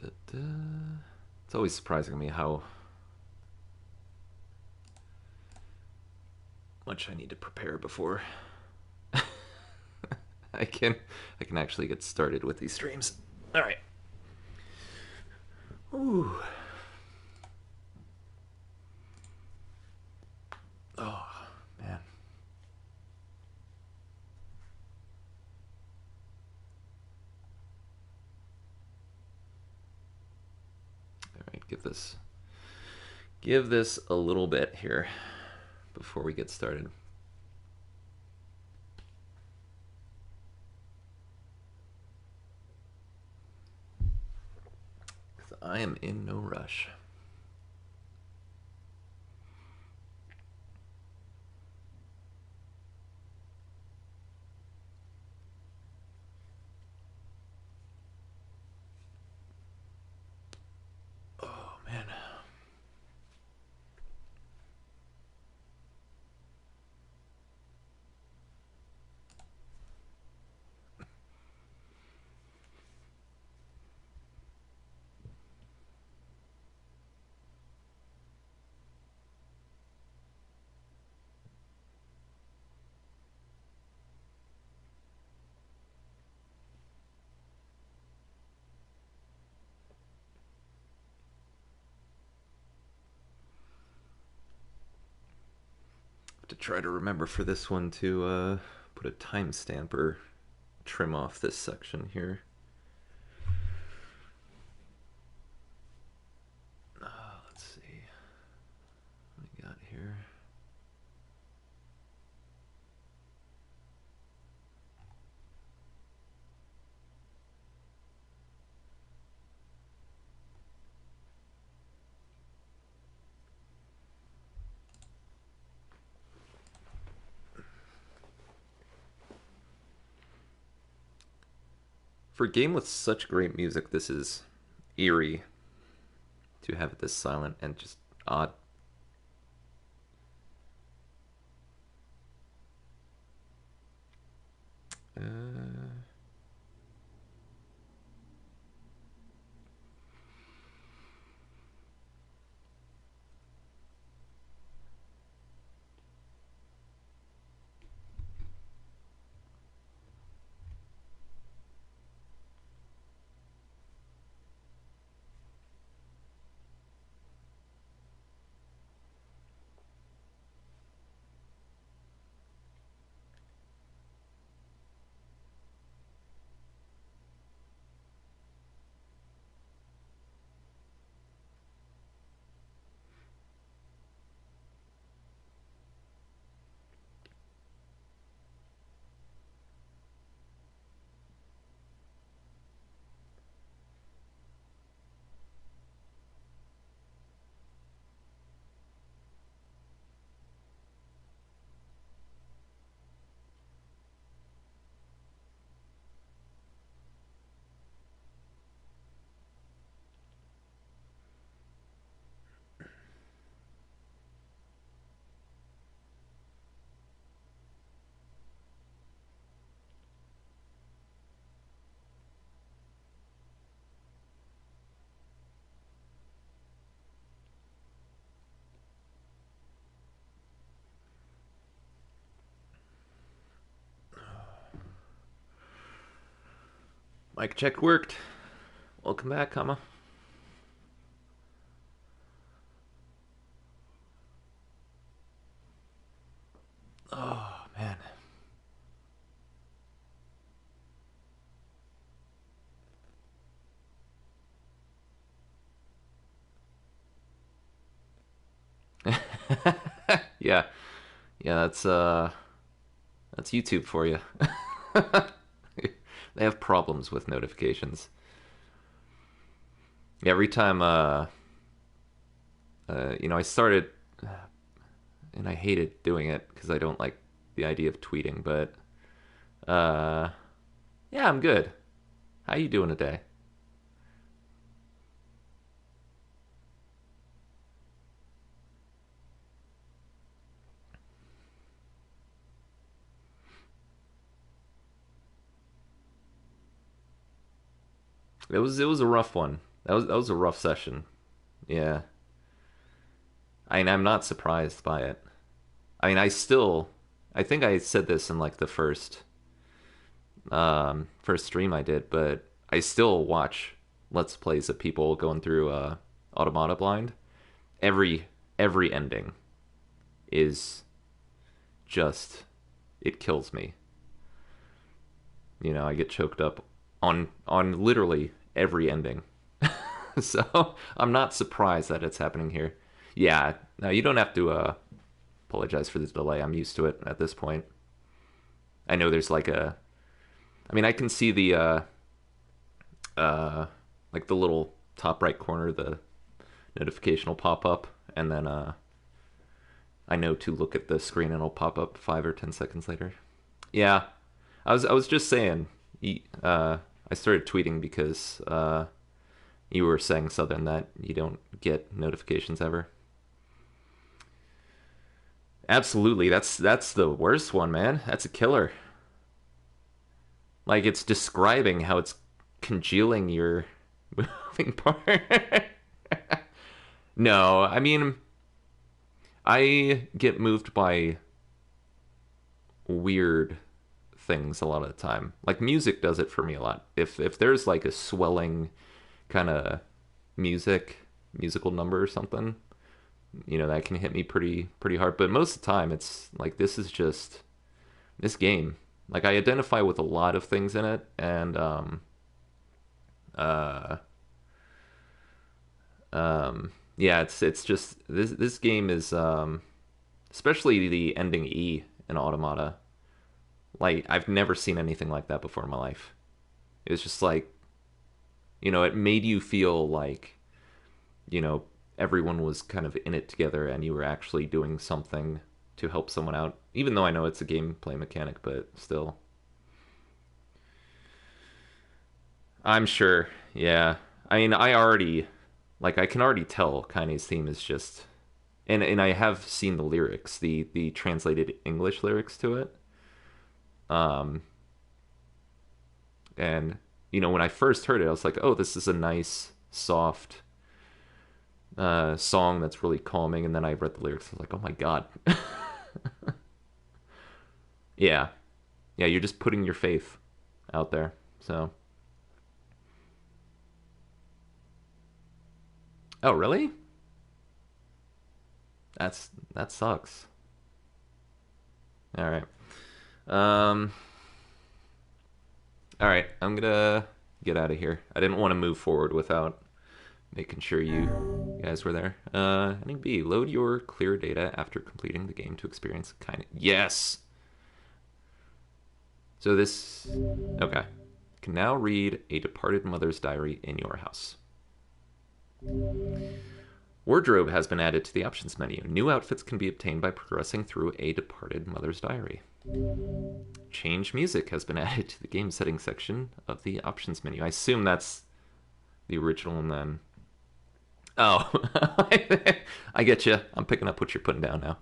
It's always surprising me how much I need to prepare before I can I can actually get started with these streams. All right. Ooh. Oh man. All right, give this a little bit here before we get started. I am in no rush. Oh man. To try to remember for this one to put a timestamp or trim off this section here. Let's see what we got here. For a game with such great music, this is eerie to have it this silent and just odd. Uh, Mic check worked. Welcome back, Kama. Oh man. Yeah, yeah. That's YouTube for you. They have problems with notifications. Yeah, every time I started, and I hated doing it because I don't like the idea of tweeting. But uh, yeah, I'm good. How you doing today? It was a rough one. That was a rough session. Yeah. I'm not surprised by it. I mean, I think I said this in like the first stream I did, but I still watch Let's Plays of people going through Automata blind. Every every ending is just it kills me. I get choked up on literally every ending. So I'm not surprised that it's happening here. Yeah, no, you don't have to apologize for the delay. I'm used to it at this point. I know there's like I mean, I can see the like the little top right corner, the notification will pop up, and then I know to look at the screen and it'll pop up 5 or 10 seconds later. Yeah, I was just saying. I started tweeting because you were saying, Southern, that you don't get notifications ever. Absolutely, that's the worst one, man. That's a killer. Like, it's describing how it's congealing your moving part. No, I mean, I get moved by weird things a lot of the time. Like, music does it for me a lot. If there's like a swelling kind of musical number or something, that can hit me pretty hard. But most of the time, it's like this is just this game. Like, I identify with a lot of things in it, and uh, yeah, it's just this game is especially the ending E in Automata. Like, I've never seen anything like that before in my life. It was just like, it made you feel like, everyone was kind of in it together and you were actually doing something to help someone out. Even though I know it's a gameplay mechanic, but still. I'm sure, yeah. I mean, I can already tell Kanye's theme is just, and I have seen the lyrics, the translated English lyrics to it. Um, and when I first heard it, I was like, oh, this is a nice, soft song that's really calming. And then I read the lyrics, I was like, oh my god. Yeah, yeah, you're just putting your faith out there. So, oh really? That sucks. All right. Um. All right. I'm gonna get out of here. I didn't want to move forward without making sure you guys were there. Heading B. Load your clear data after completing the game to experience kind of. Yes. So this. Okay. Can now read a departed mother's diary in your house. Wardrobe has been added to the options menu. New outfits can be obtained by progressing through a departed mother's diary. Change music has been added to the game settings section of the options menu. I assume that's the original, and then. Oh, I get you. I'm picking up what you're putting down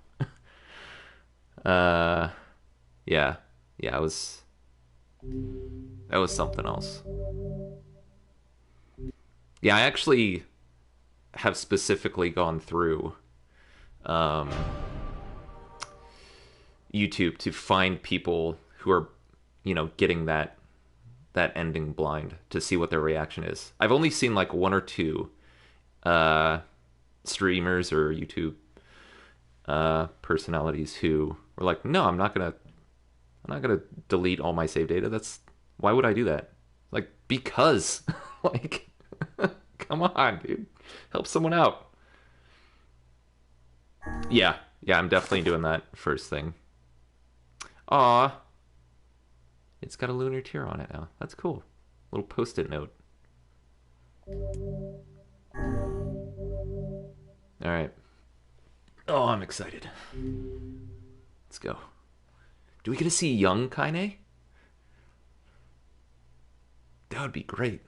now. Yeah, yeah. That was something else. Yeah, I actually have specifically gone through um, YouTube to find people who are, getting that ending blind to see what their reaction is. I've only seen like one or two uh, streamers or YouTube personalities who were like, "No, I'm not gonna delete all my save data. Why would I do that? Like, because, like, come on, dude, help someone out." Yeah, yeah, I'm definitely doing that first thing. Aw, it's got a lunar tear on it now. That's cool. Little post-it note. All right. Oh, I'm excited. Let's go. Do we get to see young Kaine? That would be great.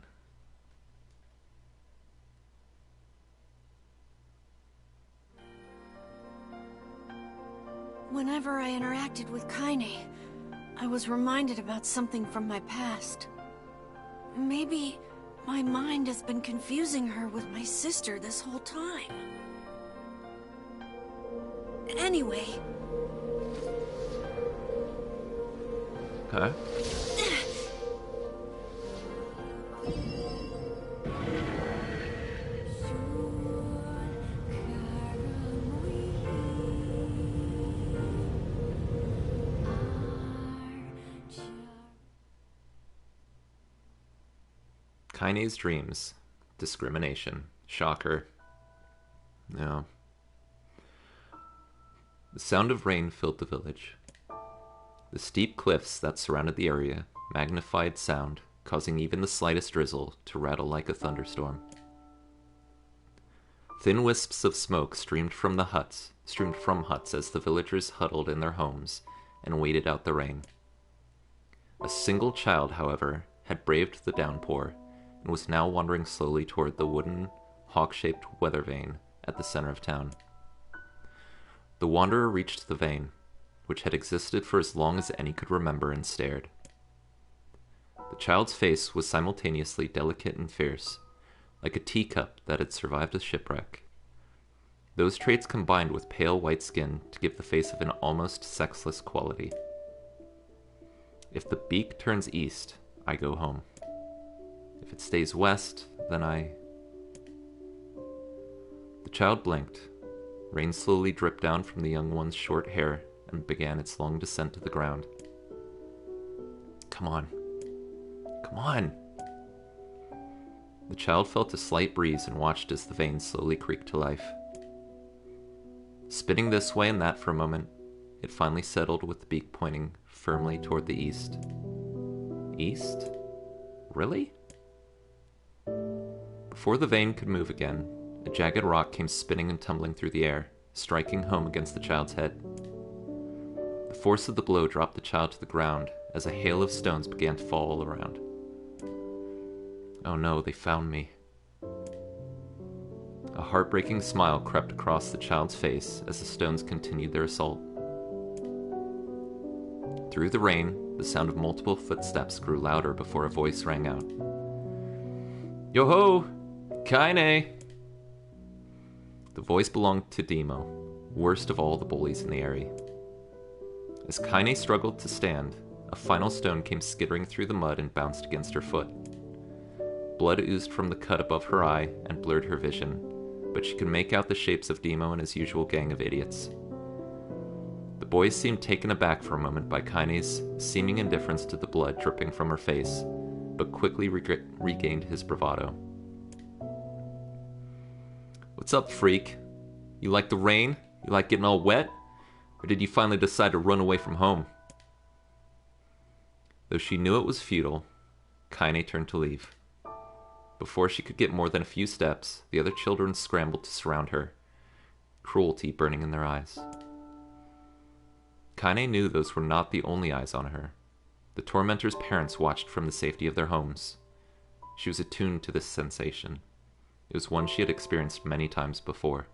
Whenever I interacted with Kaine, I was reminded about something from my past. Maybe My mind has been confusing her with my sister this whole time. Anyway... Okay. Kaine's dreams. Discrimination. Shocker. No. The sound of rain filled the village. The steep cliffs that surrounded the area magnified sound, causing even the slightest drizzle to rattle like a thunderstorm. Thin wisps of smoke streamed from huts as the villagers huddled in their homes and waited out the rain. A single child, however, had braved the downpour and was now wandering slowly toward the wooden, hawk-shaped weather vane at the center of town. The wanderer reached the vane, which had existed for as long as any could remember, and stared. The child's face was simultaneously delicate and fierce, like a teacup that had survived a shipwreck. Those traits combined with pale white skin to give the face of an almost sexless quality. If the beak turns east, I go home. If it stays west, then I... The child blinked. Rain slowly dripped down from the young one's short hair and began its long descent to the ground. Come on. Come on! The child felt a slight breeze and watched as the veins slowly creaked to life. Spinning this way and that for a moment, it finally settled with the beak pointing firmly toward the east. East? Really? Before the vein could move again, a jagged rock came spinning and tumbling through the air, striking home against the child's head. The force of the blow dropped the child to the ground as a hail of stones began to fall all around. Oh no, they found me. A heartbreaking smile crept across the child's face as the stones continued their assault. Through the rain, the sound of multiple footsteps grew louder before a voice rang out. Yo-ho! Kaine! The voice belonged to Demo, worst of all the bullies in the area. As Kaine struggled to stand, a final stone came skittering through the mud and bounced against her foot. Blood oozed from the cut above her eye and blurred her vision, but she could make out the shapes of Demo and his usual gang of idiots. The boy seemed taken aback for a moment by Kaine's seeming indifference to the blood dripping from her face, but quickly regained his bravado. What's up, freak? You like the rain? You like getting all wet? Or did you finally decide to run away from home? Though she knew it was futile, Kaine turned to leave. Before she could get more than a few steps, the other children scrambled to surround her, cruelty burning in their eyes. Kaine knew those were not the only eyes on her. The tormentor's parents watched from the safety of their homes. She was attuned to this sensation. It was one she had experienced many times before.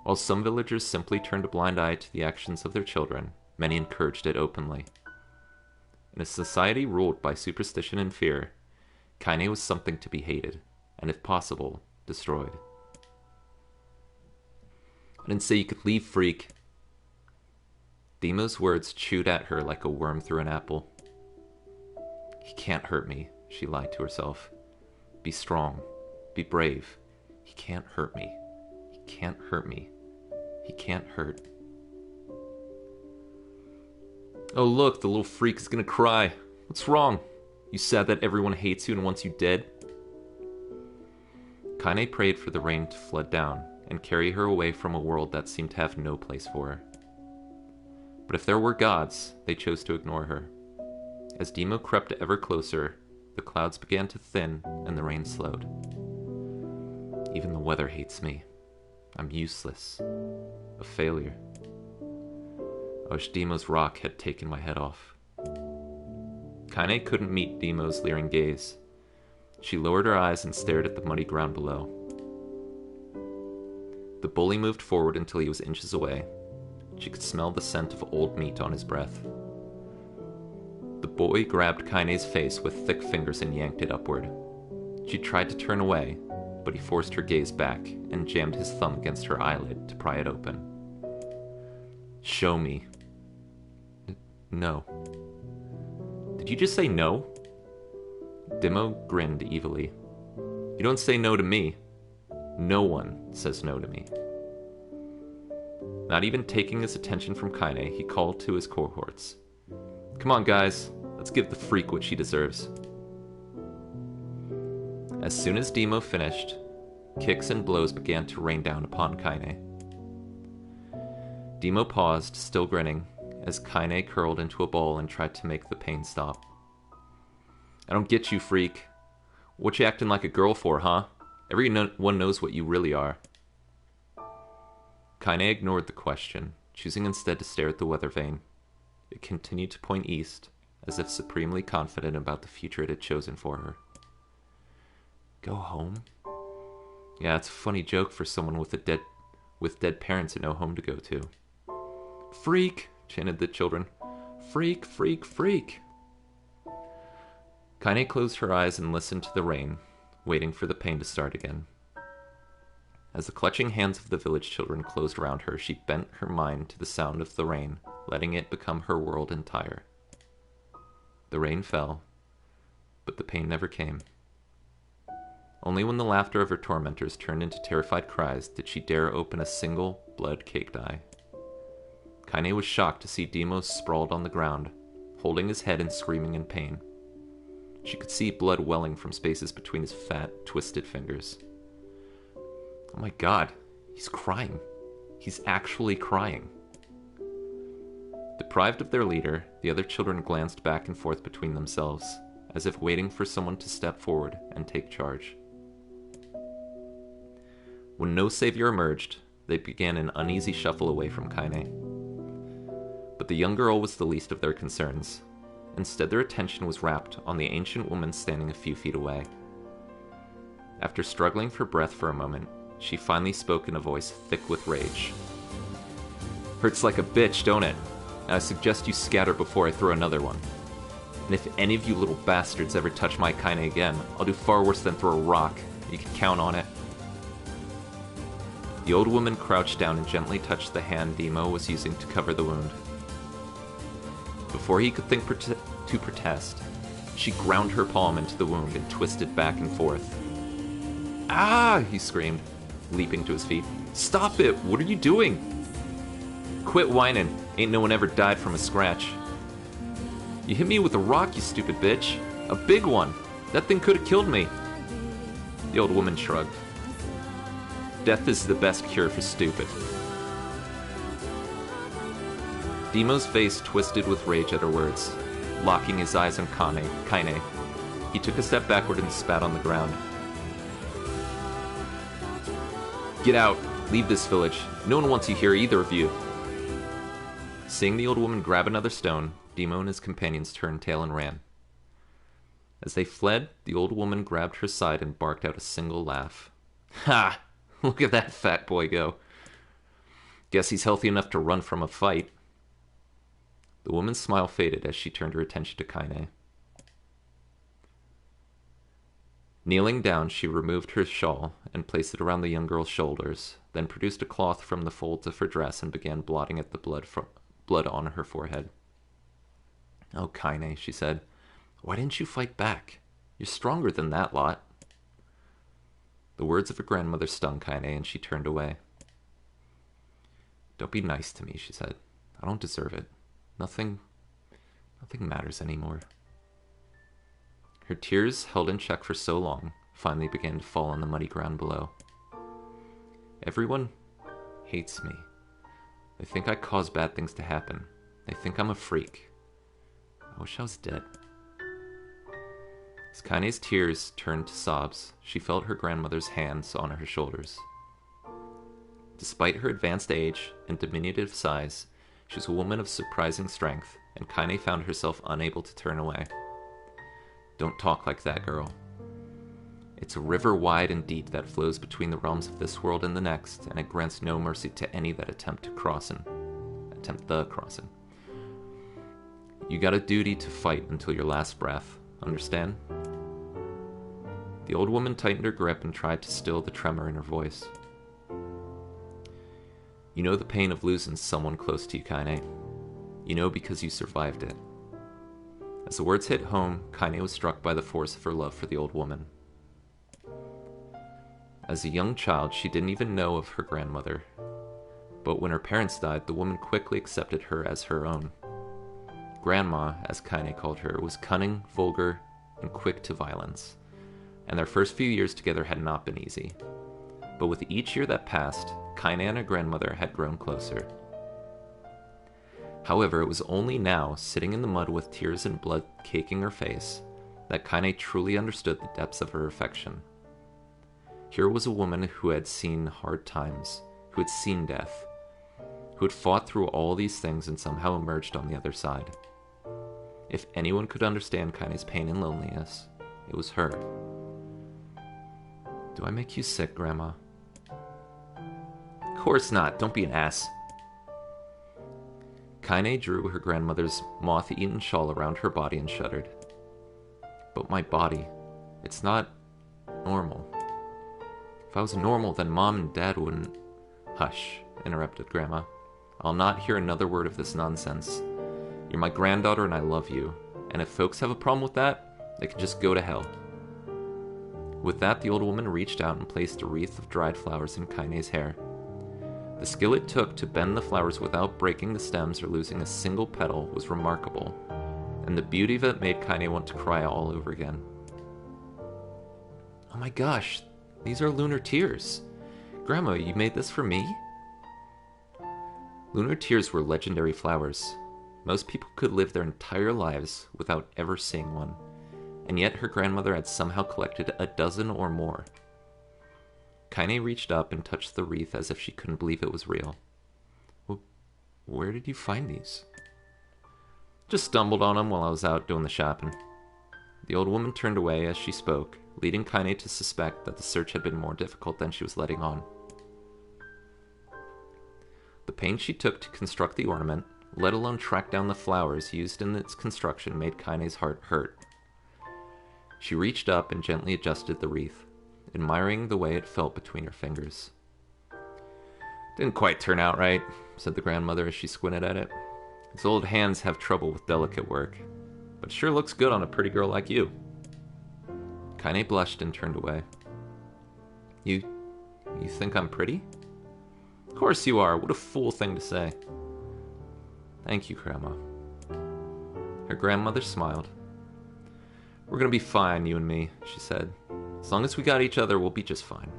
While some villagers simply turned a blind eye to the actions of their children, many encouraged it openly. In a society ruled by superstition and fear, Kaine was something to be hated, and if possible, destroyed. I didn't say you could leave, freak. Demo's words chewed at her like a worm through an apple. He can't hurt me, she lied to herself. Be strong. Be brave. He can't hurt me. He can't hurt me. He can't hurt. Oh look, the little freak is gonna cry. What's wrong? You sad that everyone hates you and wants you dead? Kaine prayed for the rain to flood down and carry her away from a world that seemed to have no place for her. But if there were gods, they chose to ignore her. As Demo crept ever closer, the clouds began to thin and the rain slowed. Even the weather hates me. I'm useless. A failure. I wish Demo's rock had taken my head off. Kaine couldn't meet Demo's leering gaze. She lowered her eyes and stared at the muddy ground below. The bully moved forward until he was inches away. She could smell the scent of old meat on his breath. The boy grabbed Kaine's face with thick fingers and yanked it upward. She tried to turn away, but he forced her gaze back and jammed his thumb against her eyelid to pry it open. Show me. No. Did you just say no? Dimo grinned evilly. You don't say no to me. No one says no to me. Not even taking his attention from Kaine, he called to his cohorts. Come on, guys. Let's give the freak what she deserves. As soon as Demo finished, kicks and blows began to rain down upon Kaine. Demo paused, still grinning, as Kaine curled into a ball and tried to make the pain stop. I don't get you, freak. What you acting like a girl for, huh? Everyone knows what you really are. Kaine ignored the question, choosing instead to stare at the weather vane. It continued to point east, as if supremely confident about the future it had chosen for her. Go home? Yeah, it's a funny joke for someone with dead parents and no home to go to. Freak, chanted the children. Freak, freak, freak. Kaine closed her eyes and listened to the rain, waiting for the pain to start again. As the clutching hands of the village children closed around her, she bent her mind to the sound of the rain, letting it become her world entire. The rain fell, but the pain never came. Only when the laughter of her tormentors turned into terrified cries did she dare open a single, blood-caked eye. Kaine was shocked to see Demos sprawled on the ground, holding his head and screaming in pain. She could see blood welling from spaces between his fat, twisted fingers. Oh my god, he's crying. He's actually crying. Deprived of their leader, the other children glanced back and forth between themselves, as if waiting for someone to step forward and take charge. When no savior emerged, they began an uneasy shuffle away from Kaine. But the young girl was the least of their concerns. Instead, their attention was wrapped on the ancient woman standing a few feet away. After struggling for breath for a moment, she finally spoke in a voice thick with rage. Hurts like a bitch, don't it? I suggest you scatter before I throw another one. And if any of you little bastards ever touch my Kaine again, I'll do far worse than throw a rock. You can count on it. The old woman crouched down and gently touched the hand Demo was using to cover the wound. Before he could think to protest, she ground her palm into the wound and twisted back and forth. Ah! He screamed, leaping to his feet. Stop it! What are you doing? Quit whining. Ain't no one ever died from a scratch. You hit me with a rock, you stupid bitch. A big one. That thing could have killed me. The old woman shrugged. Death is the best cure for stupid. Demo's face twisted with rage at her words, locking his eyes on Kaine. He took a step backward and spat on the ground. Get out. Leave this village. No one wants you here, either of you. Seeing the old woman grab another stone, Demo and his companions turned tail and ran. As they fled, the old woman grabbed her side and barked out a single laugh. Ha! Look at that fat boy go. Guess he's healthy enough to run from a fight. The woman's smile faded as she turned her attention to Kaine. Kneeling down, she removed her shawl and placed it around the young girl's shoulders, then produced a cloth from the folds of her dress and began blotting at the blood on her forehead. Oh, Kaine, she said, why didn't you fight back? You're stronger than that lot. The words of her grandmother stung Kaine, and she turned away. Don't be nice to me, she said. I don't deserve it. Nothing matters anymore. Her tears, held in check for so long, finally began to fall on the muddy ground below. Everyone hates me. They think I cause bad things to happen. They think I'm a freak. I wish I was dead. As Kaine's tears turned to sobs, she felt her grandmother's hands on her shoulders. Despite her advanced age and diminutive size, she was a woman of surprising strength, and Kaine found herself unable to turn away. Don't talk like that, girl. It's a river wide and deep that flows between the realms of this world and the next, and it grants no mercy to any that attempt the crossing. You got a duty to fight until your last breath. Understand? The old woman tightened her grip and tried to still the tremor in her voice. You know the pain of losing someone close to you, Kaine. You know because you survived it. As the words hit home, Kaine was struck by the force of her love for the old woman. As a young child, she didn't even know of her grandmother. But when her parents died, the woman quickly accepted her as her own. Grandma, as Kaine called her, was cunning, vulgar, and quick to violence. And their first few years together had not been easy. But with each year that passed, Kaine and her grandmother had grown closer. However, it was only now, sitting in the mud with tears and blood caking her face, that Kaine truly understood the depths of her affection. Here was a woman who had seen hard times, who had seen death, who had fought through all these things and somehow emerged on the other side. If anyone could understand Kaine's pain and loneliness, it was her. Do I make you sick, Grandma? Of course not. Don't be an ass. Kaine drew her grandmother's moth-eaten shawl around her body and shuddered. But my body, it's not normal. If I was normal, then Mom and Dad wouldn't... Hush, interrupted Grandma. I'll not hear another word of this nonsense. You're my granddaughter and I love you. And if folks have a problem with that, they can just go to hell. With that, the old woman reached out and placed a wreath of dried flowers in Kaine's hair. The skill it took to bend the flowers without breaking the stems or losing a single petal was remarkable, and the beauty of it made Kaine want to cry all over again. Oh my gosh, these are lunar tears. Grandma, you made this for me? Lunar tears were legendary flowers. Most people could live their entire lives without ever seeing one, and yet her grandmother had somehow collected a dozen or more. Kaine reached up and touched the wreath as if she couldn't believe it was real. Well, where did you find these? Just stumbled on them while I was out doing the shopping. The old woman turned away as she spoke, leading Kaine to suspect that the search had been more difficult than she was letting on. The pains she took to construct the ornament, let alone track down the flowers used in its construction, made Kaine's heart hurt. She reached up and gently adjusted the wreath, admiring the way it felt between her fingers. Didn't quite turn out right, said the grandmother as she squinted at it. His old hands have trouble with delicate work, but it sure looks good on a pretty girl like you. Kaine blushed and turned away. You think I'm pretty? Of course you are. What a fool thing to say. Thank you, Grandma. Her grandmother smiled. We're gonna be fine, you and me, she said. As long as we got each other, we'll be just fine.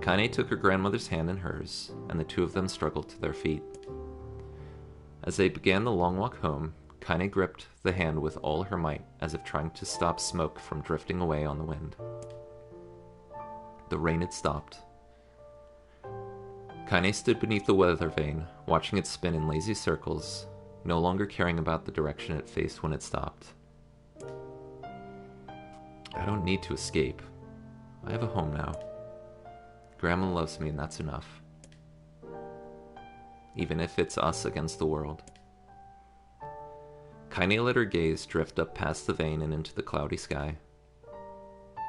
Kaine took her grandmother's hand in hers, and the two of them struggled to their feet. As they began the long walk home, Kaine gripped the hand with all her might, as if trying to stop smoke from drifting away on the wind. The rain had stopped. Kaine stood beneath the weather vane, watching it spin in lazy circles, no longer caring about the direction it faced when it stopped. I don't need to escape. I have a home now. Grandma loves me and that's enough. Even if it's us against the world. Kaine let her gaze drift up past the vane and into the cloudy sky.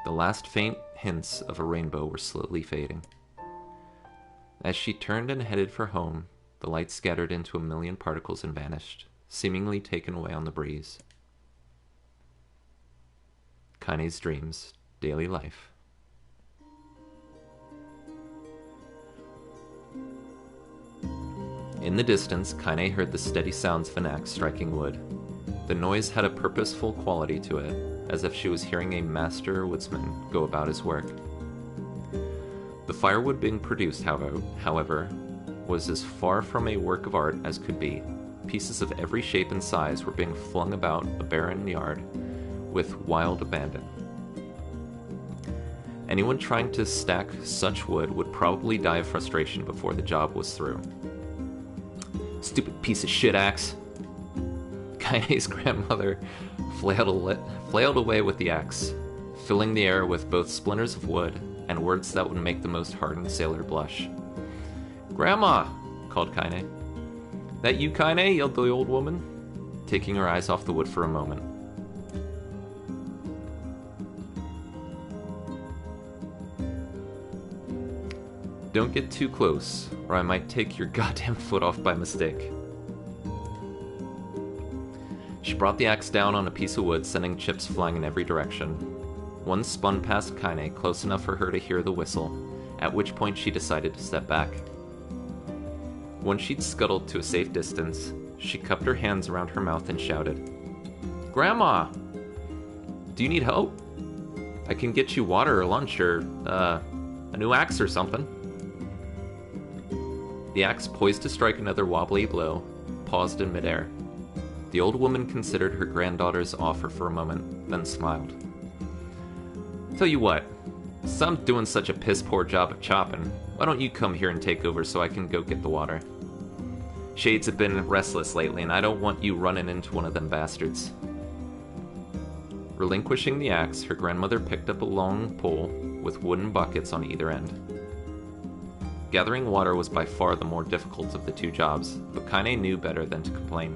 The last faint hints of a rainbow were slowly fading. As she turned and headed for home, the light scattered into a million particles and vanished, seemingly taken away on the breeze. Kaine's dreams, daily life. In the distance, Kaine heard the steady sounds of an axe striking wood. The noise had a purposeful quality to it, as if she was hearing a master woodsman go about his work. The firewood being produced, however, was as far from a work of art as could be. Pieces of every shape and size were being flung about a barren yard with wild abandon. Anyone trying to stack such wood would probably die of frustration before the job was through. Stupid piece of shit axe. Kaine's grandmother flailed away with the axe, filling the air with both splinters of wood and words that would make the most hardened sailor blush. Grandma, called Kaine. That you, Kaine? Yelled the old woman, taking her eyes off the wood for a moment. Don't get too close, or I might take your goddamn foot off by mistake. She brought the axe down on a piece of wood, sending chips flying in every direction. One spun past Kaine, close enough for her to hear the whistle, at which point she decided to step back. Once she'd scuttled to a safe distance, she cupped her hands around her mouth and shouted, "Grandma! Do you need help? I can get you water or lunch or, a new axe or something." The axe, poised to strike another wobbly blow, paused in midair. The old woman considered her granddaughter's offer for a moment, then smiled. "Tell you what, since I'm doing such a piss-poor job of chopping, why don't you come here and take over so I can go get the water? Shades have been restless lately, and I don't want you running into one of them bastards." Relinquishing the axe, her grandmother picked up a long pole with wooden buckets on either end. Gathering water was by far the more difficult of the two jobs, but Kaine knew better than to complain.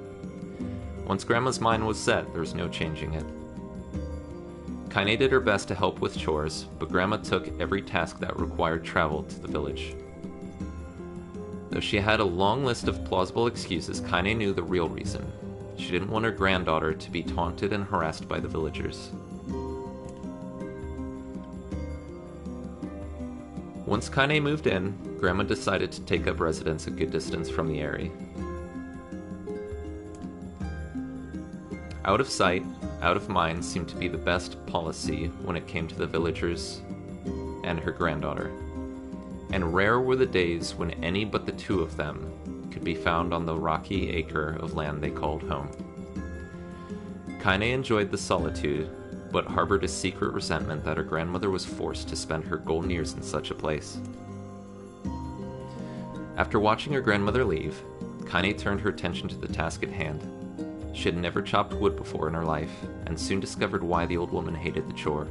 Once Grandma's mind was set, there was no changing it. Kaine did her best to help with chores, but Grandma took every task that required travel to the village. Though she had a long list of plausible excuses, Kaine knew the real reason. She didn't want her granddaughter to be taunted and harassed by the villagers. Once Kaine moved in, Grandma decided to take up residence a good distance from the area. Out of sight, out of mind seemed to be the best policy when it came to the villagers and her granddaughter. And rare were the days when any but the two of them could be found on the rocky acre of land they called home. Kaine enjoyed the solitude, but harbored a secret resentment that her grandmother was forced to spend her golden years in such a place. After watching her grandmother leave, Kaine turned her attention to the task at hand. She had never chopped wood before in her life, and soon discovered why the old woman hated the chore.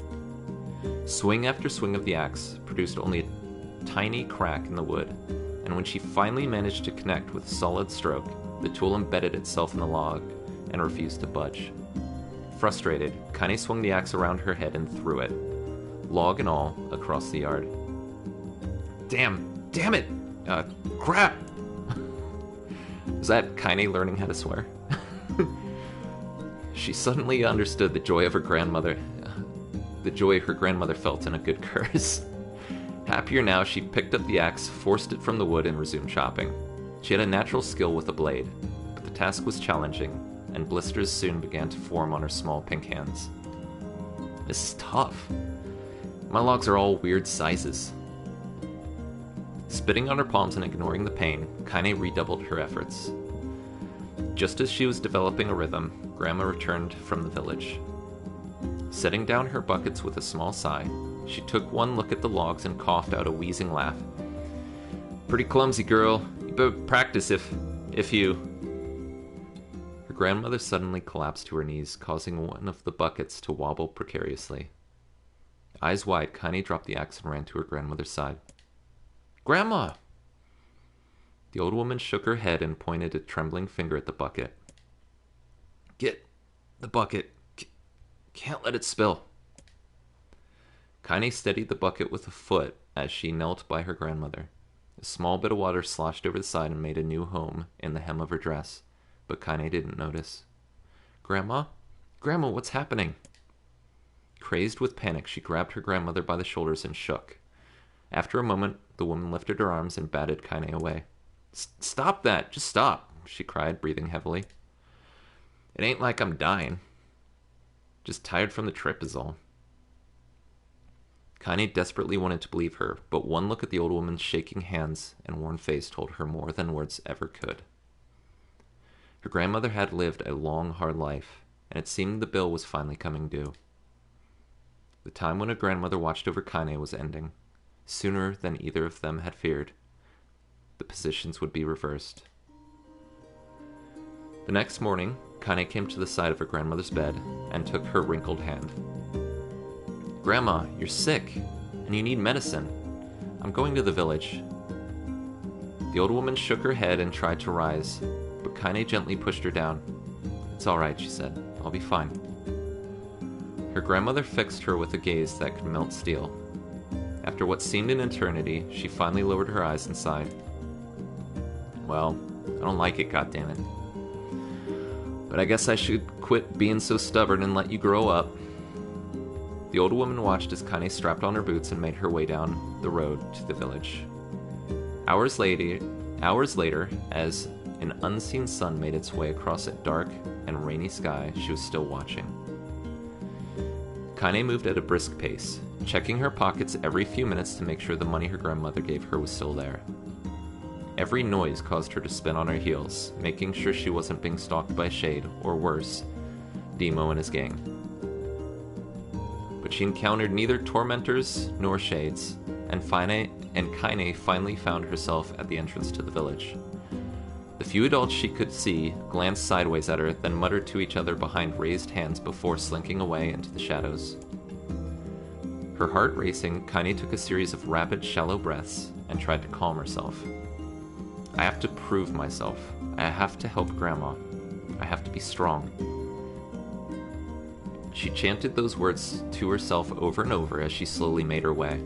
Swing after swing of the axe produced only a tiny crack in the wood, and when she finally managed to connect with a solid stroke, the tool embedded itself in the log and refused to budge. Frustrated, Kaine swung the axe around her head and threw it, log and all, across the yard. Damn it! Crap! Was that Kaine learning how to swear? She suddenly understood the joy of her grandmother, the joy her grandmother felt in a good curse. Happier now, she picked up the axe, forced it from the wood, and resumed chopping. She had a natural skill with a blade, but the task was challenging, and blisters soon began to form on her small pink hands. This is tough. My logs are all weird sizes. Spitting on her palms and ignoring the pain, Kaine redoubled her efforts. Just as she was developing a rhythm, Grandma returned from the village. Setting down her buckets with a small sigh, she took one look at the logs and coughed out a wheezing laugh. "Pretty clumsy, girl. You better practice if you..." Her grandmother suddenly collapsed to her knees, causing one of the buckets to wobble precariously. Eyes wide, Kaine dropped the axe and ran to her grandmother's side. "Grandma!" The old woman shook her head and pointed a trembling finger at the bucket. "Get the bucket. Can't let it spill." Kaine steadied the bucket with a foot as she knelt by her grandmother. A small bit of water sloshed over the side and made a new home in the hem of her dress, but Kaine didn't notice. Grandma, what's happening?" Crazed with panic, she grabbed her grandmother by the shoulders and shook. After a moment, the woman lifted her arms and batted Kaine away. "Stop that! Just stop!" she cried, breathing heavily. "It ain't like I'm dying. Just tired from the trip is all." Kaine desperately wanted to believe her, but one look at the old woman's shaking hands and worn face told her more than words ever could. Her grandmother had lived a long, hard life, and it seemed the bill was finally coming due. The time when a grandmother watched over Kaine was ending. Sooner than either of them had feared, the positions would be reversed. The next morning, Kaine came to the side of her grandmother's bed and took her wrinkled hand. "Grandma, you're sick, and you need medicine. I'm going to the village." The old woman shook her head and tried to rise, but but Kaine gently pushed her down. "It's alright," she said. "I'll be fine." Her grandmother fixed her with a gaze that could melt steel. After what seemed an eternity, she finally lowered her eyes and sighed. "Well, I don't like it, goddammit. But I guess I should quit being so stubborn and let you grow up." The old woman watched as Kaine strapped on her boots and made her way down the road to the village. Hours later, as an unseen sun made its way across a dark and rainy sky, she was still watching. Kaine moved at a brisk pace, checking her pockets every few minutes to make sure the money her grandmother gave her was still there. Every noise caused her to spin on her heels, making sure she wasn't being stalked by Shade, or worse, Demo and his gang. But she encountered neither tormentors nor shades, and Kaine finally found herself at the entrance to the village. The few adults she could see glanced sideways at her, then muttered to each other behind raised hands before slinking away into the shadows. Her heart racing, Kaine took a series of rapid, shallow breaths and tried to calm herself. "I have to prove myself. I have to help Grandma. I have to be strong." She chanted those words to herself over and over as she slowly made her way.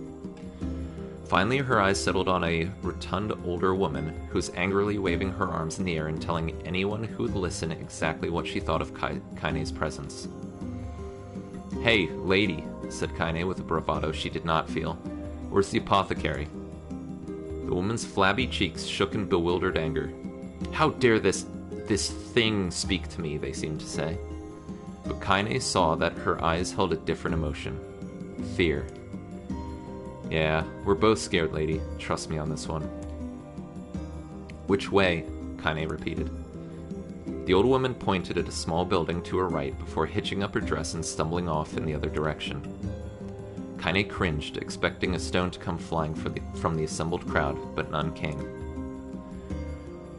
Finally, her eyes settled on a rotund older woman who was angrily waving her arms in the air and telling anyone who would listen exactly what she thought of Kaine's presence. "Hey, lady," said Kaine with a bravado she did not feel. "Where's the apothecary?" The woman's flabby cheeks shook in bewildered anger. "How dare this thing speak to me," they seemed to say. But Kaine saw that her eyes held a different emotion. Fear. "Yeah, we're both scared, lady. Trust me on this one." "Which way?" Kaine repeated. The old woman pointed at a small building to her right before hitching up her dress and stumbling off in the other direction. Kaine cringed, expecting a stone to come flying from the assembled crowd, but none came.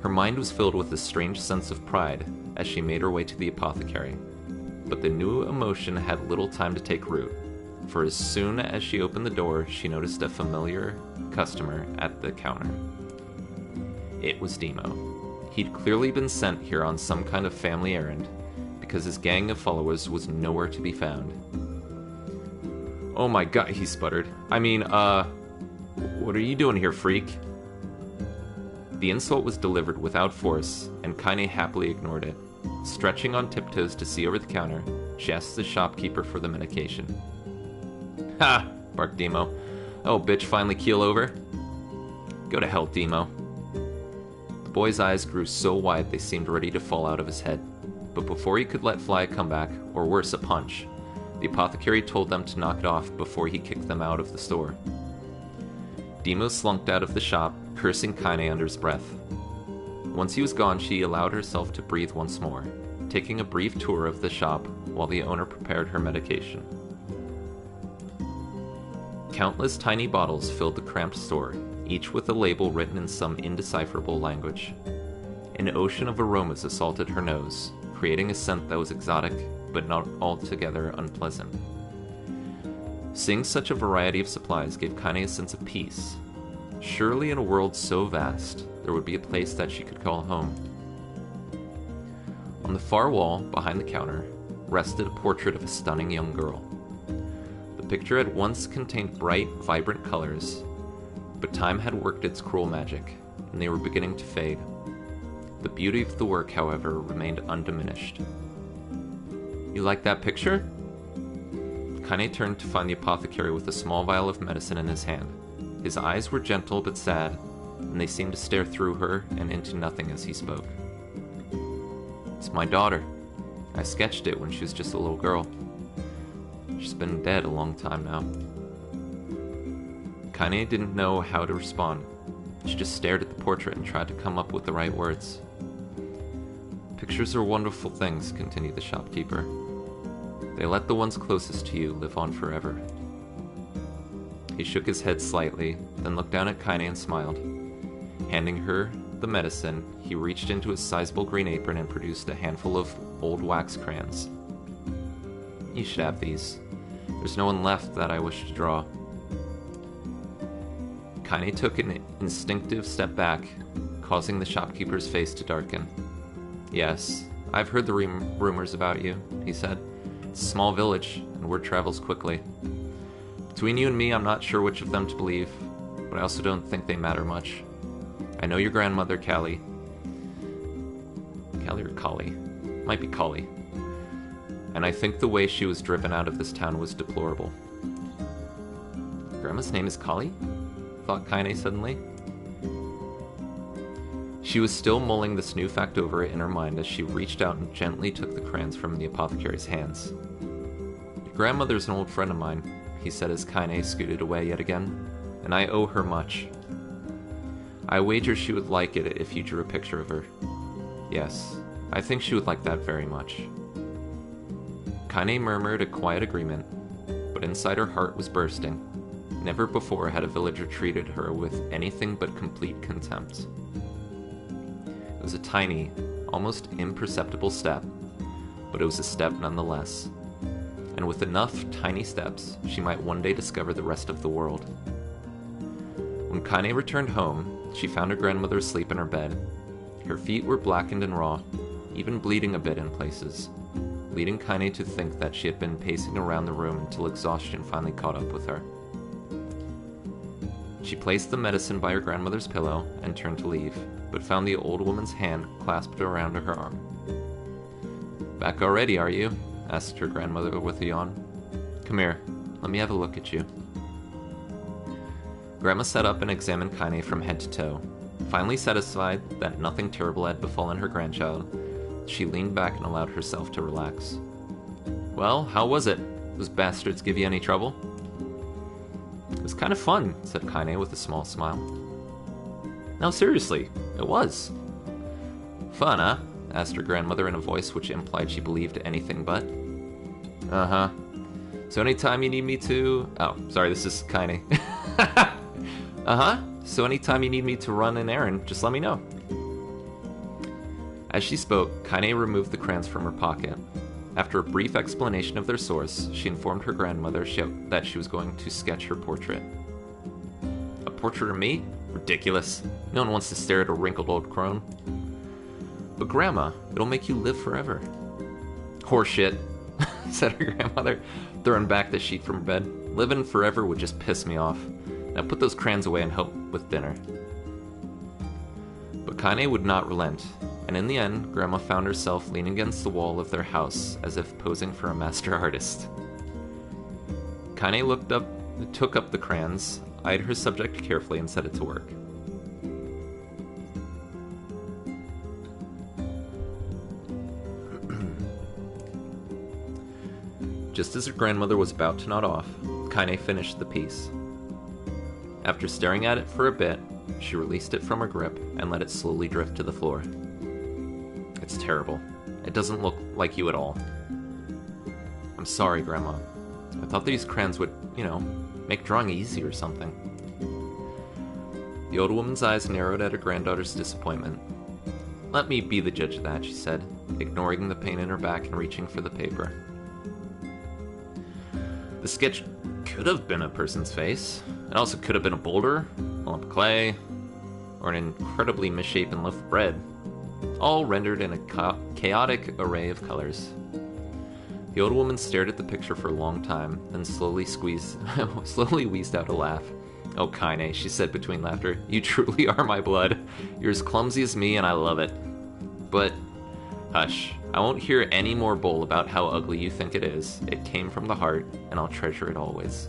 Her mind was filled with a strange sense of pride as she made her way to the apothecary. But the new emotion had little time to take root, for as soon as she opened the door, she noticed a familiar customer at the counter. It was Demo. He'd clearly been sent here on some kind of family errand, because his gang of followers was nowhere to be found. "Oh my god," he sputtered. What are you doing here, freak?" The insult was delivered without force, and Kaine happily ignored it. Stretching on tiptoes to see over the counter, she asked the shopkeeper for the medication. "Ha!" barked Demo. "Oh, bitch, finally keel over?" "Go to hell, Demo." The boy's eyes grew so wide they seemed ready to fall out of his head. But before he could let fly a comeback, or worse, a punch, the apothecary told them to knock it off before he kicked them out of the store. Demo slunked out of the shop, cursing Kaine under his breath. Once he was gone, she allowed herself to breathe once more, taking a brief tour of the shop while the owner prepared her medication. Countless tiny bottles filled the cramped store, each with a label written in some indecipherable language. An ocean of aromas assaulted her nose, creating a scent that was exotic but not altogether unpleasant. Seeing such a variety of supplies gave Kaine a sense of peace. Surely in a world so vast, there would be a place that she could call home. On the far wall, behind the counter, rested a portrait of a stunning young girl. The picture had once contained bright, vibrant colors, but time had worked its cruel magic, and they were beginning to fade. The beauty of the work, however, remained undiminished. "You like that picture?" Kaine turned to find the apothecary with a small vial of medicine in his hand. His eyes were gentle but sad, and they seemed to stare through her and into nothing as he spoke. "It's my daughter. I sketched it when she was just a little girl. She's been dead a long time now." Kaine didn't know how to respond. She just stared at the portrait and tried to come up with the right words. "Pictures are wonderful things," continued the shopkeeper. "They let the ones closest to you live on forever." He shook his head slightly, then looked down at Kaine and smiled. Handing her the medicine, he reached into his sizable green apron and produced a handful of old wax crayons. "You should have these. There's no one left that I wish to draw." Kaine took an instinctive step back, causing the shopkeeper's face to darken. Yes, I've heard the rumors about you, he said. It's a small village, and word travels quickly. Between you and me, I'm not sure which of them to believe, but I also don't think they matter much. I know your grandmother, Callie. Callie or Collie? Might be Collie. And I think the way she was driven out of this town was deplorable. Grandma's name is Collie? Thought Kaine suddenly. She was still mulling this new fact over in her mind as she reached out and gently took the crayons from the apothecary's hands. Your grandmother's an old friend of mine, he said as Kaine scooted away yet again, and I owe her much. I wager she would like it if you drew a picture of her. Yes, I think she would like that very much. Kaine murmured a quiet agreement, but inside her heart was bursting. Never before had a villager treated her with anything but complete contempt. It was a tiny, almost imperceptible step, but it was a step nonetheless. And with enough tiny steps, she might one day discover the rest of the world. When Kaine returned home, she found her grandmother asleep in her bed. Her feet were blackened and raw, even bleeding a bit in places, leading Kaine to think that she had been pacing around the room until exhaustion finally caught up with her. She placed the medicine by her grandmother's pillow and turned to leave, but found the old woman's hand clasped around her arm. Back already, are you? Asked her grandmother with a yawn. Come here, let me have a look at you. Grandma sat up and examined Kaine from head to toe. Finally satisfied that nothing terrible had befallen her grandchild, she leaned back and allowed herself to relax. Well, how was it? Those bastards give you any trouble? It was kind of fun, said Kaine with a small smile. No, seriously, it was. Fun, huh? Asked her grandmother in a voice which implied she believed anything but. Uh-huh. So anytime you need me to... Oh, sorry, this is Kaine. Uh-huh. So anytime you need me to run an errand, just let me know. As she spoke, Kaine removed the crayons from her pocket. After a brief explanation of their source, she informed her grandmother that she was going to sketch her portrait. A portrait of me? Ridiculous. No one wants to stare at a wrinkled old crone. But Grandma, it'll make you live forever. Horseshit, said her grandmother, throwing back the sheet from her bed. Living forever would just piss me off. Now put those crayons away and help with dinner. But Kaine would not relent, and in the end, Grandma found herself leaning against the wall of their house as if posing for a master artist. Kaine took up the crayons, eyed her subject carefully, and set it to work. Just as her grandmother was about to nod off, Kaine finished the piece. After staring at it for a bit, she released it from her grip and let it slowly drift to the floor. It's terrible. It doesn't look like you at all. I'm sorry, Grandma. I thought these crayons would, make drawing easy or something. The old woman's eyes narrowed at her granddaughter's disappointment. Let me be the judge of that, she said, ignoring the pain in her back and reaching for the paper. The sketch could have been a person's face. It also could have been a boulder, a lump of clay, or an incredibly misshapen loaf of bread, all rendered in a chaotic array of colors. The old woman stared at the picture for a long time, then slowly wheezed out a laugh. Oh, Kaine, she said between laughter, you truly are my blood. You're as clumsy as me, and I love it. But, hush, I won't hear any more bull about how ugly you think it is. It came from the heart, and I'll treasure it always.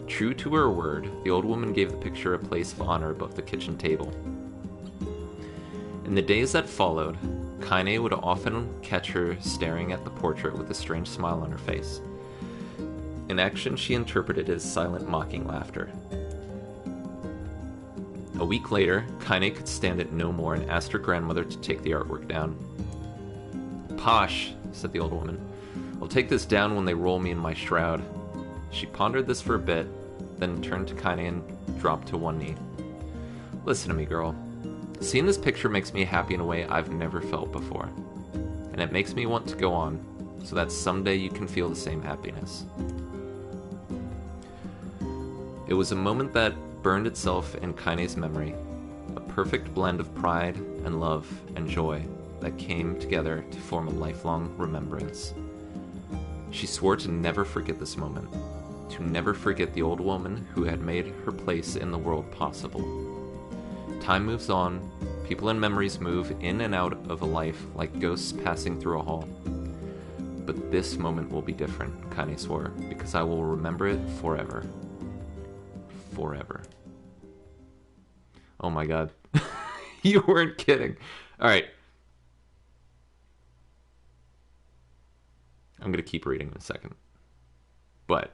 True to her word, the old woman gave the picture a place of honor above the kitchen table. In the days that followed, Kaine would often catch her staring at the portrait with a strange smile on her face. In action, she interpreted as silent, mocking laughter. A week later, Kaine could stand it no more and asked her grandmother to take the artwork down. Posh, said the old woman. I'll take this down when they roll me in my shroud. She pondered this for a bit, then turned to Kaine and dropped to one knee. Listen to me, girl. Seeing this picture makes me happy in a way I've never felt before. And it makes me want to go on, so that someday you can feel the same happiness. It was a moment that burned itself in Kaine's memory, a perfect blend of pride and love and joy, that came together to form a lifelong remembrance. She swore to never forget this moment, to never forget the old woman who had made her place in the world possible. Time moves on, people and memories move in and out of a life like ghosts passing through a hall. But this moment will be different, Kanye swore, because I will remember it forever. Forever. Oh my god. You weren't kidding. Alright. I'm going to keep reading in a second. But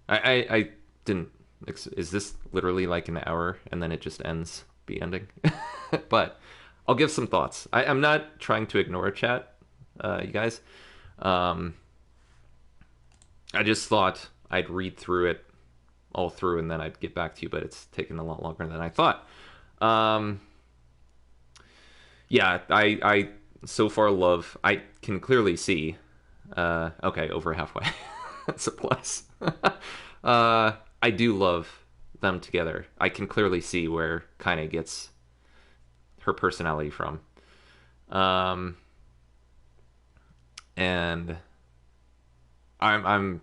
I didn't... Is this literally like an hour and then it just ends the ending? But I'll give some thoughts. I'm not trying to ignore chat, you guys. I just thought I'd read through it all through and then I'd get back to you, but it's taken a lot longer than I thought. Yeah, I so far love... I can clearly see... okay, over halfway. That's a plus. I do love them together. I can clearly see where Kaine gets her personality from. And I'm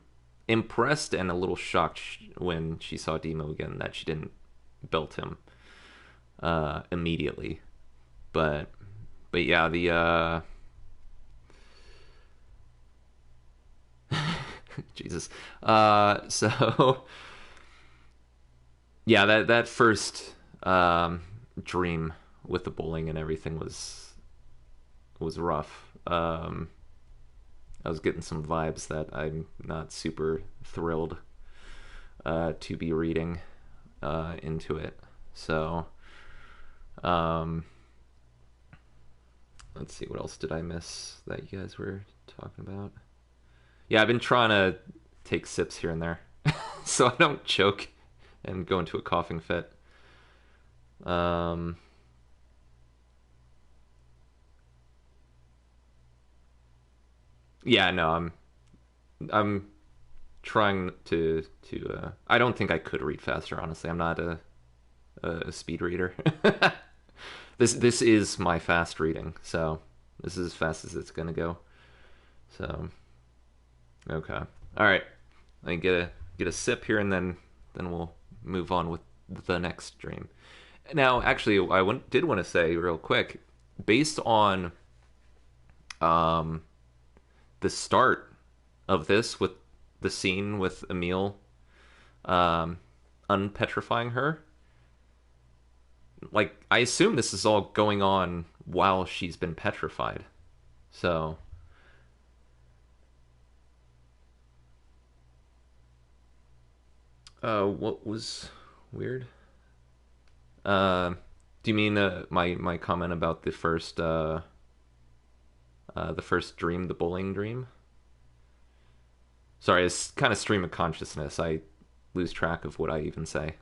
impressed and a little shocked when she saw Demo again that she didn't belt him immediately. But yeah, the Jesus. So yeah, that first dream with the bowling and everything was rough. I was getting some vibes that I'm not super thrilled to be reading into it. So let's see, what else did I miss that you guys were talking about? Yeah, I've been trying to take sips here and there so I don't choke and go into a coughing fit. Yeah, no, I'm trying to I don't think I could read faster, honestly. I'm not a speed reader. This is my fast reading, so this is as fast as it's gonna go. So okay, all right. I can get a sip here, and then we'll move on with the next dream. Now, actually, did want to say real quick, based on the start of this with the scene with Emil unpetrifying her. Like, I assume this is all going on while she's been petrified. So what was weird? Do you mean my comment about the first dream, the bullying dream? Sorry, it's kind of stream of consciousness. I lose track of what I even say.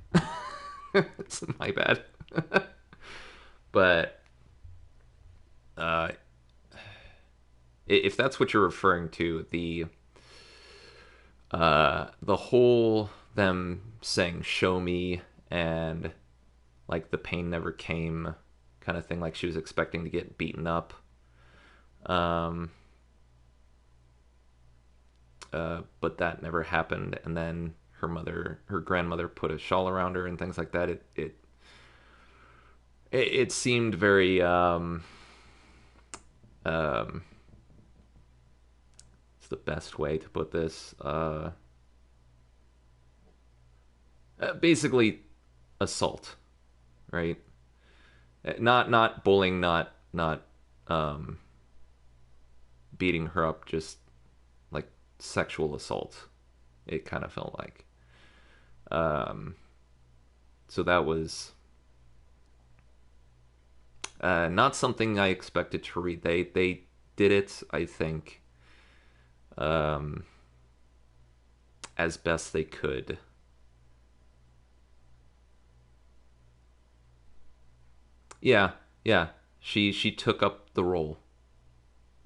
It's my bad. But if that's what you're referring to, the whole them saying "show me" and like the pain never came kind of thing, like she was expecting to get beaten up. But that never happened, and then her grandmother put a shawl around her and things like that. It seemed very it's the best way to put this. Basically assault, right? Not bullying, not beating her up, just like sexual assault. It kind of felt like. So that was not something I expected to read. They did it, I think, as best they could. Yeah, yeah. She took up the role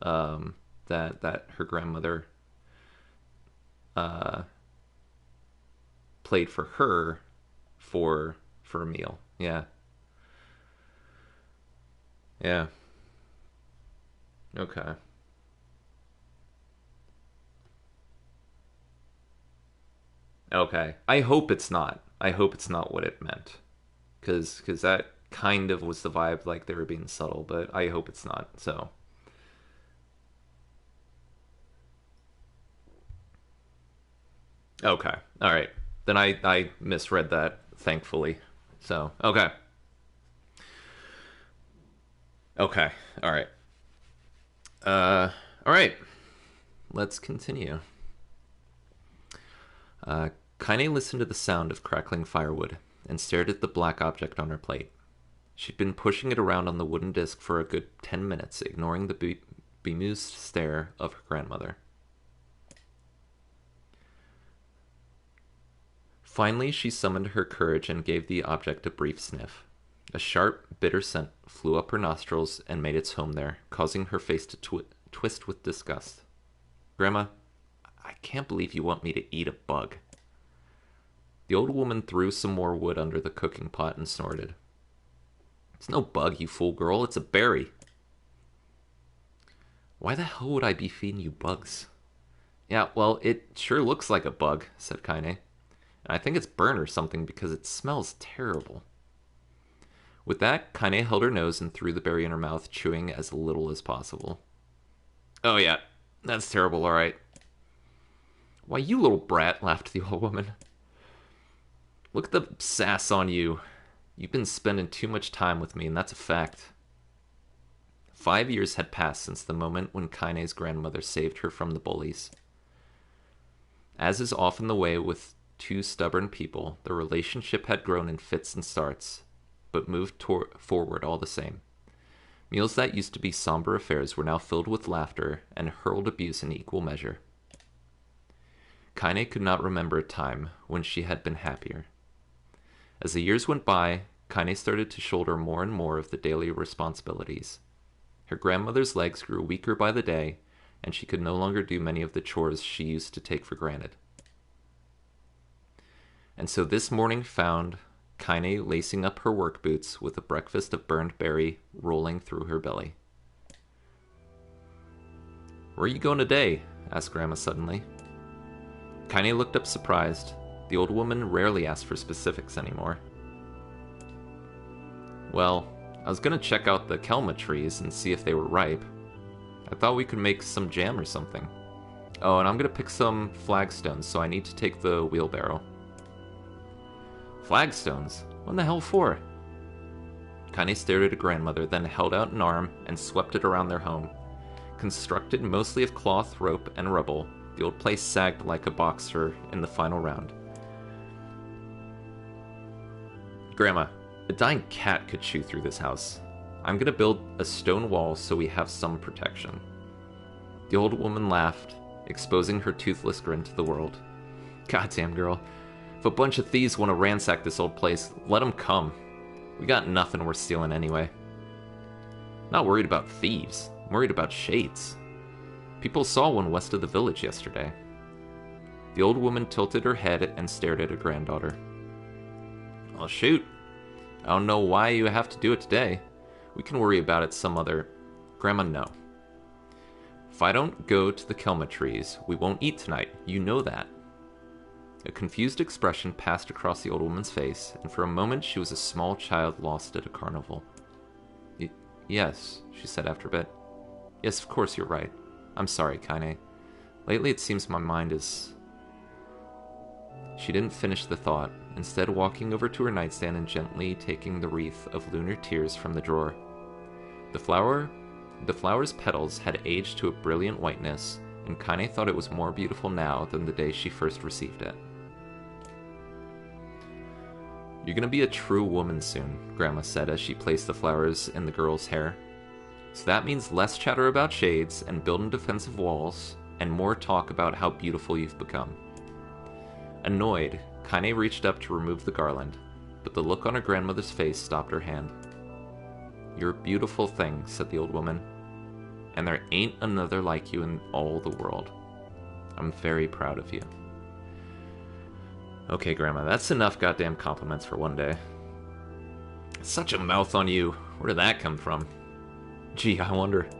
that her grandmother uh, played for her for a meal. Yeah, yeah. Okay. Okay. I hope it's not. I hope it's not what it meant. Cause that kind of was the vibe, like they were being subtle, but I hope it's not. So, okay. All right. Then I misread that, thankfully. So, okay. Okay. All right. All right. Let's continue. Kaine listened to the sound of crackling firewood and stared at the black object on her plate. She'd been pushing it around on the wooden disc for a good 10 minutes, ignoring the bemused stare of her grandmother. Finally, she summoned her courage and gave the object a brief sniff. A sharp, bitter scent flew up her nostrils and made its home there, causing her face to twist with disgust. Grandma, I can't believe you want me to eat a bug. The old woman threw some more wood under the cooking pot and snorted. It's no bug, you fool girl, it's a berry. Why the hell would I be feeding you bugs? Yeah, well, it sure looks like a bug, said Kaine. And I think it's burnt or something because it smells terrible. With that, Kaine held her nose and threw the berry in her mouth, chewing as little as possible. Oh yeah, that's terrible, alright. Why, you little brat, laughed the old woman. Look at the sass on you. You've been spending too much time with me, and that's a fact. 5 years had passed since the moment when Kaine's grandmother saved her from the bullies. As is often the way with two stubborn people, the relationship had grown in fits and starts, but moved forward all the same. Meals that used to be somber affairs were now filled with laughter and hurled abuse in equal measure. Kaine could not remember a time when she had been happier. As the years went by, Kaine started to shoulder more and more of the daily responsibilities. Her grandmother's legs grew weaker by the day, and she could no longer do many of the chores she used to take for granted. And so this morning found Kaine lacing up her work boots with a breakfast of burned berry rolling through her belly. Where are you going today? Asked Grandma suddenly. Kaine looked up surprised. The old woman rarely asked for specifics anymore. Well, I was going to check out the kelma trees and see if they were ripe. I thought we could make some jam or something. Oh, and I'm going to pick some flagstones, so I need to take the wheelbarrow. Flagstones? What in the hell for? Kaine stared at her grandmother, then held out an arm and swept it around their home. Constructed mostly of cloth, rope, and rubble, the old place sagged like a boxer in the final round. Grandma, a dying cat could chew through this house. I'm going to build a stone wall so we have some protection. The old woman laughed, exposing her toothless grin to the world. Goddamn girl. If a bunch of thieves want to ransack this old place, let them come. We got nothing worth stealing anyway. Not worried about thieves. I'm worried about shades. People saw one west of the village yesterday. The old woman tilted her head and stared at her granddaughter. Well, shoot. I don't know why you have to do it today. We can worry about it some other... Grandma, no. If I don't go to the kelma trees, we won't eat tonight. You know that. A confused expression passed across the old woman's face, and for a moment she was a small child lost at a carnival. Yes, she said after a bit. Yes, of course you're right. I'm sorry, Kaine. Lately it seems my mind is... She didn't finish the thought, instead walking over to her nightstand and gently taking the wreath of lunar tears from the drawer. The flower's petals had aged to a brilliant whiteness, and Kaine thought it was more beautiful now than the day she first received it. You're gonna be a true woman soon, Grandma said as she placed the flowers in the girl's hair. So that means less chatter about shades and building defensive walls, and more talk about how beautiful you've become. Annoyed, Kaine reached up to remove the garland, but the look on her grandmother's face stopped her hand. You're a beautiful thing, said the old woman, and there ain't another like you in all the world. I'm very proud of you. Okay, Grandma, that's enough goddamn compliments for one day. Such a mouth on you. Where did that come from? Gee, I wonder.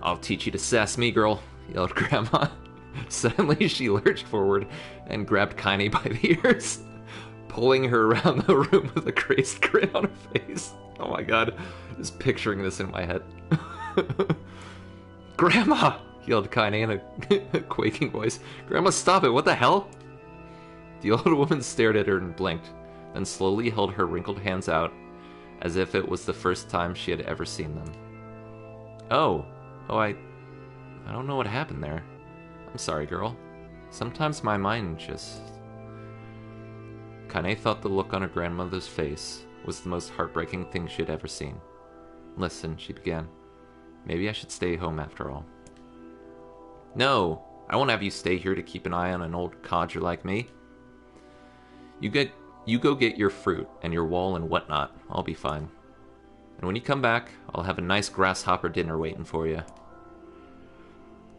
I'll teach you to sass me, girl, yelled Grandma. Suddenly, she lurched forward and grabbed Kaine by the ears, pulling her around the room with a crazed grin on her face. Oh my god, just picturing this in my head. Grandma! Yelled Kaine in a quaking voice. Grandma, stop it, what the hell? The old woman stared at her and blinked, then slowly held her wrinkled hands out, as if it was the first time she had ever seen them. I don't know what happened there. I'm sorry, girl. Sometimes my mind just... Kaine thought the look on her grandmother's face was the most heartbreaking thing she had ever seen. Listen, she began. Maybe I should stay home after all. No, I won't have you stay here to keep an eye on an old codger like me. You go get your fruit and your wool and whatnot. I'll be fine. And when you come back, I'll have a nice grasshopper dinner waiting for you.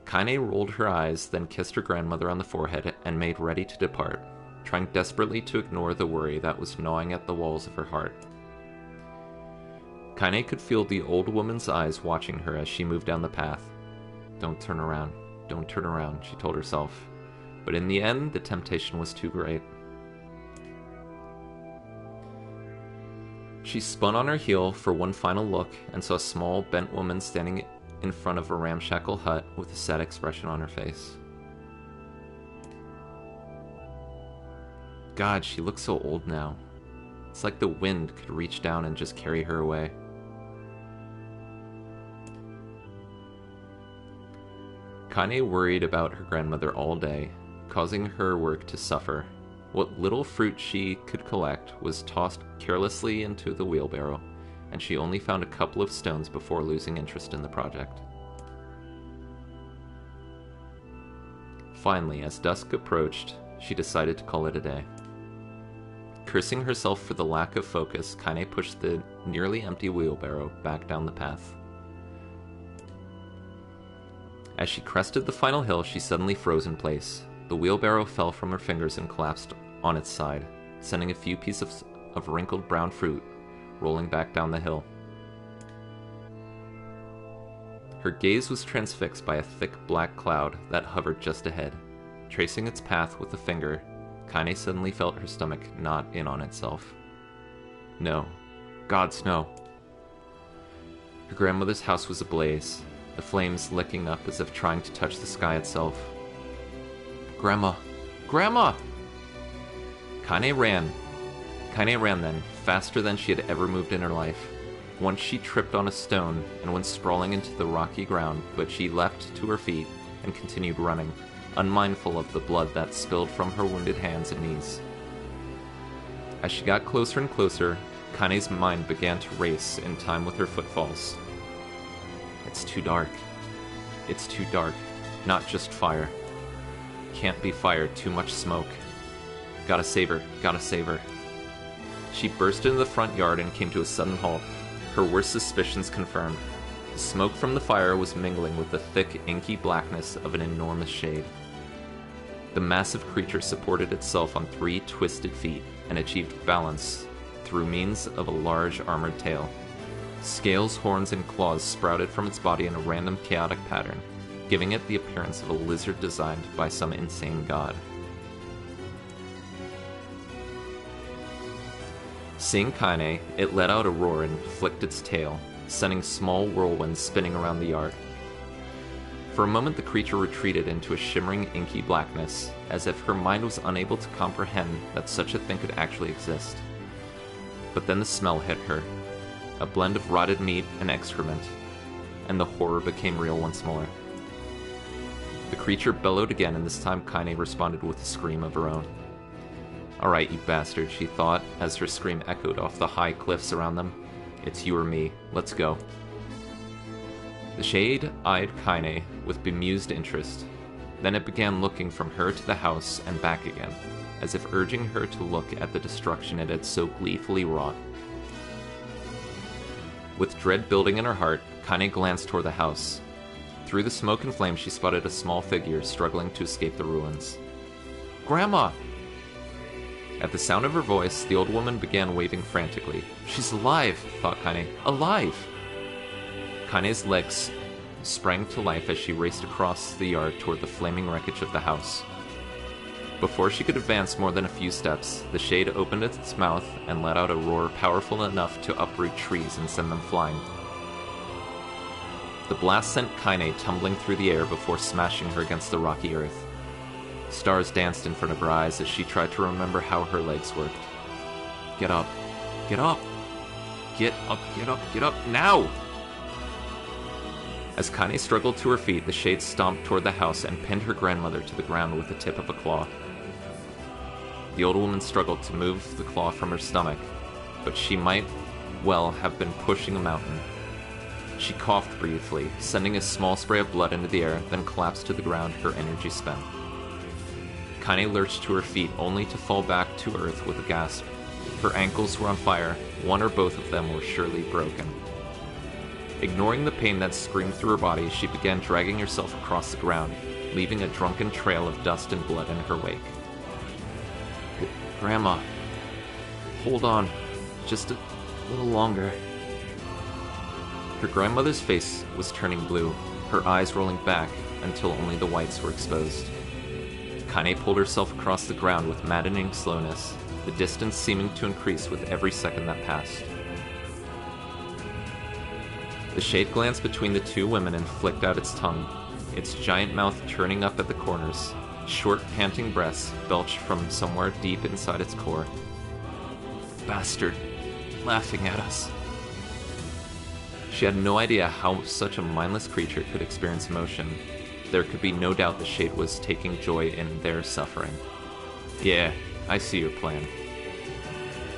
Kaine rolled her eyes, then kissed her grandmother on the forehead and made ready to depart, trying desperately to ignore the worry that was gnawing at the walls of her heart. Kaine could feel the old woman's eyes watching her as she moved down the path. Don't turn around, she told herself. But in the end, the temptation was too great. She spun on her heel for one final look and saw a small, bent woman standing in front of a ramshackle hut with a sad expression on her face. God, she looks so old now. It's like the wind could reach down and just carry her away. Kaine worried about her grandmother all day, causing her work to suffer. What little fruit she could collect was tossed carelessly into the wheelbarrow, and she only found a couple of stones before losing interest in the project. Finally, as dusk approached, she decided to call it a day. Cursing herself for the lack of focus, Kaine pushed the nearly empty wheelbarrow back down the path. As she crested the final hill, she suddenly froze in place. The wheelbarrow fell from her fingers and collapsed on its side, sending a few pieces of wrinkled brown fruit rolling back down the hill. Her gaze was transfixed by a thick black cloud that hovered just ahead. Tracing its path with a finger, Kaine suddenly felt her stomach knot in on itself. No. Gods, no. Her grandmother's house was ablaze, the flames licking up as if trying to touch the sky itself. Grandma! Grandma! Kaine ran then, faster than she had ever moved in her life. Once she tripped on a stone and went sprawling into the rocky ground, but she leapt to her feet and continued running, unmindful of the blood that spilled from her wounded hands and knees. As she got closer and closer, Kaine's mind began to race in time with her footfalls. It's too dark. It's too dark. Not just fire. Can't be fire, too much smoke. Gotta save her, gotta save her. She burst into the front yard and came to a sudden halt, her worst suspicions confirmed. The smoke from the fire was mingling with the thick, inky blackness of an enormous shade. The massive creature supported itself on 3 twisted feet and achieved balance through means of a large armored tail. Scales, horns, and claws sprouted from its body in a random, chaotic pattern, giving it the appearance of a lizard designed by some insane god. Seeing Kaine, it let out a roar and flicked its tail, sending small whirlwinds spinning around the yard. For a moment the creature retreated into a shimmering, inky blackness, as if her mind was unable to comprehend that such a thing could actually exist. But then the smell hit her, a blend of rotted meat and excrement, and the horror became real once more. The creature bellowed again, and this time Kaine responded with a scream of her own. Alright, you bastard, she thought, as her scream echoed off the high cliffs around them. It's you or me. Let's go. The shade eyed Kaine with bemused interest. Then it began looking from her to the house and back again, as if urging her to look at the destruction it had so gleefully wrought. With dread building in her heart, Kaine glanced toward the house. Through the smoke and flame she spotted a small figure struggling to escape the ruins. Grandma! At the sound of her voice, the old woman began waving frantically. She's alive, thought Kaine. Alive! Kaine's legs sprang to life as she raced across the yard toward the flaming wreckage of the house. Before she could advance more than a few steps, the shade opened its mouth and let out a roar powerful enough to uproot trees and send them flying. The blast sent Kaine tumbling through the air before smashing her against the rocky earth. Stars danced in front of her eyes as she tried to remember how her legs worked. Get up. Get up. Get up, get up, get up, now! As Kaine struggled to her feet, the shade stomped toward the house and pinned her grandmother to the ground with the tip of a claw. The old woman struggled to move the claw from her stomach, but she might well have been pushing a mountain. She coughed briefly, sending a small spray of blood into the air, then collapsed to the ground, her energy spent. Kaine lurched to her feet, only to fall back to earth with a gasp. Her ankles were on fire, one or both of them were surely broken. Ignoring the pain that screamed through her body, she began dragging herself across the ground, leaving a drunken trail of dust and blood in her wake. Grandma, hold on, just a little longer. Her grandmother's face was turning blue, her eyes rolling back until only the whites were exposed. Kaine pulled herself across the ground with maddening slowness, the distance seeming to increase with every second that passed. The shade glanced between the two women and flicked out its tongue, its giant mouth turning up at the corners. Short, panting breaths belched from somewhere deep inside its core. Bastard, laughing at us. She had no idea how such a mindless creature could experience emotion. There could be no doubt the shade was taking joy in their suffering. Yeah, I see your plan.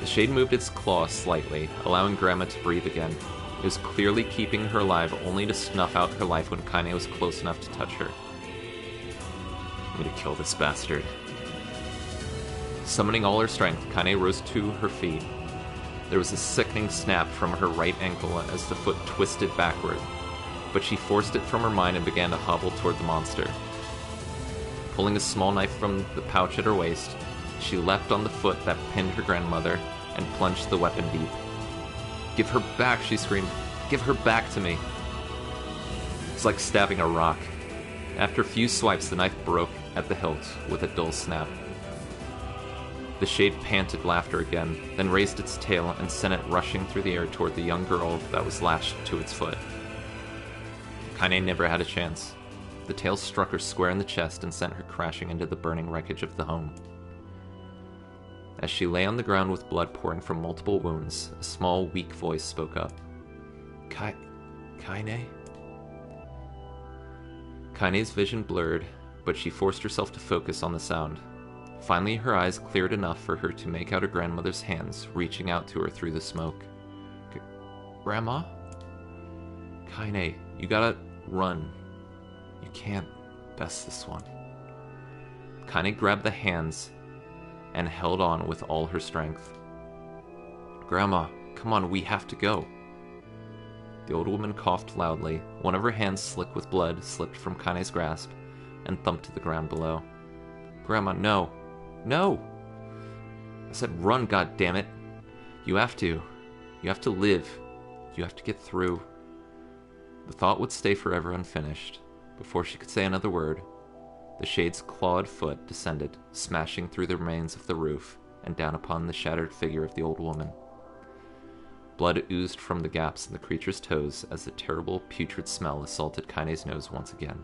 The shade moved its claw slightly, allowing Grandma to breathe again. It was clearly keeping her alive, only to snuff out her life when Kaine was close enough to touch her. I'm gonna kill this bastard. Summoning all her strength, Kaine rose to her feet. There was a sickening snap from her right ankle as the foot twisted backward, but she forced it from her mind and began to hobble toward the monster. Pulling a small knife from the pouch at her waist, she leapt on the foot that pinned her grandmother and plunged the weapon deep. Give her back, she screamed. Give her back to me. It's like stabbing a rock. After a few swipes, the knife broke at the hilt with a dull snap. The shade panted laughter again, then raised its tail and sent it rushing through the air toward the young girl that was lashed to its foot. Kaine never had a chance. The tail struck her square in the chest and sent her crashing into the burning wreckage of the home. As she lay on the ground with blood pouring from multiple wounds, a small, weak voice spoke up. Kaine? Kaine's vision blurred, but she forced herself to focus on the sound. Finally, her eyes cleared enough for her to make out her grandmother's hands reaching out to her through the smoke. Grandma? Kaine, you gotta run. You can't best this one. Kaine grabbed the hands and held on with all her strength. Grandma, come on, we have to go. The old woman coughed loudly. One of her hands, slick with blood, slipped from Kaine's grasp and thumped to the ground below. Grandma, no. No! I said run, goddammit. You have to. You have to live. You have to get through. The thought would stay forever unfinished. Before she could say another word, the shade's clawed foot descended, smashing through the remains of the roof and down upon the shattered figure of the old woman. Blood oozed from the gaps in the creature's toes as the terrible, putrid smell assaulted Kaine's nose once again.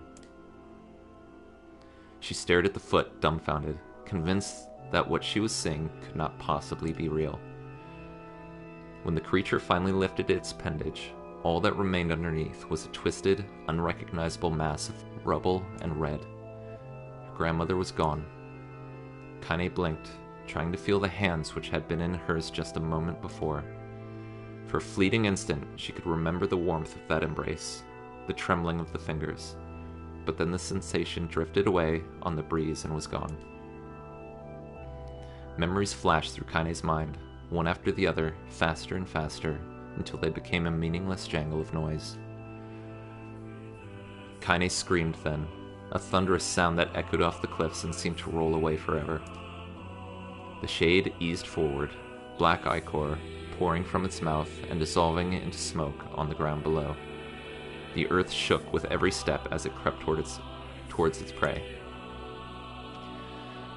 She stared at the foot, dumbfounded, convinced that what she was seeing could not possibly be real. When the creature finally lifted its appendage, all that remained underneath was a twisted, unrecognizable mass of rubble and red. Her grandmother was gone. Kaine blinked, trying to feel the hands which had been in hers just a moment before. For a fleeting instant, she could remember the warmth of that embrace, the trembling of the fingers, but then the sensation drifted away on the breeze and was gone. Memories flashed through Kaine's mind, one after the other, faster and faster, until they became a meaningless jangle of noise. Kaine screamed then, a thunderous sound that echoed off the cliffs and seemed to roll away forever. The shade eased forward, black ichor pouring from its mouth and dissolving into smoke on the ground below. The earth shook with every step as it crept towards its prey.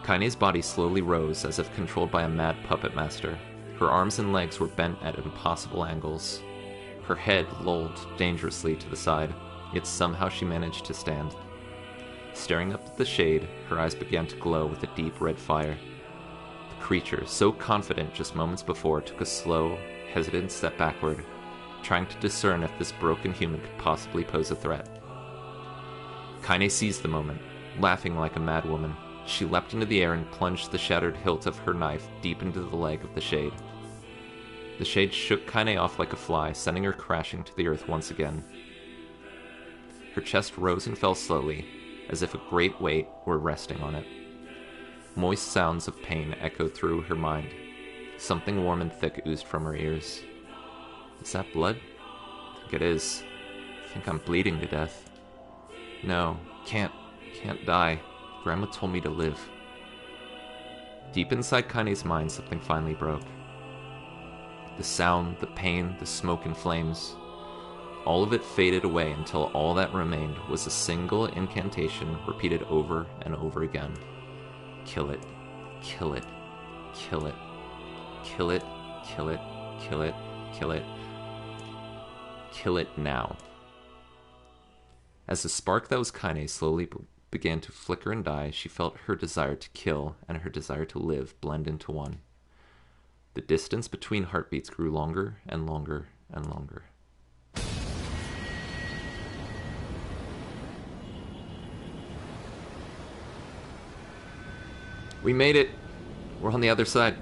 Kaine's body slowly rose as if controlled by a mad puppet master. Her arms and legs were bent at impossible angles. Her head lolled dangerously to the side, yet somehow she managed to stand. Staring up at the shade, her eyes began to glow with a deep red fire. The creature, so confident just moments before, took a slow, hesitant step backward, trying to discern if this broken human could possibly pose a threat. Kaine seized the moment. Laughing like a mad woman, she leapt into the air and plunged the shattered hilt of her knife deep into the leg of the shade. The shade shook Kaine off like a fly, sending her crashing to the earth once again. Her chest rose and fell slowly, as if a great weight were resting on it. Moist sounds of pain echoed through her mind. Something warm and thick oozed from her ears. Is that blood? I think it is. I think I'm bleeding to death. No, can't die. Grandma told me to live. Deep inside Kaine's mind, something finally broke. The sound, the pain, the smoke and flames. All of it faded away until all that remained was a single incantation repeated over and over again. Kill it. Kill it. Kill it. Kill it. Kill it. Kill it. Kill it. Kill it now. As the spark that was Kaine slowly began to flicker and die, she felt her desire to kill and her desire to live blend into one. The distance between heartbeats grew longer and longer and longer. We made it. We're on the other side.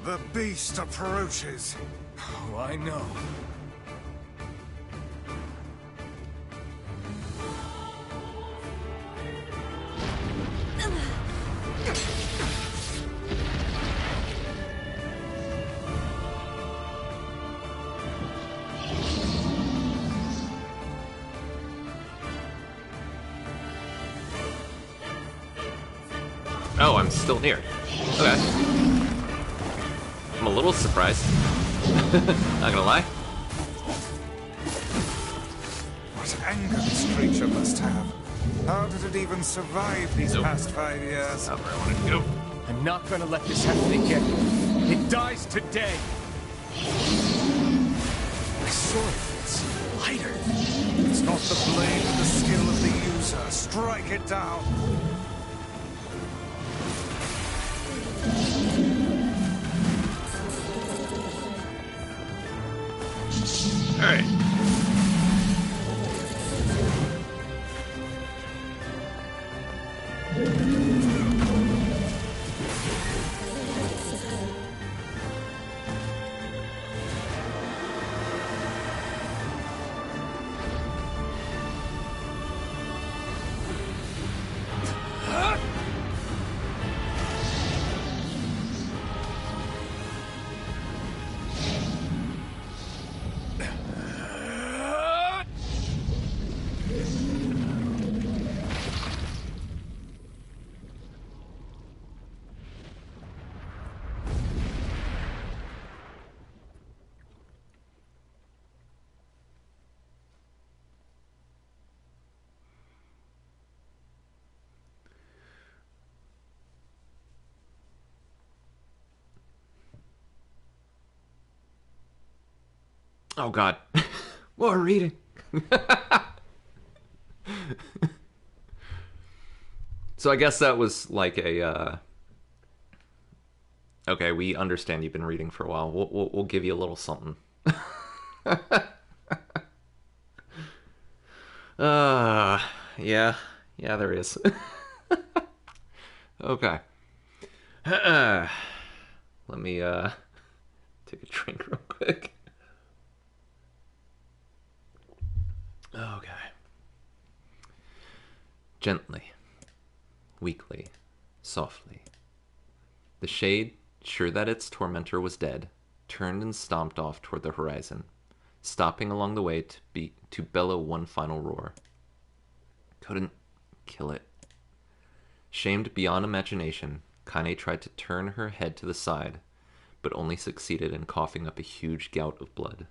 The beast approaches. Oh, I know. Oh, I'm still near. Okay. I'm a little surprised. Not gonna lie. What anger this creature must have. How did it even survive these past 5 years? That's where I wanted to go. I'm not gonna let this happen again. It dies today. I saw it. It's lighter. It's not the blade, but the skill of the user. Strike it down. Alright. Oh god. More reading. So I guess that was like a okay, we understand you've been reading for a while. We'll give you a little something. Yeah, there is. Okay. Let me take a drink real quick. Okay. Gently, weakly, softly. The shade, sure that its tormentor was dead, turned and stomped off toward the horizon, stopping along the way to bellow one final roar. Couldn't kill it. Shamed beyond imagination, Kane tried to turn her head to the side, but only succeeded in coughing up a huge gout of blood.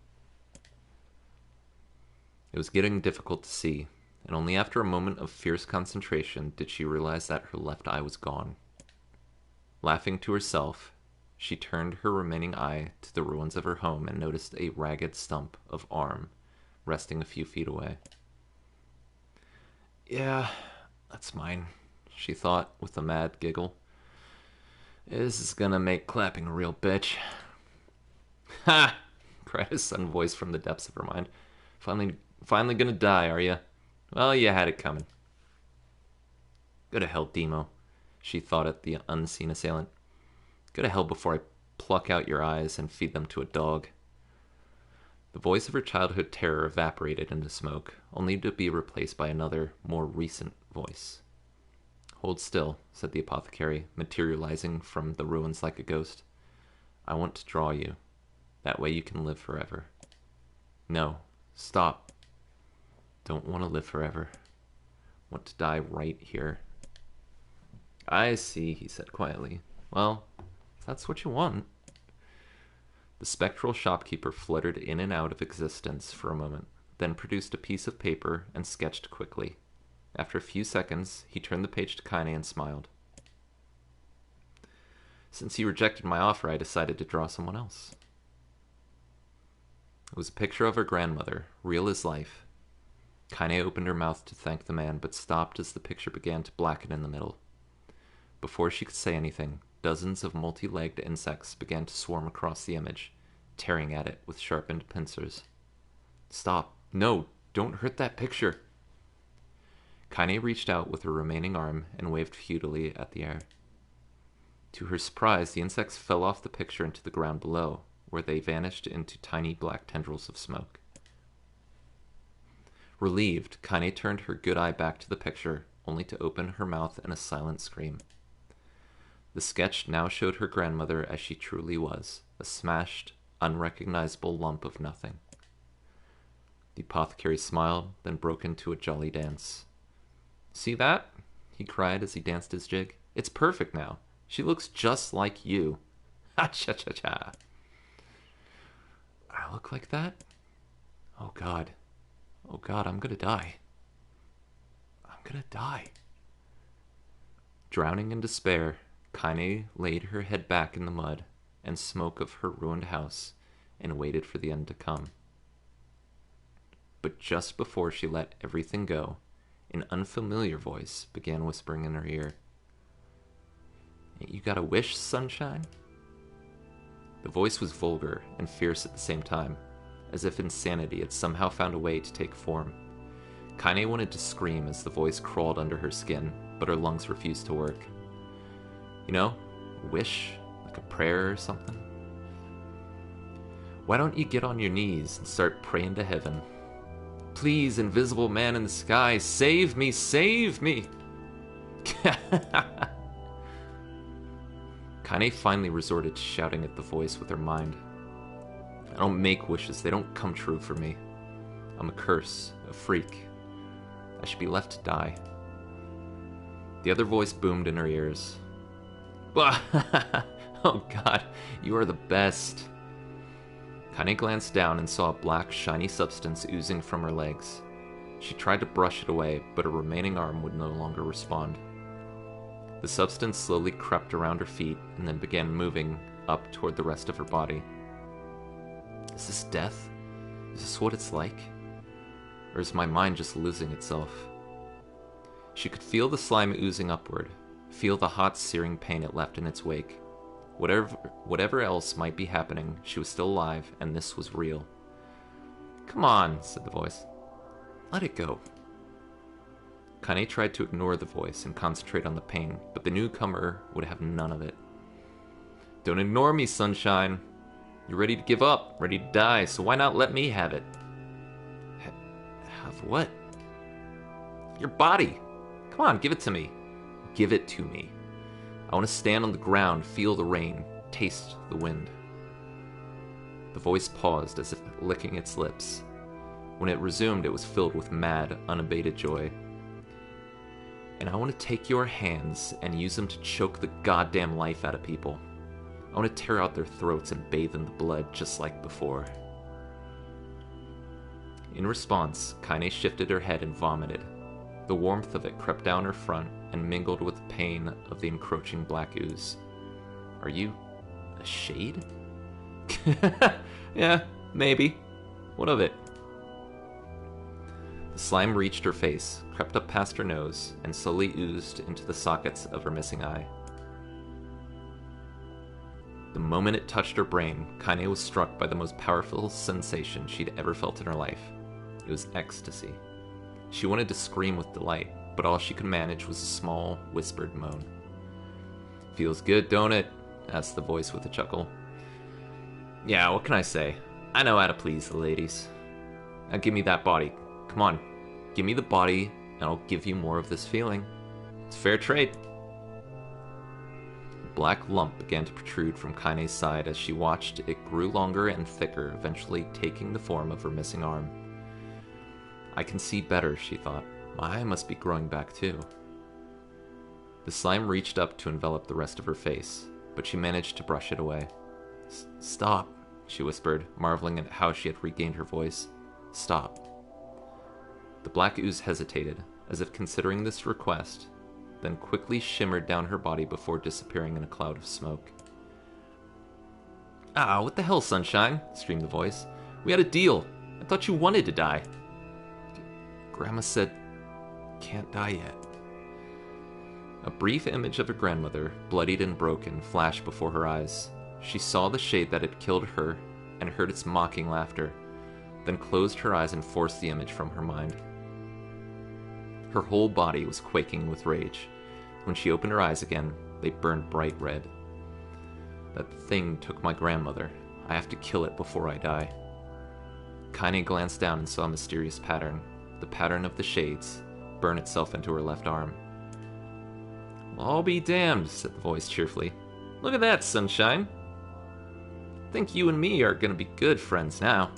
It was getting difficult to see, and only after a moment of fierce concentration did she realize that her left eye was gone. Laughing to herself, she turned her remaining eye to the ruins of her home and noticed a ragged stump of arm resting a few feet away. Yeah, that's mine, she thought with a mad giggle. This is gonna make clapping a real bitch. Ha! Cried a sudden voice from the depths of her mind. Finally gonna die, are ya? Well, you had it coming. Go to hell, Demo, she thought at the unseen assailant. Go to hell before I pluck out your eyes and feed them to a dog. The voice of her childhood terror evaporated into smoke, only to be replaced by another, more recent voice. Hold still, said the apothecary, materializing from the ruins like a ghost. I want to draw you. That way you can live forever. No, stop. Don't want to live forever. Want to die right here. I see, he said quietly. Well, if that's what you want. The spectral shopkeeper fluttered in and out of existence for a moment, then produced a piece of paper and sketched quickly. After a few seconds, he turned the page to Kane and smiled. Since you rejected my offer, I decided to draw someone else. It was a picture of her grandmother, real as life. Kane opened her mouth to thank the man, but stopped as the picture began to blacken in the middle. Before she could say anything, dozens of multi-legged insects began to swarm across the image, tearing at it with sharpened pincers. Stop. No, don't hurt that picture. Kane reached out with her remaining arm and waved futilely at the air. To her surprise, the insects fell off the picture into the ground below, where they vanished into tiny black tendrils of smoke. Relieved, Kane turned her good eye back to the picture, only to open her mouth in a silent scream. The sketch now showed her grandmother as she truly was, a smashed, unrecognizable lump of nothing. The apothecary smiled, then broke into a jolly dance. See that? He cried as he danced his jig. It's perfect now. She looks just like you. Ha-cha-cha-cha. I look like that? Oh, God. Oh, God, I'm gonna die. I'm gonna die. Drowning in despair, Kane laid her head back in the mud and smoke of her ruined house and waited for the end to come. But just before she let everything go, an unfamiliar voice began whispering in her ear. Ain't you got a wish, sunshine? The voice was vulgar and fierce at the same time, as if insanity had somehow found a way to take form. Kane wanted to scream as the voice crawled under her skin, but her lungs refused to work. You know, a wish, like a prayer or something? Why don't you get on your knees and start praying to heaven? Please, invisible man in the sky, save me, save me! Kane finally resorted to shouting at the voice with her mind. I don't make wishes, they don't come true for me. I'm a curse, a freak. I should be left to die. The other voice boomed in her ears. Oh God, you are the best. Kane glanced down and saw a black, shiny substance oozing from her legs. She tried to brush it away, but her remaining arm would no longer respond. The substance slowly crept around her feet and then began moving up toward the rest of her body. Is this death? Is this what it's like? Or is my mind just losing itself? She could feel the slime oozing upward, feel the hot, searing pain it left in its wake. Whatever else might be happening, she was still alive, and this was real. Come on, said the voice. Let it go. Kane tried to ignore the voice and concentrate on the pain, but the newcomer would have none of it. Don't ignore me, sunshine. You're ready to give up, ready to die, so why not let me have it? Have what? Your body. Come on, give it to me. Give it to me. I want to stand on the ground, feel the rain, taste the wind. The voice paused as if licking its lips. When it resumed, it was filled with mad, unabated joy. And I want to take your hands and use them to choke the goddamn life out of people. I want to tear out their throats and bathe in the blood just like before. In response, Kaine shifted her head and vomited. The warmth of it crept down her front and mingled with the pain of the encroaching black ooze. Are you a shade? Yeah, maybe. What of it? The slime reached her face, crept up past her nose, and slowly oozed into the sockets of her missing eye. The moment it touched her brain, Kaine was struck by the most powerful sensation she'd ever felt in her life. It was ecstasy. She wanted to scream with delight, but all she could manage was a small, whispered moan. "Feels good, don't it?" asked the voice with a chuckle. "Yeah, what can I say? I know how to please the ladies. Now give me that body. Come on, give me the body, and I'll give you more of this feeling. It's fair trade." A black lump began to protrude from Kaine's side as she watched it grew longer and thicker, eventually taking the form of her missing arm. I can see better, she thought. My eye must be growing back too. The slime reached up to envelop the rest of her face, but she managed to brush it away. "Stop," she whispered, marveling at how she had regained her voice. "Stop." The black ooze hesitated, as if considering this request, then quickly shimmered down her body before disappearing in a cloud of smoke. "Ah, what the hell, Sunshine?" screamed the voice. "We had a deal. I thought you wanted to die." Grandma said, "Can't die yet." A brief image of her grandmother, bloodied and broken, flashed before her eyes. She saw the shade that had killed her and heard its mocking laughter, then closed her eyes and forced the image from her mind. Her whole body was quaking with rage. When she opened her eyes again, they burned bright red. "That thing took my grandmother. I have to kill it before I die." Kaine glanced down and saw a mysterious pattern, the pattern of the shades, burn itself into her left arm. "Well, I'll be damned," said the voice cheerfully. "Look at that, Sunshine. I think you and me are gonna be good friends now."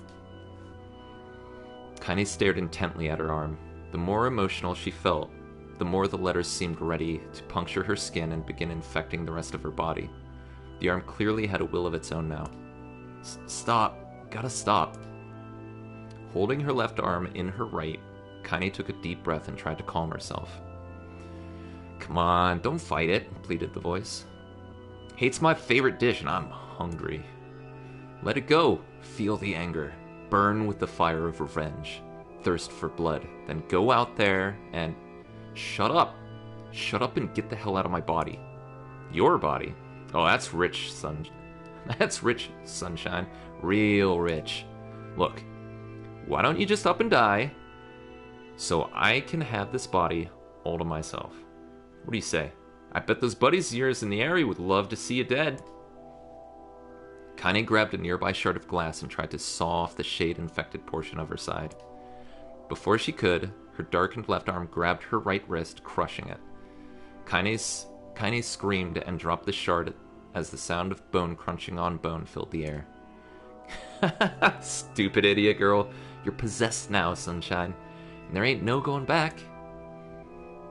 Kaine stared intently at her arm. The more emotional she felt, the more the letters seemed ready to puncture her skin and begin infecting the rest of her body. The arm clearly had a will of its own now. "Stop. Gotta stop." Holding her left arm in her right, Kaine took a deep breath and tried to calm herself. "Come on, don't fight it," pleaded the voice. "Hate's my favorite dish and I'm hungry. Let it go. Feel the anger. Burn with the fire of revenge. Thirst for blood. Then go out there and... Shut up. Shut up and get the hell out of my body." "Your body? Oh, that's rich, That's rich, Sunshine. Real rich. Look, why don't you just up and die so I can have this body all to myself? What do you say? I bet those buddies of yours in the area would love to see you dead." Kaine grabbed a nearby shard of glass and tried to saw off the shade-infected portion of her side. Before she could, her darkened left arm grabbed her right wrist, crushing it. Kaine screamed and dropped the shard as the sound of bone crunching on bone filled the air. "Stupid idiot girl. You're possessed now, Sunshine, and there ain't no going back."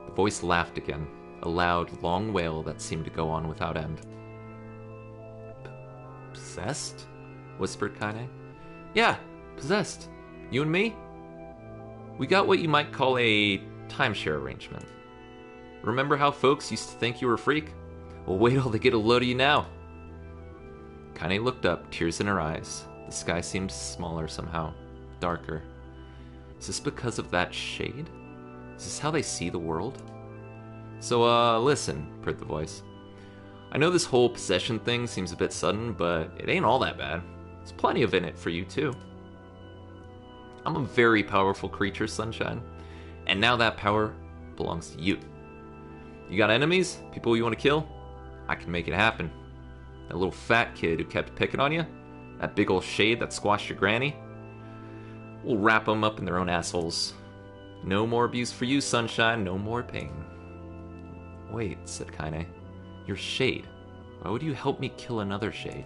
The voice laughed again, a loud, long wail that seemed to go on without end. "Possessed?" whispered Kaine. "Yeah, possessed. You and me? We got what you might call a timeshare arrangement. Remember how folks used to think you were a freak? Well, wait till they get a load of you now." Kaine looked up, tears in her eyes. The sky seemed smaller somehow, darker. Is this because of that shade? Is this how they see the world? "So, listen," purred the voice. "I know this whole possession thing seems a bit sudden, but it ain't all that bad. There's plenty of it for you, too. I'm a very powerful creature, Sunshine, and now that power belongs to you. You got enemies? People you want to kill? I can make it happen. That little fat kid who kept picking on you? That big old shade that squashed your granny? We'll wrap them up in their own assholes. No more abuse for you, Sunshine, no more pain." "Wait," said Kaine. "You're Shade. Why would you help me kill another Shade?"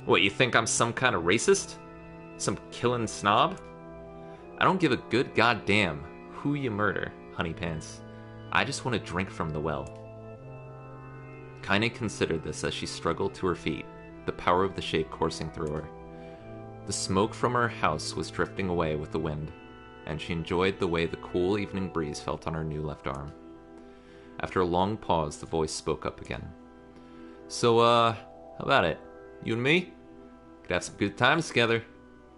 "What, you think I'm some kind of racist? Some killing snob? I don't give a good goddamn who you murder, honey pants. I just want to drink from the well. Kaine considered this as she struggled to her feet, the power of the shade coursing through her. The smoke from her house was drifting away with the wind, and she enjoyed the way the cool evening breeze felt on her new left arm. After a long pause, the voice spoke up again. So, how about it? You and me? Could have some good times together.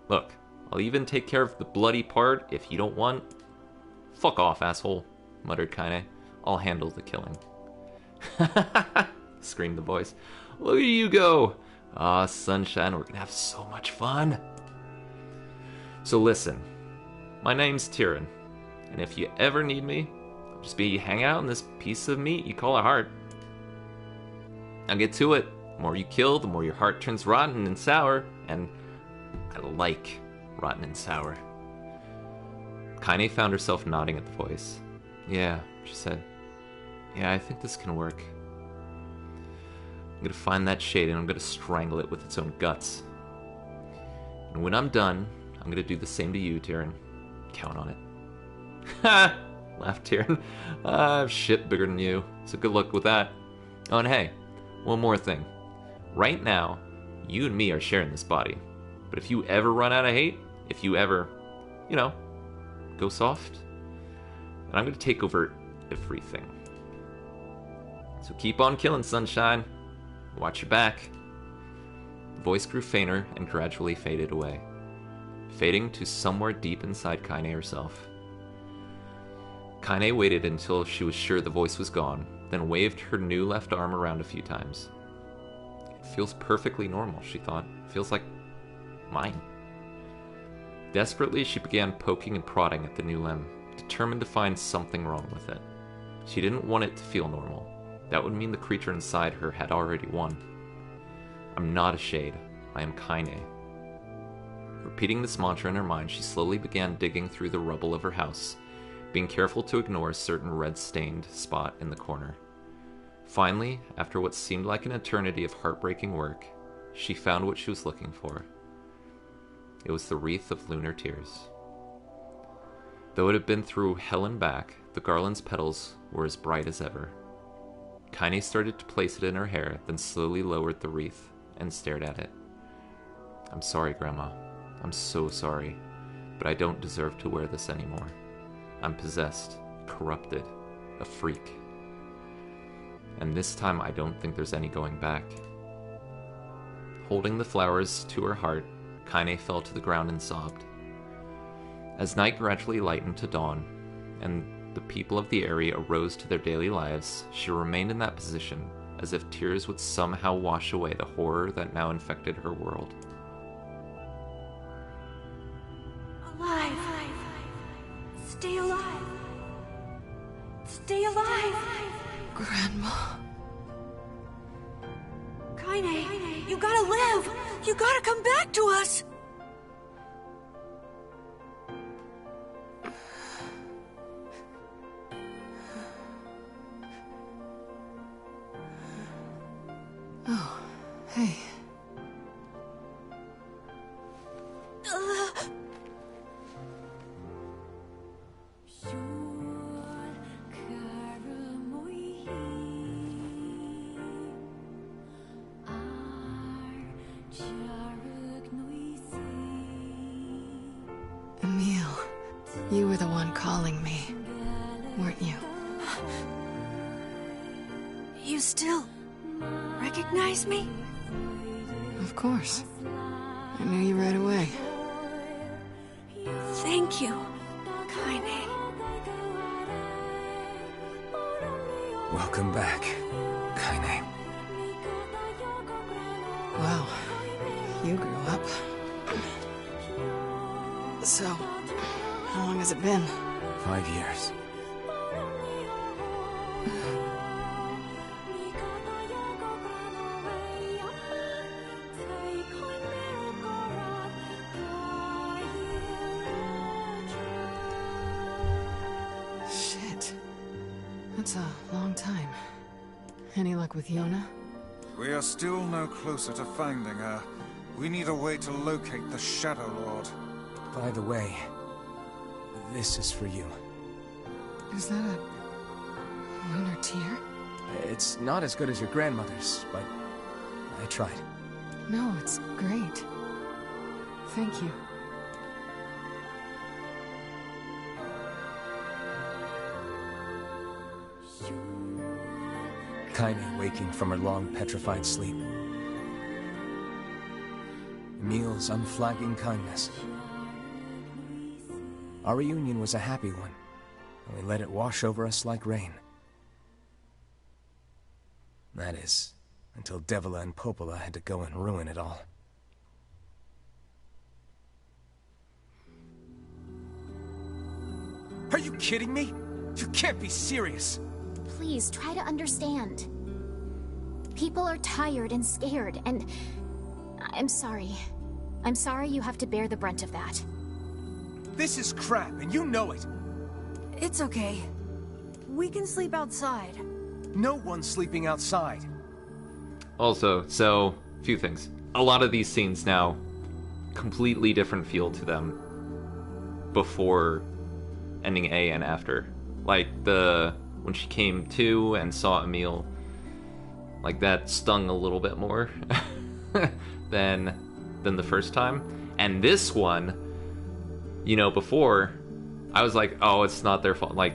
Look, I'll even take care of the bloody part if you don't want. Fuck off, asshole, muttered Kaine. I'll handle the killing. Screamed the voice. Look at you go! Ah, sunshine, we're gonna have so much fun. So listen, my name's Tyrion, and if you ever need me, I'll just be hanging out in this piece of meat you call a heart. Now get to it. The more you kill, the more your heart turns rotten and sour, and I like rotten and sour. Kaine found herself nodding at the voice. Yeah, she said. Yeah, I think this can work. I'm gonna find that shade and I'm gonna strangle it with its own guts. And when I'm done, I'm gonna do the same to you, Tyrion. Count on it. Ha! Laughed Tyrion. I have shit bigger than you, so good luck with that. Oh, and hey, one more thing. Right now, you and me are sharing this body. But if you ever run out of hate, if you ever, go soft, then I'm gonna take over everything. So keep on killing, sunshine. Watch your back. The voice grew fainter and gradually faded away, fading to somewhere deep inside Kaine herself. Kaine waited until she was sure the voice was gone, then waved her new left arm around a few times. It feels perfectly normal, she thought. It feels like mine. Desperately, she began poking and prodding at the new limb, determined to find something wrong with it. She didn't want it to feel normal. That would mean the creature inside her had already won. I'm not a shade. I am Kaine. Repeating this mantra in her mind, she slowly began digging through the rubble of her house, being careful to ignore a certain red-stained spot in the corner. Finally, after what seemed like an eternity of heartbreaking work, she found what she was looking for. It was the wreath of lunar tears. Though it had been through hell and back, the garland's petals were as bright as ever. Kaine started to place it in her hair, then slowly lowered the wreath and stared at it. I'm sorry, Grandma. I'm so sorry, but I don't deserve to wear this anymore. I'm possessed, corrupted, a freak. And this time I don't think there's any going back. Holding the flowers to her heart, Kaine fell to the ground and sobbed. As night gradually lightened to dawn, and the people of the area arose to their daily lives, she remained in that position, as if tears would somehow wash away the horror that now infected her world. Alive! Stay alive! Stay alive! Grandma. Kaine, you gotta live! You gotta come back to us! Oh, hey. Emil, you were the one calling me, weren't you? You still recognize me? Of course. I knew you right away. Thank you, Kaine. Welcome back, Kaine. Wow, you grew up. So, how long has it been? 5 years. Shit. That's a long time. Any luck with Yona? We are still no closer to finding her. We need a way to locate the Shadow Lord. By the way, this is for you. Is that Lunar tear? It's not as good as your grandmother's, but I tried. No, it's great. Thank you. Kaine waking from her long petrified sleep. Emil's unflagging kindness. Our reunion was a happy one, and we let it wash over us like rain. That is, until Devila and Popola had to go and ruin it all. Are you kidding me? You can't be serious! Please, try to understand. People are tired and scared, and... I'm sorry. I'm sorry you have to bear the brunt of that. This is crap, and you know it! It's okay. We can sleep outside. No one's sleeping outside. Also, so, a few things. A lot of these scenes now, completely different feel to them before ending A and after. Like, when she came to and saw Emil, like, that stung a little bit more than the first time. And this one, you know, before, I was like, oh, it's not their fault. Like,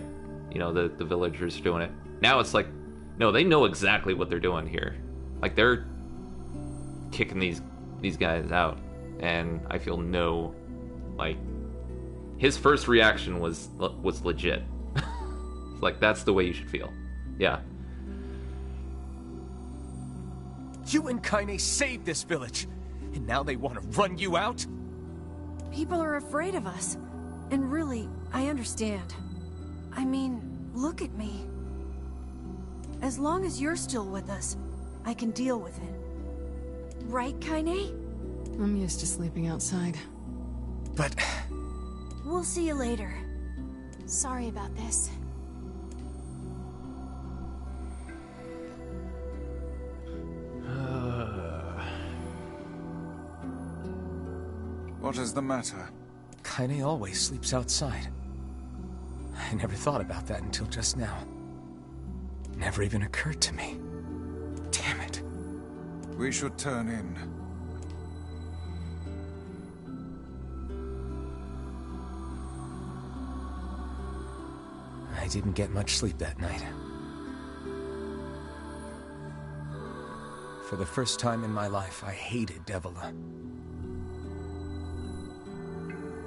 you know, the villagers are doing it. Now it's like, no, they know exactly what they're doing here. Like, they're kicking these guys out. And I feel no, like, his first reaction was legit. Like, that's the way you should feel. Yeah. You and Kaine saved this village, and now they want to run you out? People are afraid of us. And really, I understand. I mean, look at me. As long as you're still with us, I can deal with it. Right, Kaine? I'm used to sleeping outside. But... We'll see you later. Sorry about this. What is the matter? Kaine always sleeps outside. I never thought about that until just now. Never even occurred to me. Damn it. We should turn in. I didn't get much sleep that night. For the first time in my life, I hated Devila.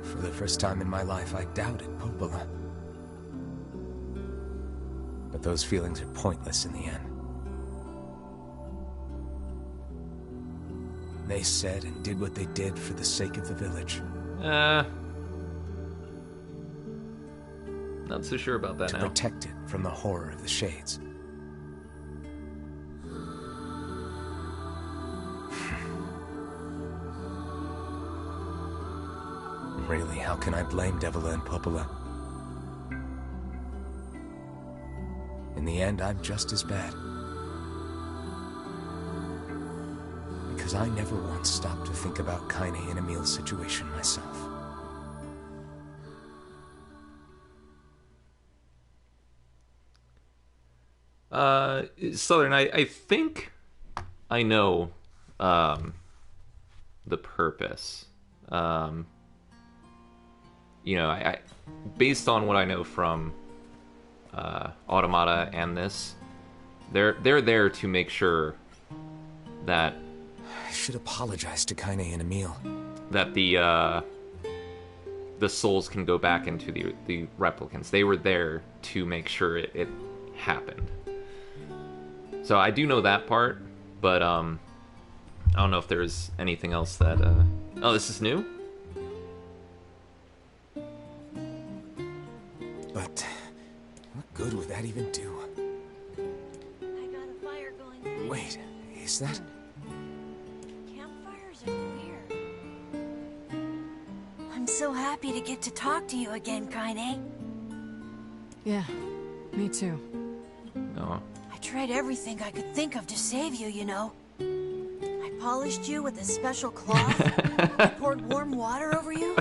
For the first time in my life, I doubted Popola. But those feelings are pointless in the end. They said and did what they did for the sake of the village. Not so sure about that to now. protect it from the horror of the Shades. Really, how can I blame Devila and Popola? In the end, I'm just as bad. Because I never once stopped to think about Kaine and Emil's situation myself. Southern, I think I know the purpose. You know, I based on what I know from Automata and this, they're there to make sure that I should apologize to Kaine and Emil. That the souls can go back into the replicants. They were there to make sure it happened. So I do know that part, but I don't know if there's anything else that oh, this is new? But what good would that even do? I got a fire going. Wait, is that? Campfires are weird. I'm so happy to get to talk to you again, Kaine. Yeah, me too. No. I tried everything I could think of to save you, you know. I polished you with a special cloth. I poured warm water over you.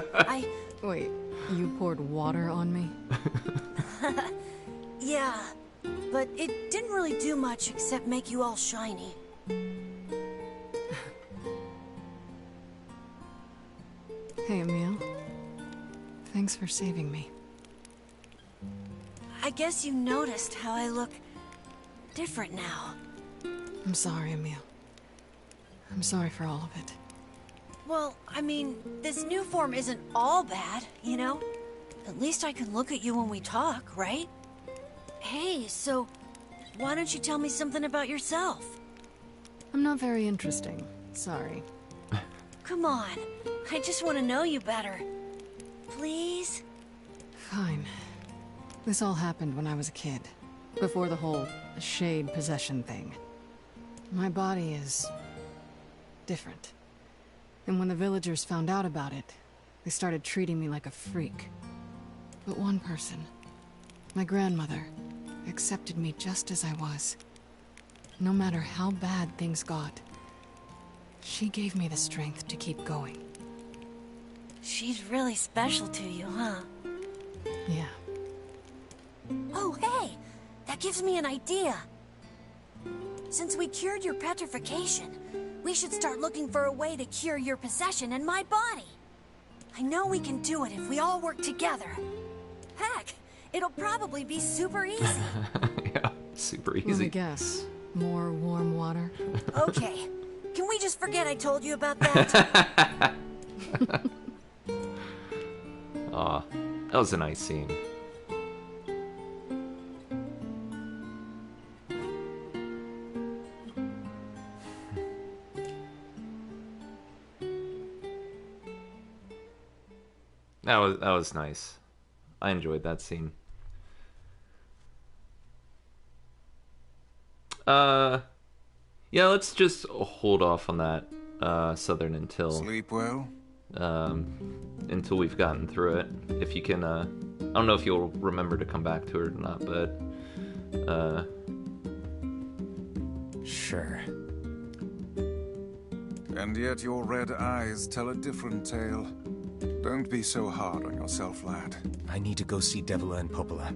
Wait, you poured water on me? Yeah, but it didn't really do much except make you all shiny. Hey, Emil. Thanks for saving me. I guess you noticed how I look different now. I'm sorry, Emil. I'm sorry for all of it. Well, I mean, this new form isn't all bad, you know? At least I can look at you when we talk, right? Hey, so why don't you tell me something about yourself? I'm not very interesting. Sorry. Come on, I just want to know you better. Please? Fine. This all happened when I was a kid. Before the whole shade possession thing. My body is different. And when the villagers found out about it, they started treating me like a freak. But one person, my grandmother, accepted me just as I was. No matter how bad things got, she gave me the strength to keep going. She's really special to you, huh? Yeah. Oh, hey! That gives me an idea. Since we cured your petrification, we should start looking for a way to cure your possession in my body. I know we can do it if we all work together. Heck, it'll probably be super easy. Yeah, super Let me easy. guess. More warm water? Okay, can we just forget I told you about that? Aw, that was a nice scene. That was nice. I enjoyed that scene. Yeah, let's just hold off on that Southern until Sleep well? until we've gotten through it. If you can, I don't know if you'll remember to come back to it or not, but Sure. And yet your red eyes tell a different tale. Don't be so hard on yourself, lad. I need to go see Devila and Popola.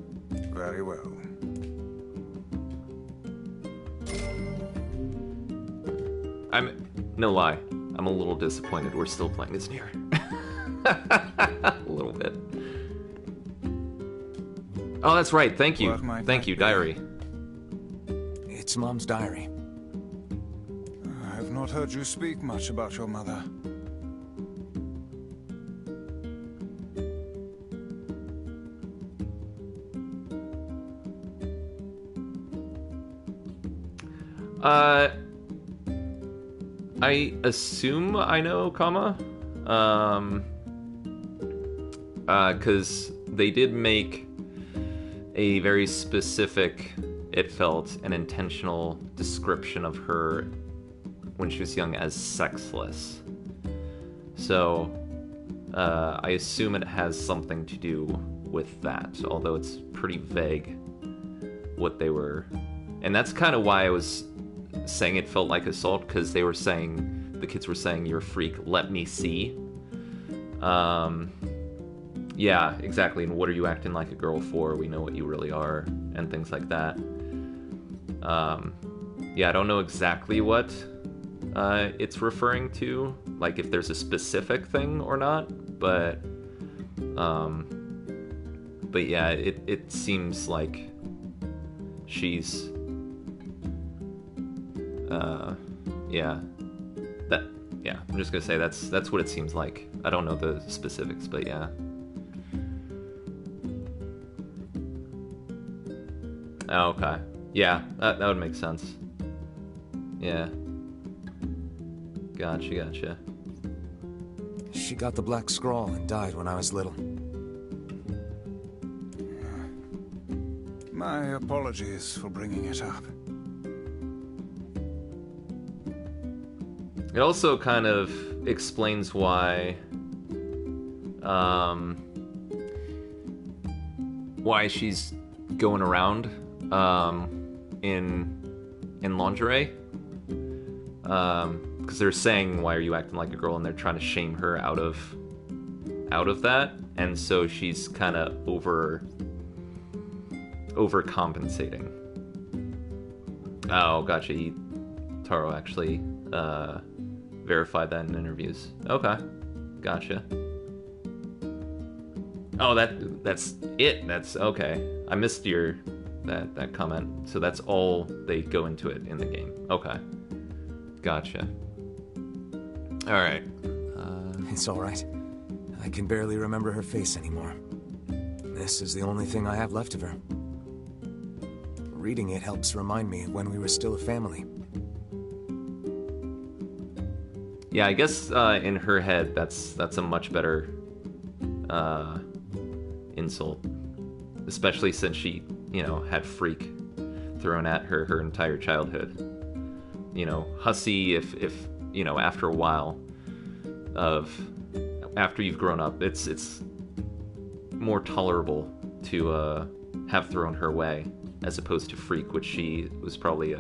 Very well. no lie, I'm a little disappointed we're still playing as Nier. A little bit. Oh, that's right. Thank you. What might Thank that you, be? diary. It's Mom's diary. I've not heard you speak much about your mother. I assume I know, because they did make a very specific, it felt, an intentional description of her when she was young as sexless. So, I assume it has something to do with that, although it's pretty vague what they were. And that's kind of why I was saying it felt like assault, because they were saying, the kids were saying, "You're a freak, let me see." Yeah, exactly. And what are you acting like a girl for? We know what you really are, and things like that. Yeah, I don't know exactly what it's referring to, like if there's a specific thing or not, but yeah, it seems like she's yeah, I'm just gonna say that's what it seems like. I don't know the specifics, but yeah. Oh, okay. Yeah, that would make sense. Yeah. Gotcha. She got the black scrawl and died when I was little. My apologies for bringing it up. It also kind of explains why she's going around in lingerie, because they're saying, "Why are you acting like a girl?" and they're trying to shame her out of that, and so she's kind of overcompensating. Oh, gotcha. Taro actually verified that in interviews. Okay, gotcha. Oh, that's it. That's okay. I missed that comment. So that's all they go into it in the game. Okay, gotcha. All right. It's all right. I can barely remember her face anymore. This is the only thing I have left of her. Reading it helps remind me of when we were still a family. Yeah, I guess in her head, that's a much better insult, especially since she, had freak thrown at her entire childhood. Hussy, if after a while after you've grown up, it's more tolerable to have thrown her way as opposed to freak, which she was probably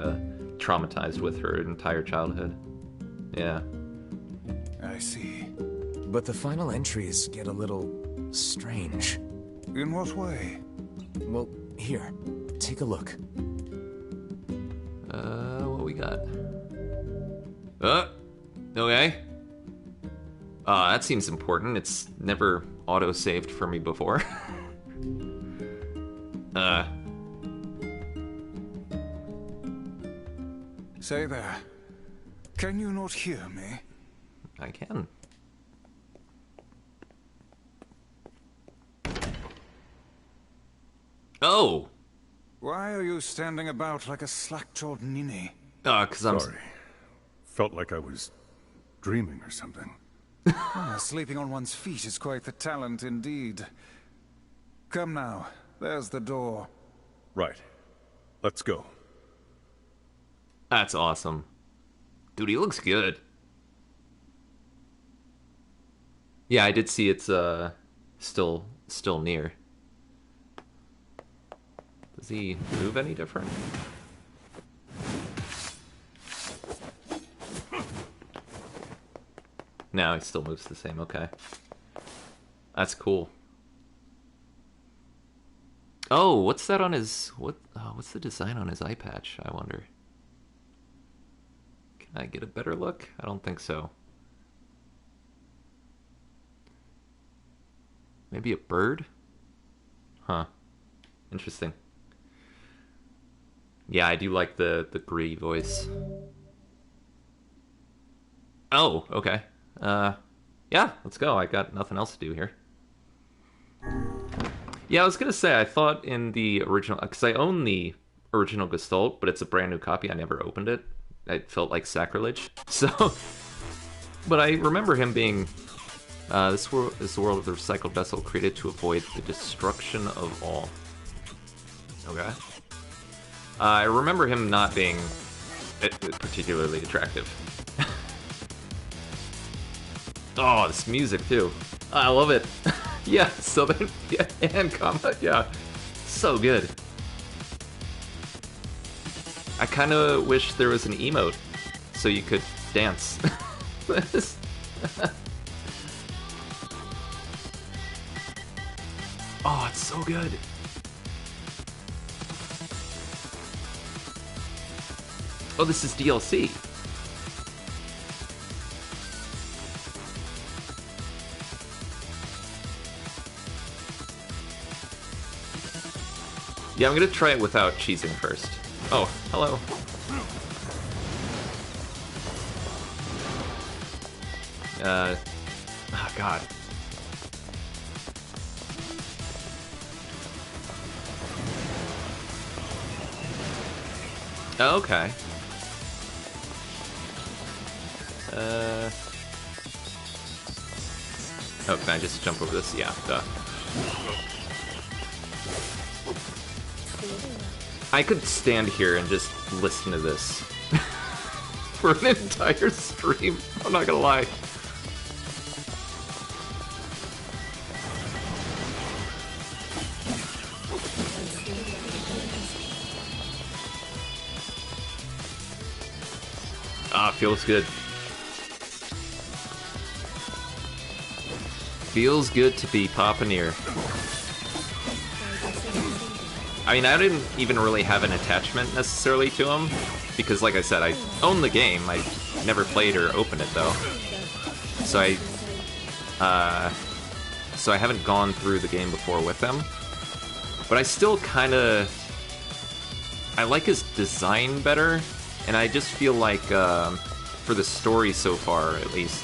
traumatized with her entire childhood. Yeah. I see. But the final entries get a little strange. In what way? Well, here, take a look. What we got? Okay. That seems important. It's never auto-saved for me before. Say there. Can you not hear me? I can. Oh! Why are you standing about like a slack-jawed ninny? Because I'm... Sorry. Felt like I was dreaming or something. Sleeping on one's feet is quite the talent indeed. Come now. There's the door. Right. Let's go. That's awesome. Dude, he looks good. Yeah, I did see it's still near. Does he move any different? No, he still moves the same. Okay. That's cool. Oh, what's that on his... what's the design on his eye patch, I wonder? Can I get a better look? I don't think so. Maybe a bird? Huh. Interesting. Yeah, I do like the Gree voice. Oh, okay. Yeah, let's go. I got nothing else to do here. Yeah, I was gonna say, I thought in the original... Because I own the original Gestalt, but it's a brand new copy. I never opened it. It felt like sacrilege. So... But I remember him being... this world is the world of the recycled vessel created to avoid the destruction of all. Okay. I remember him not being particularly attractive. Oh, this music too. I love it. Yeah, Southern and combat, yeah. So good. I kind of wish there was an emote so you could dance. Oh, it's so good. Oh, this is DLC. Yeah, I'm gonna try it without cheesing first. Oh, hello. Oh god. Oh, okay. Oh, can I just jump over this? Yeah, duh. I could stand here and just listen to this for an entire stream. I'm not gonna lie. Ah, feels good. Feels good to be popping here. I mean, I didn't even really have an attachment necessarily to them, because like I said, I own the game. I never played or opened it though, so I haven't gone through the game before with him. But I still kind of, I like his design better, and I just feel like for the story so far, at least,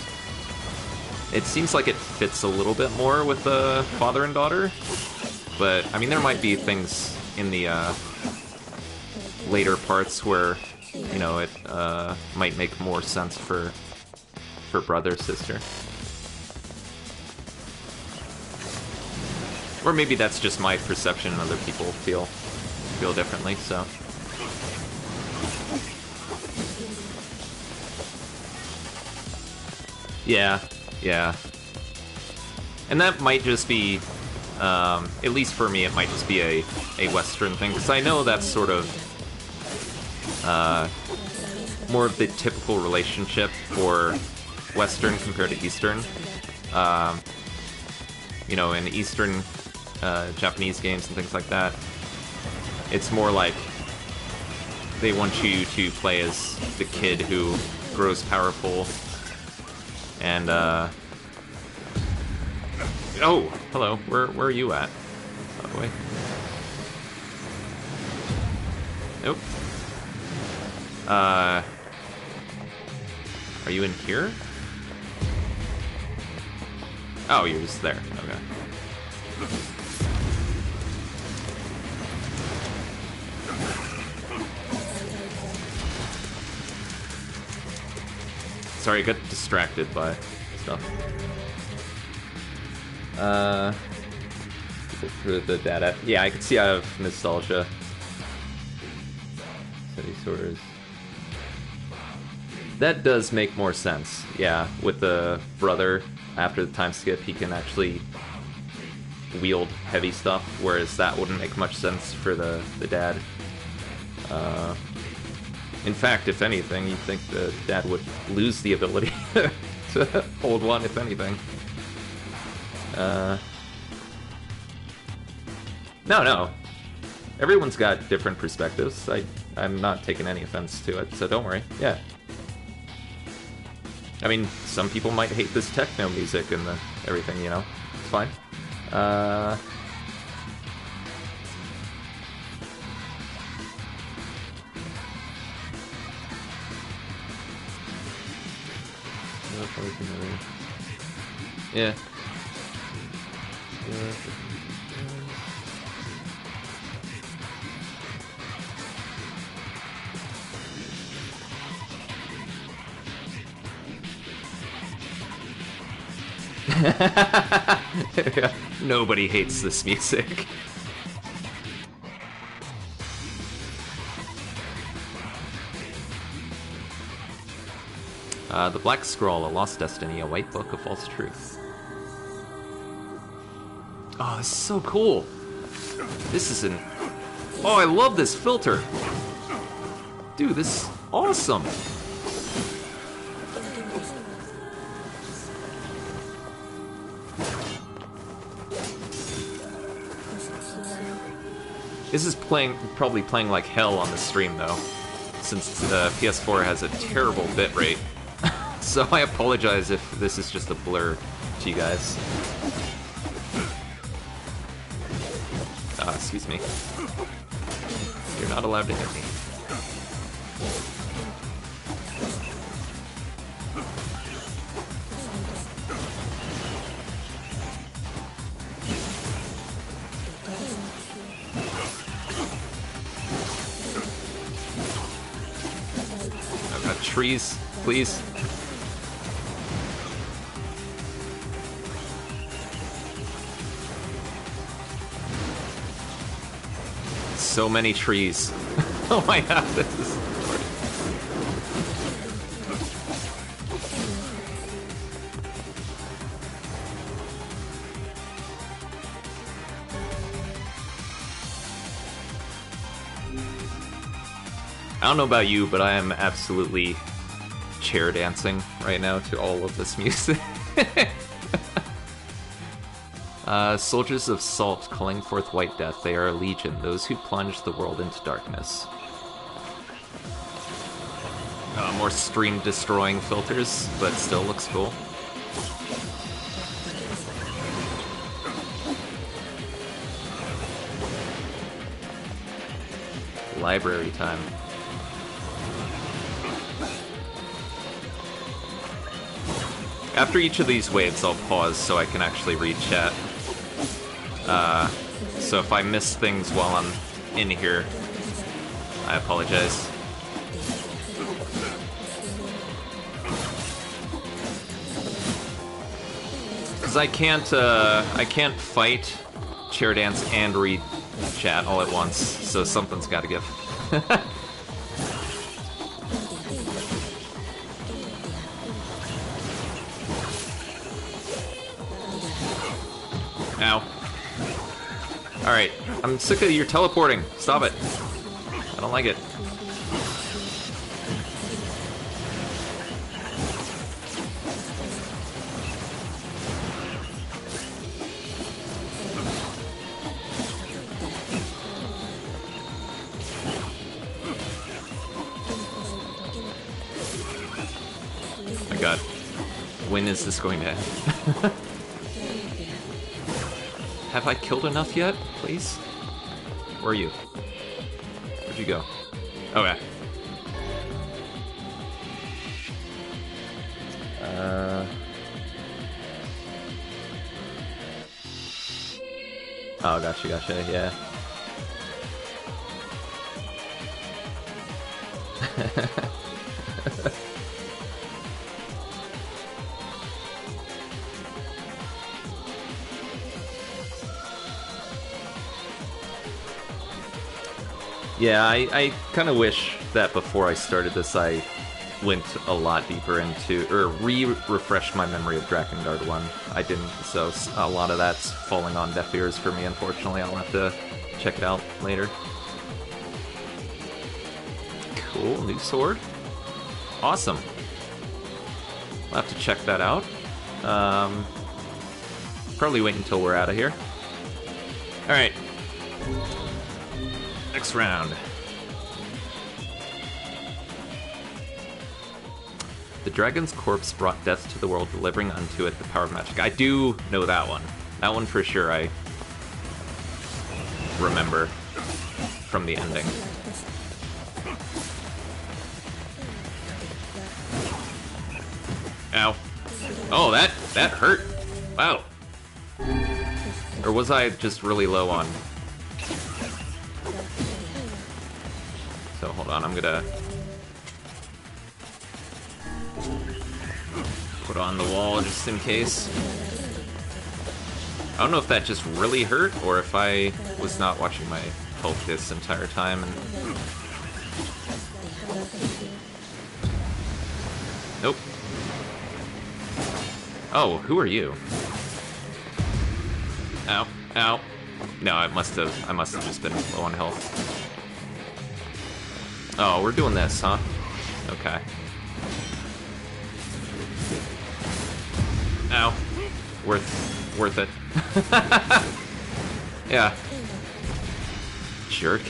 it seems like it fits a little bit more with the father and daughter. But I mean, there might be things in the later parts where, you know, it might make more sense for brother sister. Or maybe that's just my perception and other people feel differently, so. Yeah, yeah. And that might just be, at least for me, it might just be a Western thing, because I know that's sort of more of the typical relationship for Western compared to Eastern. You know, in Eastern Japanese games and things like that, it's more like they want you to play as the kid who grows powerful and oh, hello, where are you at, by the way? Nope. Are you in here? Oh, you're just there, okay. Sorry, I got distracted by stuff. For the data. Yeah, I can see I have nostalgia. City sorters. That does make more sense. Yeah, with the brother, after the time skip, he can actually wield heavy stuff, whereas that wouldn't make much sense for the dad. In fact, if anything, you'd think the dad would lose the ability to hold one, if anything. No. Everyone's got different perspectives. I'm not taking any offense to it, so don't worry. Yeah. I mean, some people might hate this techno music and everything, you know? It's fine. Yeah. Yeah. Nobody hates this music. The Black Scroll, A Lost Destiny, A White Book, A False Truth. Oh, this is so cool. This is an... Oh, I love this filter. Dude, this is awesome. This is probably playing like hell on the stream, though, since the PS4 has a terrible bitrate. So I apologize if this is just a blur to you guys. Excuse me. You're not allowed to hit me. I've got trees, please. So many trees. Oh my god, this is... I don't know about you, but I am absolutely chair dancing right now to all of this music. Soldiers of Salt calling forth white death. They are a legion, those who plunge the world into darkness. More stream destroying filters, but still looks cool. Library time. After each of these waves, I'll pause so I can actually read chat. So if I miss things while I'm in here, I apologize. Because I can't fight, chair dance, and read chat all at once, so something's got to give. Ow. Alright, I'm sick of your teleporting. Stop it. I don't like it. Oh my god. When is this going to end? Have I killed enough yet, please? Where are you? Where'd you go? Okay. Oh, gotcha, yeah. Yeah, I kind of wish that before I started this I went a lot deeper into, or refreshed my memory of Drakengard 1. I didn't, so a lot of that's falling on deaf ears for me, unfortunately. I'll have to check it out later. Cool, new sword. Awesome. I'll have to check that out. Probably wait until we're out of here. Alright. Next round. The dragon's corpse brought death to the world, delivering unto it the power of magic. I do know that one. That one for sure I remember from the ending. Ow. Oh, that hurt. Wow. Or was I just really low on... So hold on, I'm gonna put on the wall just in case. I don't know if that just really hurt or if I was not watching my health this entire time. And... Nope. Oh, who are you? Ow, ow. No, I must have just been low on health. Oh, we're doing this, huh? Okay. Ow. Worth it. Yeah. Jerk.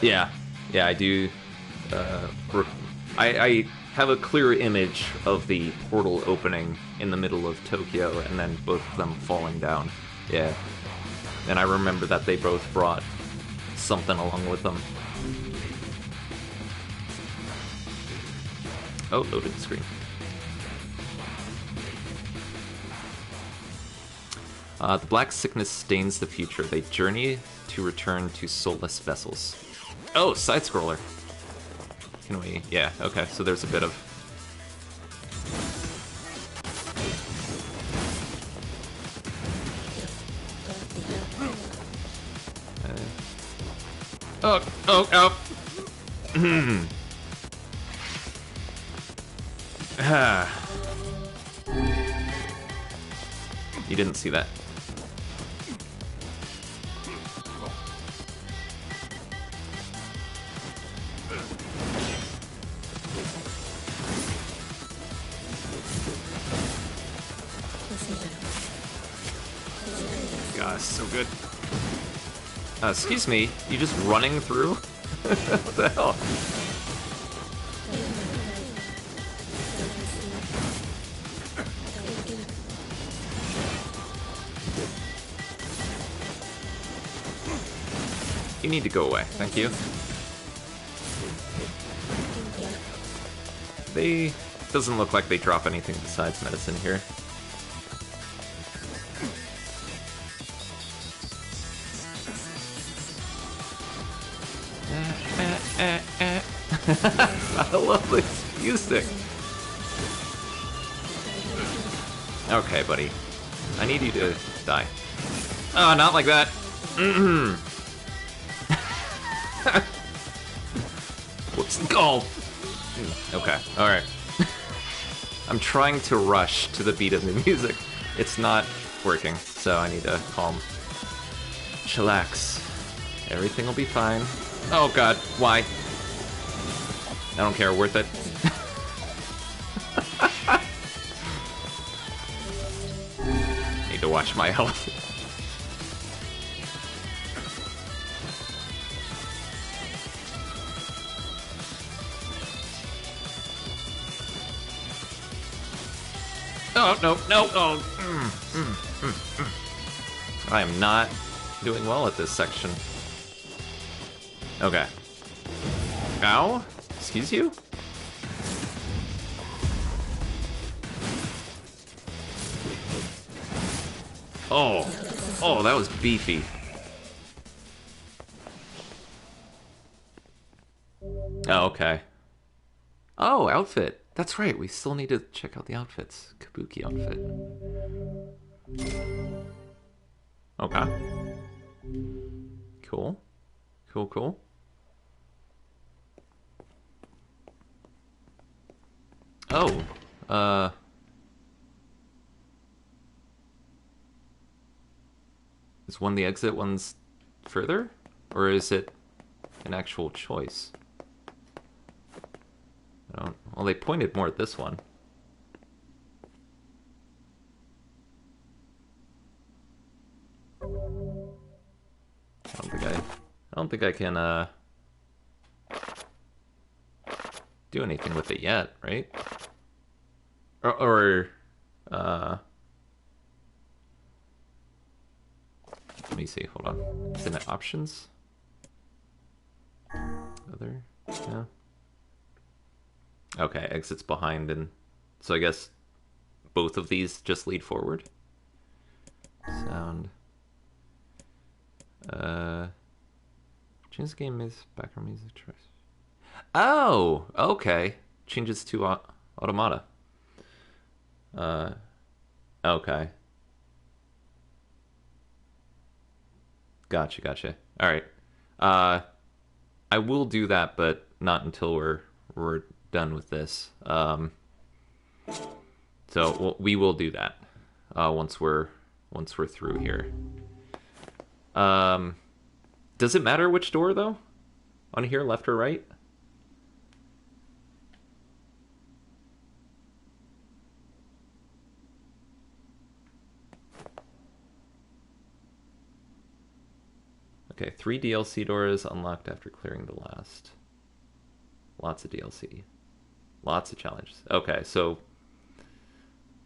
Yeah. Yeah, I do. I have a clear image of the portal opening in the middle of Tokyo and then both of them falling down. Yeah. And I remember that they both brought something along with them. Oh, loaded screen. The black sickness stains the future. They journey to return to soulless vessels. Oh, side-scroller. Can we... Yeah, okay, so there's a bit of... Oh. You didn't see that. So good. Excuse me, you just running through? What the hell? You need to go away, thank you. Doesn't look like they drop anything besides medicine here. I love this music. Okay, buddy. I need you to die. Oh, not like that. Whoops. Oh. Okay, alright. I'm trying to rush to the beat of the music. It's not working, so I need to calm. Chillax. Everything will be fine. Oh god, why? I don't care, worth it. Need to watch my health. Oh, no, no, oh. I am not doing well at this section. Okay. Ow? Excuse you? Oh. Oh, that was beefy. Oh, okay. Oh, outfit. That's right, we still need to check out the outfits. Kabuki outfit. Okay. Cool. Cool, cool. Oh, is one the exit, one's further? Or is it an actual choice? I don't... Well, they pointed more at this one. I don't think I can, do anything with it yet, right? Or let me see, hold on. Is it options? Other? Yeah. Okay, exits behind, and so I guess both of these just lead forward. Sound. Change the game is background music choice. Oh, okay. Changes to automata. Okay. Gotcha. Alright. I will do that, but not until we're done with this. So we will do that once we're through here. Does it matter which door though? On here, left or right? Okay, 3 DLC doors unlocked after clearing the last. Lots of DLC. Lots of challenges. Okay, so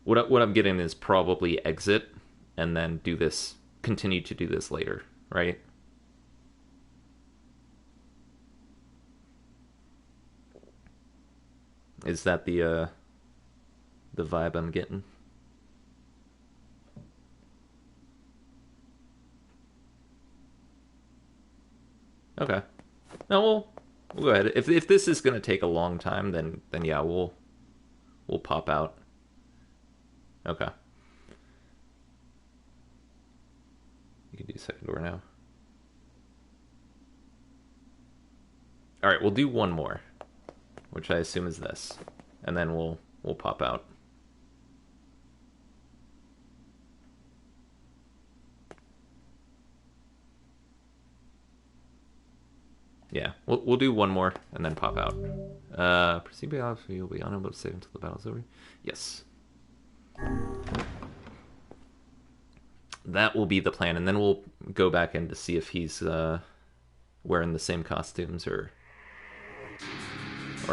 what I'm getting is probably exit and then do this, continue to do this later, right? Is that the vibe I'm getting? Okay. No, we'll go ahead. If this is gonna take a long time, then yeah, we'll pop out. Okay. You can do second door now. All right, we'll do one more, which I assume is this, and then we'll pop out. Yeah, we'll do one more and then pop out. Proceed by off, you'll be unable to save until the battle's over. Yes. That will be the plan, and then we'll go back in to see if he's wearing the same costumes or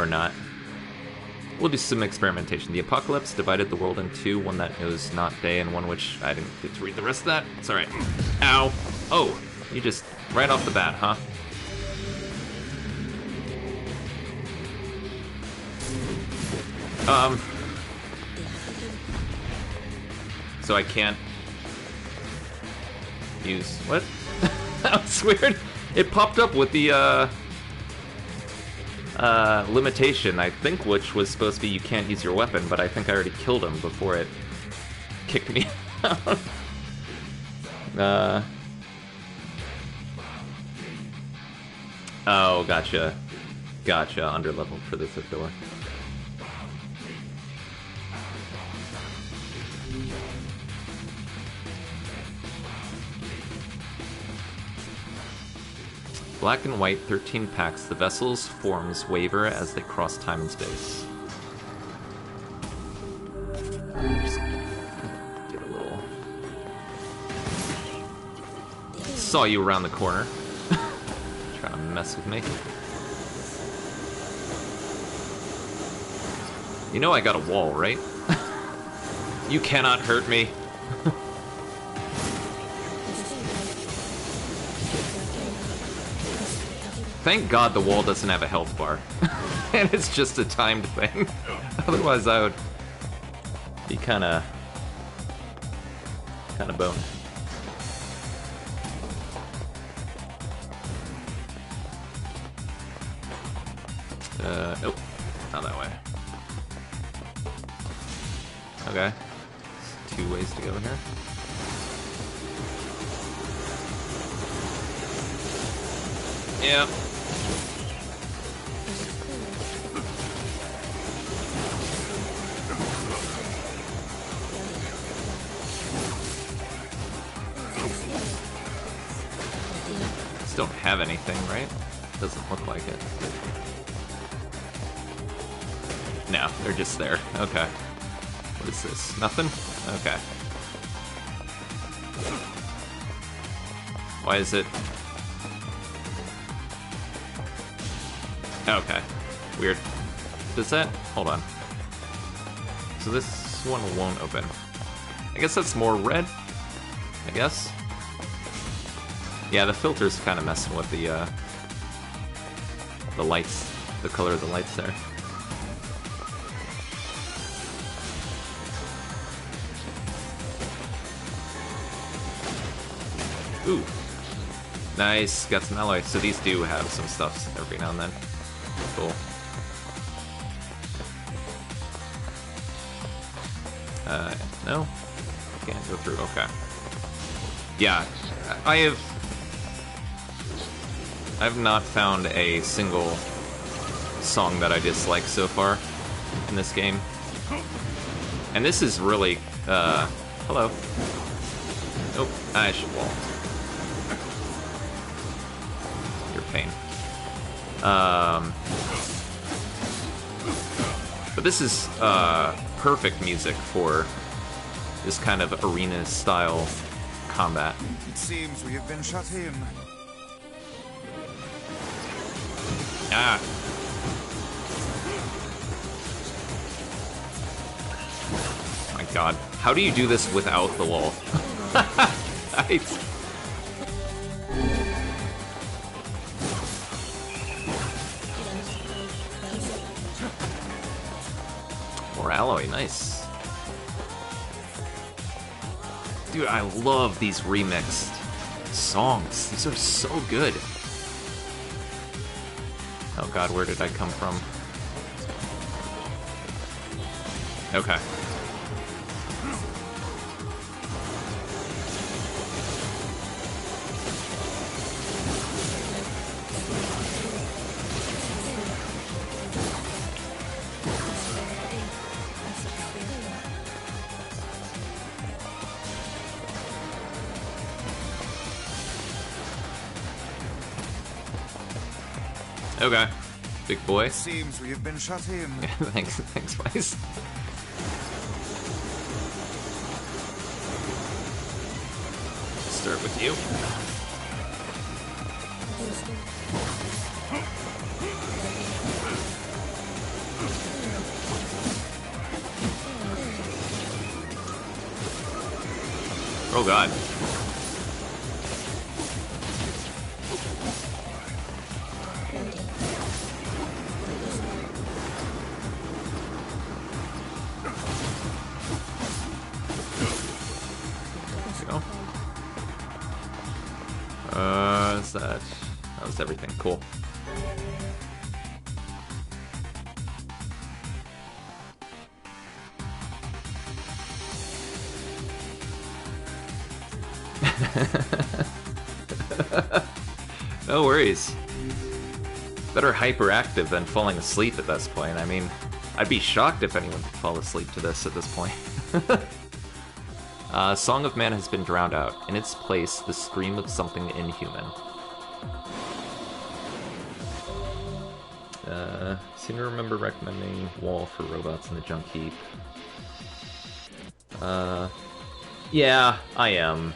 not. We'll do some experimentation. The apocalypse divided the world in two, one that knows not day and one which I didn't get to read the rest of that. It's alright. Ow! Oh, you just right off the bat, huh? So I can't use what? That was weird. It popped up with the limitation, I think, which was supposed to be you can't use your weapon, but I think I already killed him before it kicked me out. Oh, gotcha. Gotcha, underleveled for the fifth door. Black and white, 13 packs. The vessel's forms waver as they cross time and space. Just get a little... Saw you around the corner. Trying to mess with me. You know I got a wall, right? You cannot hurt me. Thank God the wall doesn't have a health bar. And it's just a timed thing. Otherwise I would be kinda boned. Nope. Not that way. Okay. There's 2 ways to go in here. Yeah. Don't have anything, right? Doesn't look like it. No, they're just there. Okay. What is this? Nothing? Okay. Why is it? Okay. Weird. Does that? Hold on. So this one won't open. I guess that's more red? I guess? Yeah, the filter's kind of messing with the lights, the color of the lights there. Ooh. Nice, got some alloy. So these do have some stuff every now and then. Cool. No? Can't go through, okay. Yeah, I've not found a single song that I dislike so far in this game. And this is really, hello. Oh, I should wall. Your pain. But this is, perfect music for this kind of arena-style combat. It seems we have been shut in. Ah. My god. How do you do this without the wall? More alloy, nice. Dude, I love these remixed songs. These are so good. Oh god, where did I come from? Okay. Okay, big boy. It seems we have been shut in. Yeah, thanks, Vice. start with you. Oh god. Is that... That was everything. Cool. No worries. Better hyperactive than falling asleep at this point. I mean, I'd be shocked if anyone could fall asleep to this at this point. Song of Man has been drowned out. In its place, the scream of something inhuman. Seem to remember recommending Wall for robots in the junk heap. Yeah, I am.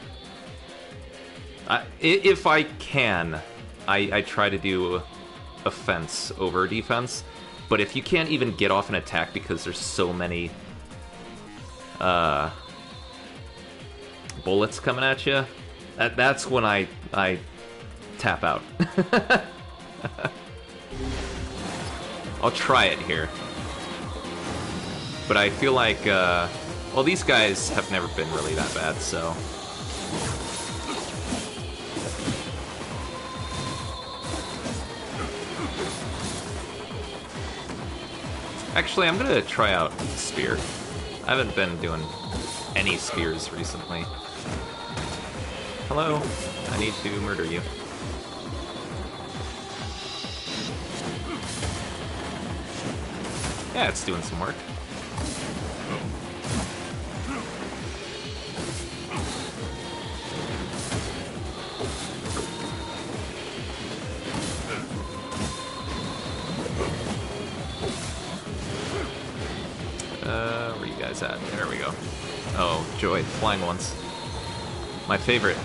If I can, I try to do offense over defense, but if you can't even get off an attack because there's so many bullets coming at you, that's when I tap out. I'll try it here. But I feel like, well, these guys have never been really that bad, so... Actually, I'm gonna try out Spear. I haven't been doing any spears recently. Hello, I need to murder you. Yeah, it's doing some work. Where you guys at? There we go. Oh, joy, flying ones. My favorite.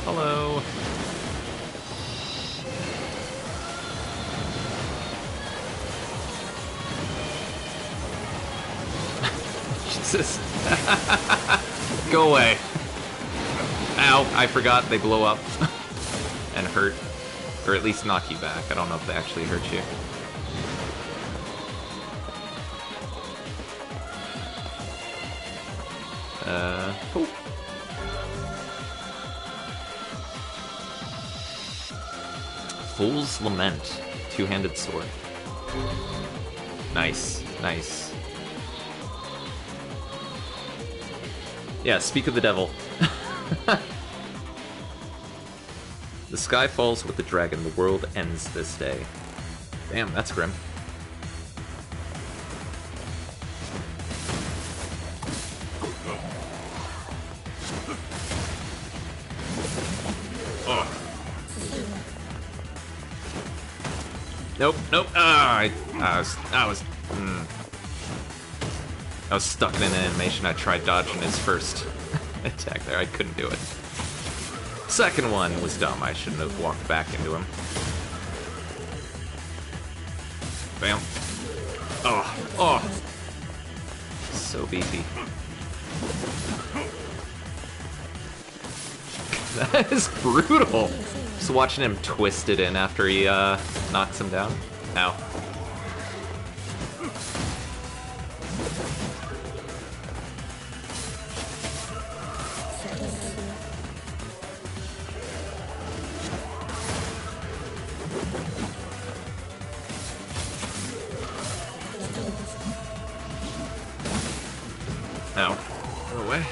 Hello. Jesus. Go away. Ow, I forgot they blow up and hurt. Or at least knock you back. I don't know if they actually hurt you. Oh. Fool's Lament. Two-handed sword. Nice, nice. Yeah, speak of the devil. The sky falls with the dragon, the world ends this day. Damn, that's grim. Oh. Nope, nope. I was stuck in an animation. I tried dodging his first attack there. I couldn't do it. Second one was dumb. I shouldn't have walked back into him. Bam. Oh, oh. So beefy. That is brutal. Just watching him twist it in after he knocks him down. Ow. Ow. Go away.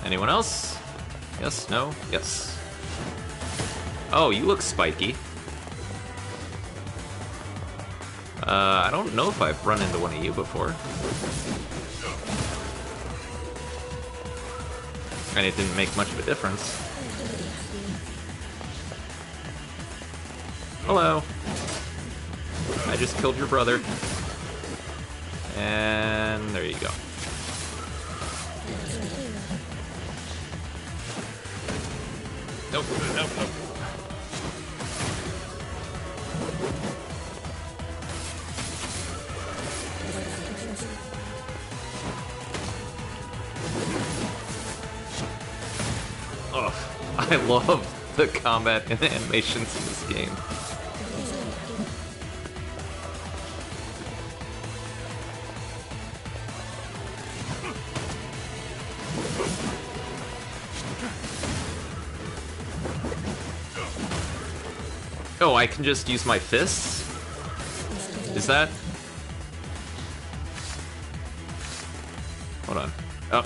Anyone else? Yes, no, yes. Oh, you look spiky. I don't know if I've run into one of you before. And it didn't make much of a difference. Hello. I just killed your brother. And there you go. Nope, nope, nope. Oh, I love the combat and the animations in this game. Oh, I can just use my fists? Is that... Hold on. Oh.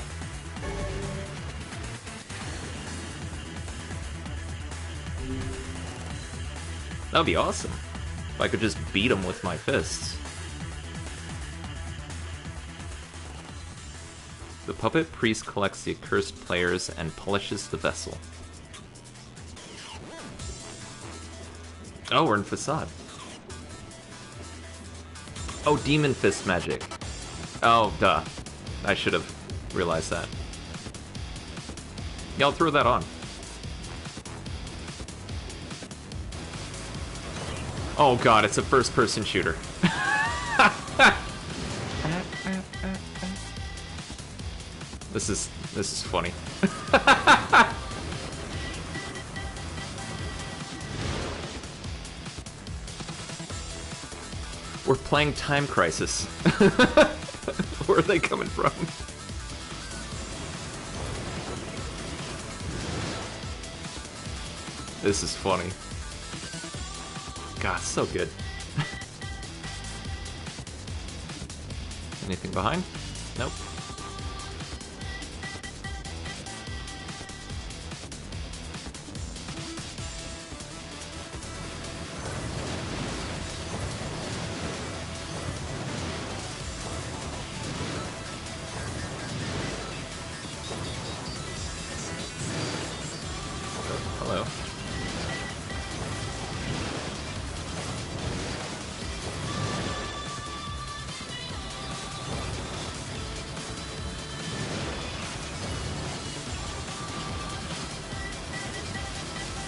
That would be awesome. If I could just beat him with my fists. The puppet priest collects the accursed players and polishes the vessel. Oh, we're in Facade. Oh, Demon Fist magic. Oh, duh. I should have realized that. Yeah, I'll throw that on. Oh god, it's a first-person shooter. This is funny. We're playing Time Crisis. Where are they coming from? This is funny. God, so good. Anything behind? Nope. Hello.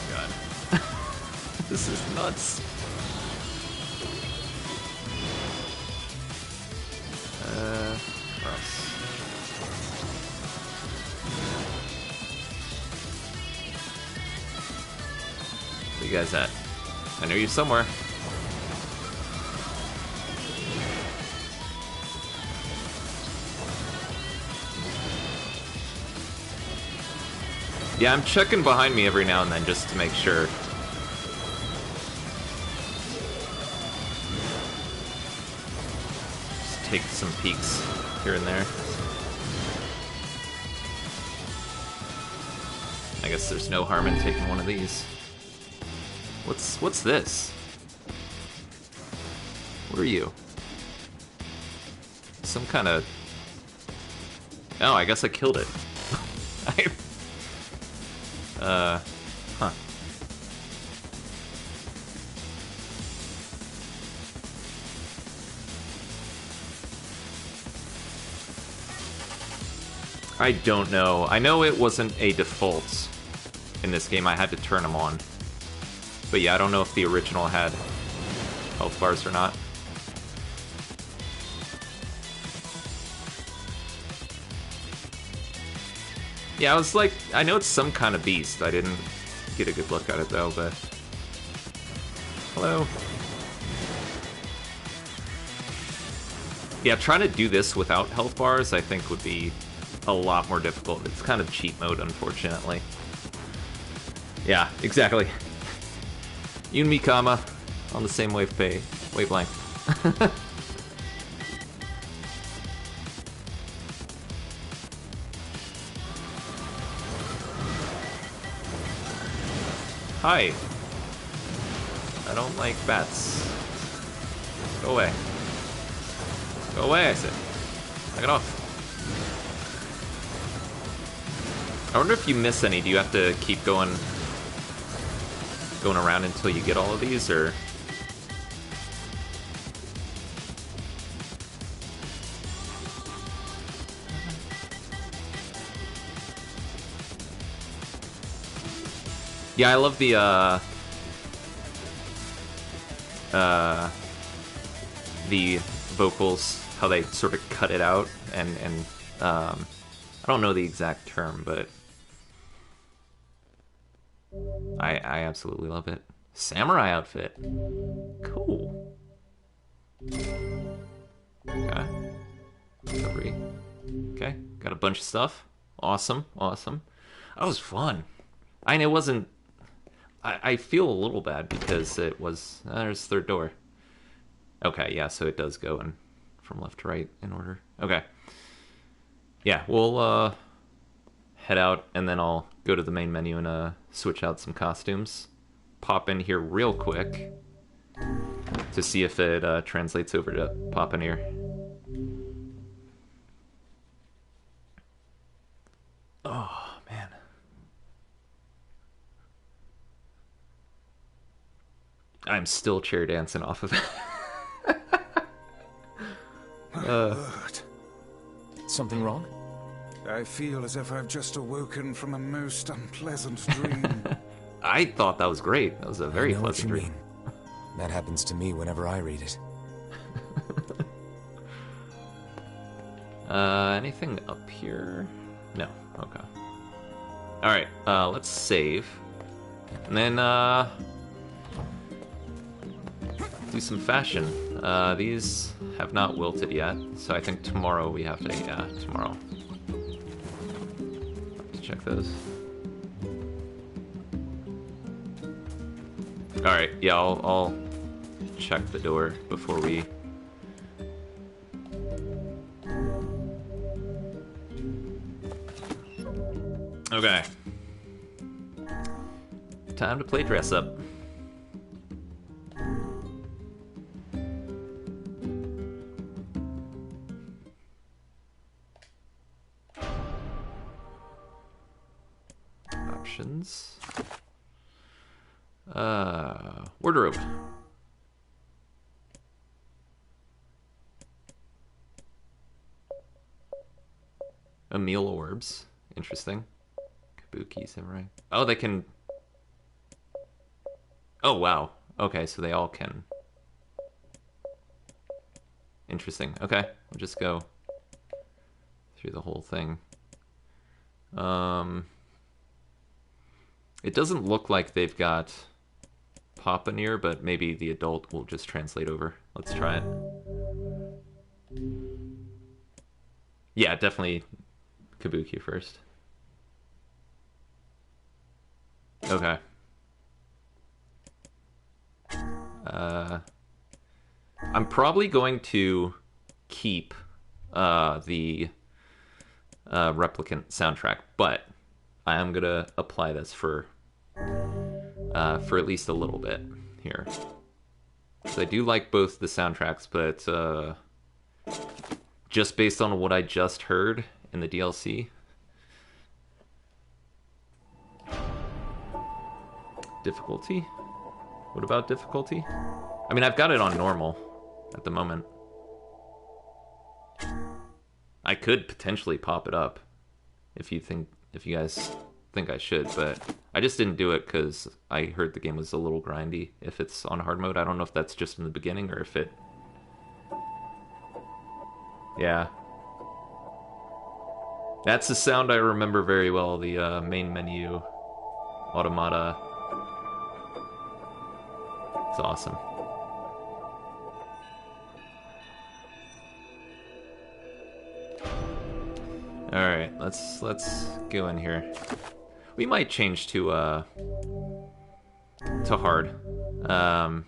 God. This is nuts. Where else? Where you guys at? I know you're somewhere. Yeah, I'm checking behind me every now and then just to make sure. Just take some peeks here and there. I guess there's no harm in taking one of these. What's this? What are you? Some kind of... Oh, I guess I killed it. Huh. I don't know. I know it wasn't a default in this game. I had to turn them on. But yeah, I don't know if the original had health bars or not. Yeah, I was like, I know it's some kind of beast. I didn't get a good look at it though, but... Hello. Yeah, trying to do this without health bars, I think, would be a lot more difficult. It's kind of cheat mode, unfortunately. Yeah, exactly. You and me, Kama, on the same wavelength. Hi. I don't like bats. Go away. Go away, I said. Knock it off. I wonder if you miss any. Do you have to keep going around until you get all of these, or? Yeah, I love the vocals, how they sort of cut it out, and I don't know the exact term, but I absolutely love it. Samurai outfit. Cool. Okay. Recovery. Okay, got a bunch of stuff. Awesome, awesome. That was fun. I know it wasn't... I feel a little bad because it was... there's the third door. Okay, yeah, so it does go in from left to right in order. Okay. Yeah, we'll head out, and then I'll go to the main menu and switch out some costumes. Pop in here real quick to see if it translates over to pop in here. Oh, man. I'm still chair dancing off of it. Something wrong? I feel as if I've just awoken from a most unpleasant dream. I thought that was great. That was a very pleasant dream. That happens to me whenever I read it. Anything up here? No. Okay. Alright, let's save. And then, do some fashion. These have not wilted yet, so I think tomorrow we have to, yeah, tomorrow. Have to check those. Alright, yeah, I'll check the door before we... Okay. Time to play dress up. Options. Wardrobe. Emil orbs. Interesting. Kabuki samurai. Oh, they can... Oh, wow. Okay, so they all can. Interesting. Okay, we'll just go through the whole thing. It doesn't look like they've got Papa Nier, but maybe the adult will just translate over. Let's try it. Yeah, definitely Kabuki first. Okay. I'm probably going to keep the Replicant soundtrack, but I am gonna apply this for at least a little bit here. So I do like both the soundtracks, but just based on what I just heard in the DLC. Difficulty? What about difficulty? I mean, I've got it on normal at the moment. I could potentially pop it up if you guys think I should, but I just didn't do it because I heard the game was a little grindy if it's on hard mode. I don't know if that's just in the beginning or if it... Yeah. That's the sound I remember very well, the main menu automata. It's awesome. Alright, let's go in here. We might change to hard. I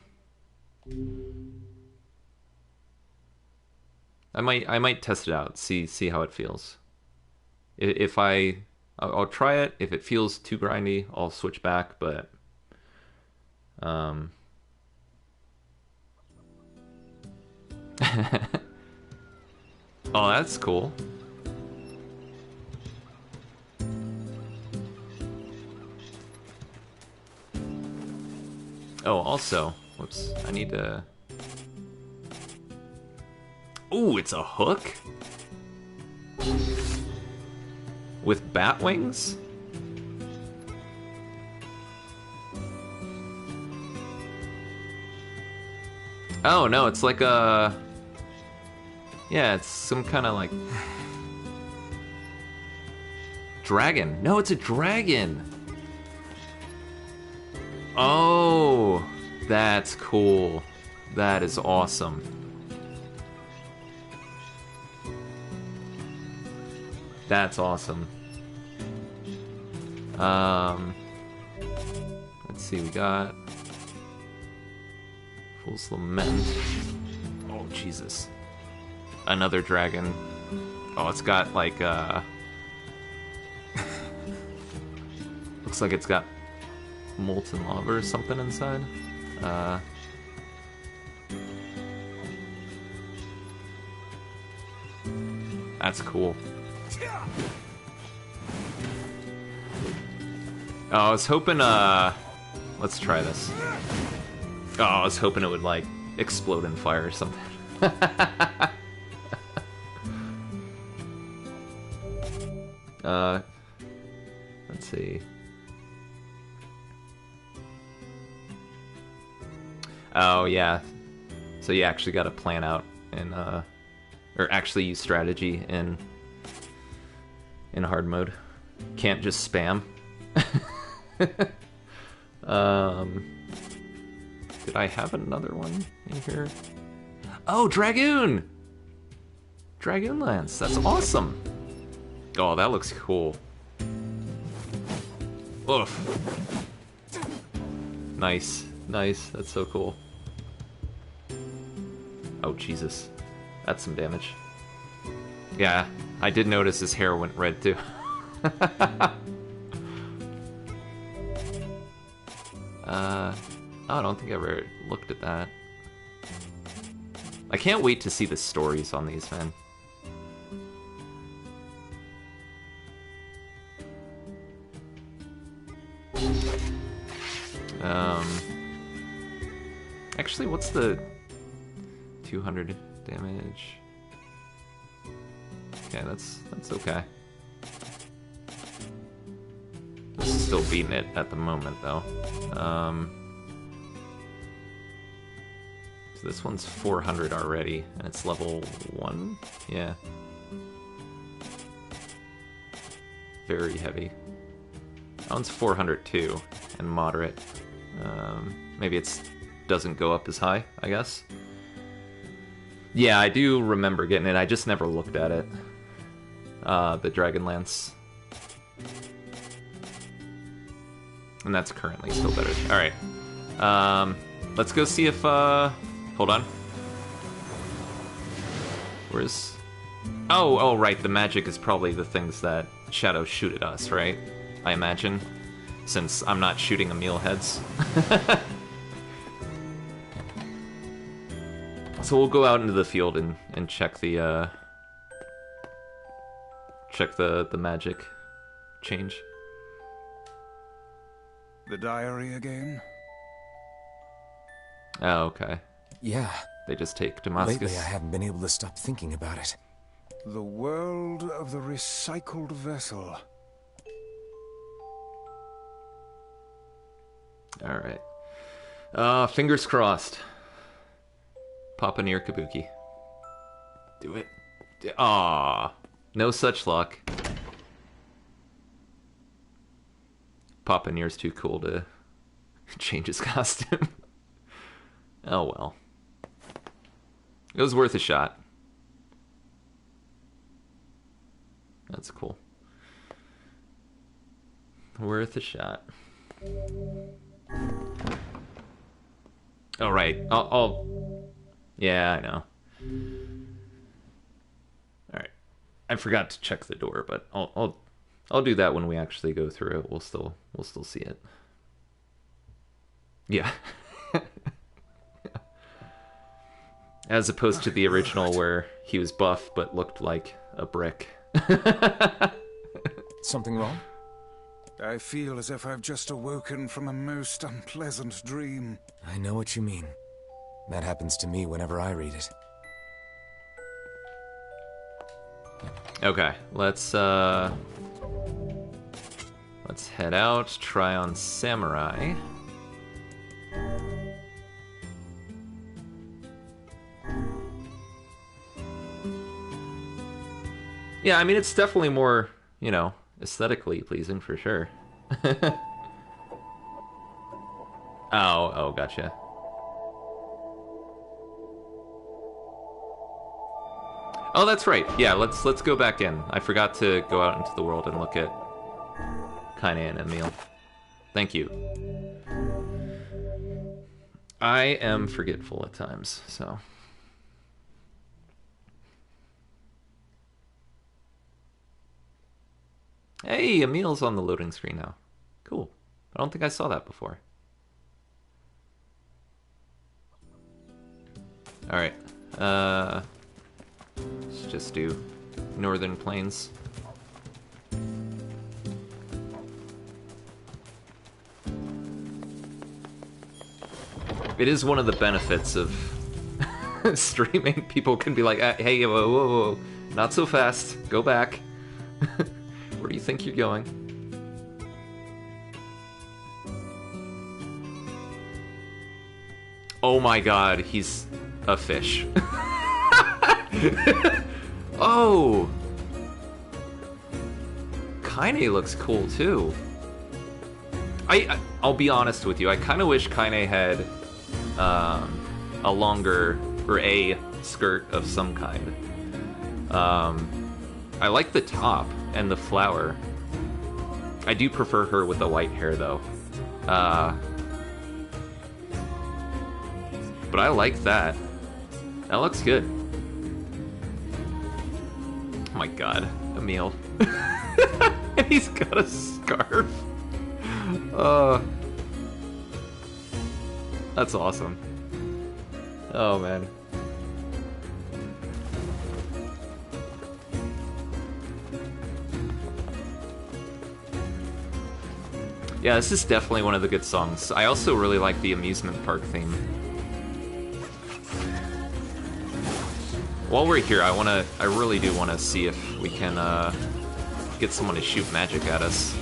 might test it out, see how it feels. If I'll try it. If it feels too grindy, I'll switch back, but Oh, that's cool. Oh, also, whoops, I need to... Ooh, it's a hook? With bat wings? Oh, no, it's like a... Yeah, it's some kind of like... Dragon. No, it's a dragon! Oh, that's cool. That is awesome. That's awesome. Let's see, we got Fool's Lament. Oh, Jesus. Another dragon. Oh, it's got like looks like it's got molten lava or something inside. That's cool. Oh, I was hoping, let's try this. Oh, I was hoping it would, like, explode in fire or something. Let's see. Oh, yeah. So you actually gotta plan out and, or actually use strategy in hard mode. Can't just spam. Did I have another one in here? Oh, Dragoon! Dragoon Lance, that's awesome. Oh, that looks cool. Oof. Nice, nice, that's so cool. Oh, Jesus. That's some damage. Yeah, I did notice his hair went red, too. I don't think I ever looked at that. I can't wait to see the stories on these, man. Actually, what's the 200 damage? Okay, that's okay. This is still beating it at the moment, though. So this one's 400 already, and it's level 1? Yeah. Very heavy. That one's 400 too, and moderate. Maybe it doesn't go up as high, I guess. Yeah, I do remember getting it, I just never looked at it. The Dragonlance. And that's currently still better. Alright. Let's go see if, hold on. Where's... Oh, right, the magic is probably the things that shadows shoot at us, right? I imagine. Since I'm not shooting Emil heads. So we'll go out into the field and check the, check the magic change. The diary again? Oh, okay. Yeah. They just take Damascus. Lately, I haven't been able to stop thinking about it. The world of the recycled vessel. Alright. Fingers crossed. Papa Nier Kabuki. Do it. Ah, no such luck. Papa Nier's too cool to change his costume. Oh well. It was worth a shot. That's cool. Worth a shot. Oh, right. I'll... Yeah, I know. Alright. I forgot to check the door, but I'll do that when we actually go through it. We'll still see it. Yeah. As opposed to the original where he was buff but looked like a brick. Something wrong? I feel as if I've just awoken from a most unpleasant dream. I know what you mean. That happens to me whenever I read it. Okay, let's head out, try on Samurai. Yeah, I mean, it's definitely more, you know, aesthetically pleasing for sure. Oh, gotcha. Oh, that's right. Yeah, let's go back in. I forgot to go out into the world and look at Kaine and Emil. Thank you. I am forgetful at times, so... Hey, Emil's on the loading screen now. Cool. I don't think I saw that before. Alright. Let's just do Northern Plains. It is one of the benefits of streaming. People can be like, hey, whoa, not so fast. Go back. Where do you think you're going? Oh my god, he's a fish. Oh! Kaine looks cool too. I'll be honest with you, I kind of wish Kaine had a longer, or a skirt of some kind. I like the top and the flower. I do prefer her with the white hair though. But I like that. That looks good. Oh my god, Emil. And he's got a scarf. That's awesome. Oh man. Yeah, this is definitely one of the good songs. I also really like the amusement park theme. While we're here, I really do want to see if we can get someone to shoot magic at us.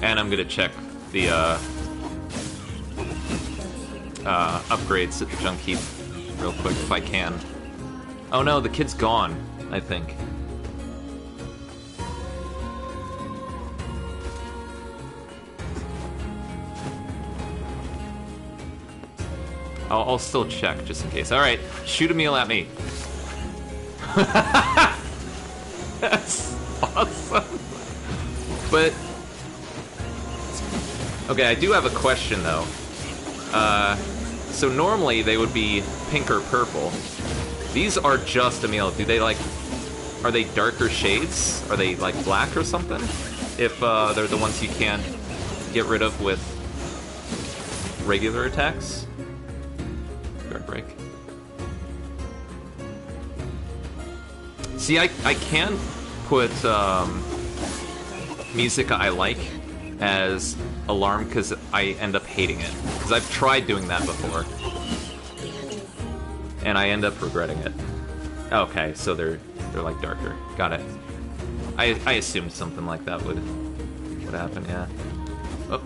And I'm gonna check the upgrades at the junk heap real quick if I can. Oh no, the kid's gone, I think. I'll still check, just in case. Alright, shoot Emil at me. That's awesome. But... okay, I do have a question, though. So normally they would be pink or purple. These are just Emil. Do they, like... are they darker shades? Are they, like, black or something? If they're the ones you can't get rid of with regular attacks? Break. See, I can put music I like as alarm because I end up hating it. Because I've tried doing that before. And I end up regretting it. Okay, so they're like darker. Got it. I assumed something like that would happen, yeah. Oh.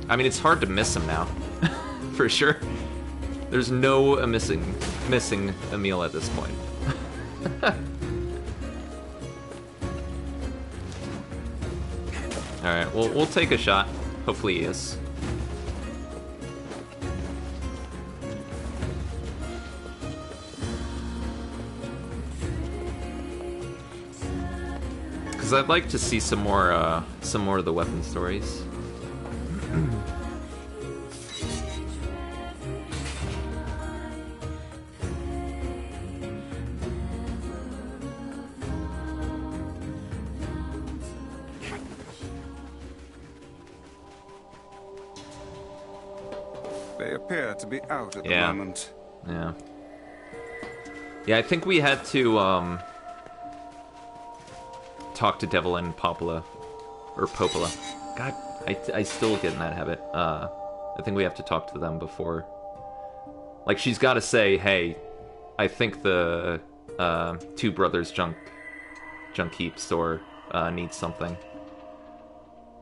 I mean, it's hard to miss him now. For sure. There's no missing Emil at this point. Alright, we'll take a shot. Hopefully he is. Because I'd like to see some more of the weapon stories. They appear to be out at the Yeah. moment. Yeah. Yeah, I think we had to talk to Devlin Popola. Or Popola. God, I still get in that habit. I think we have to talk to them before. Like, she's got to say, hey, I think the Two Brothers junk heap store needs something.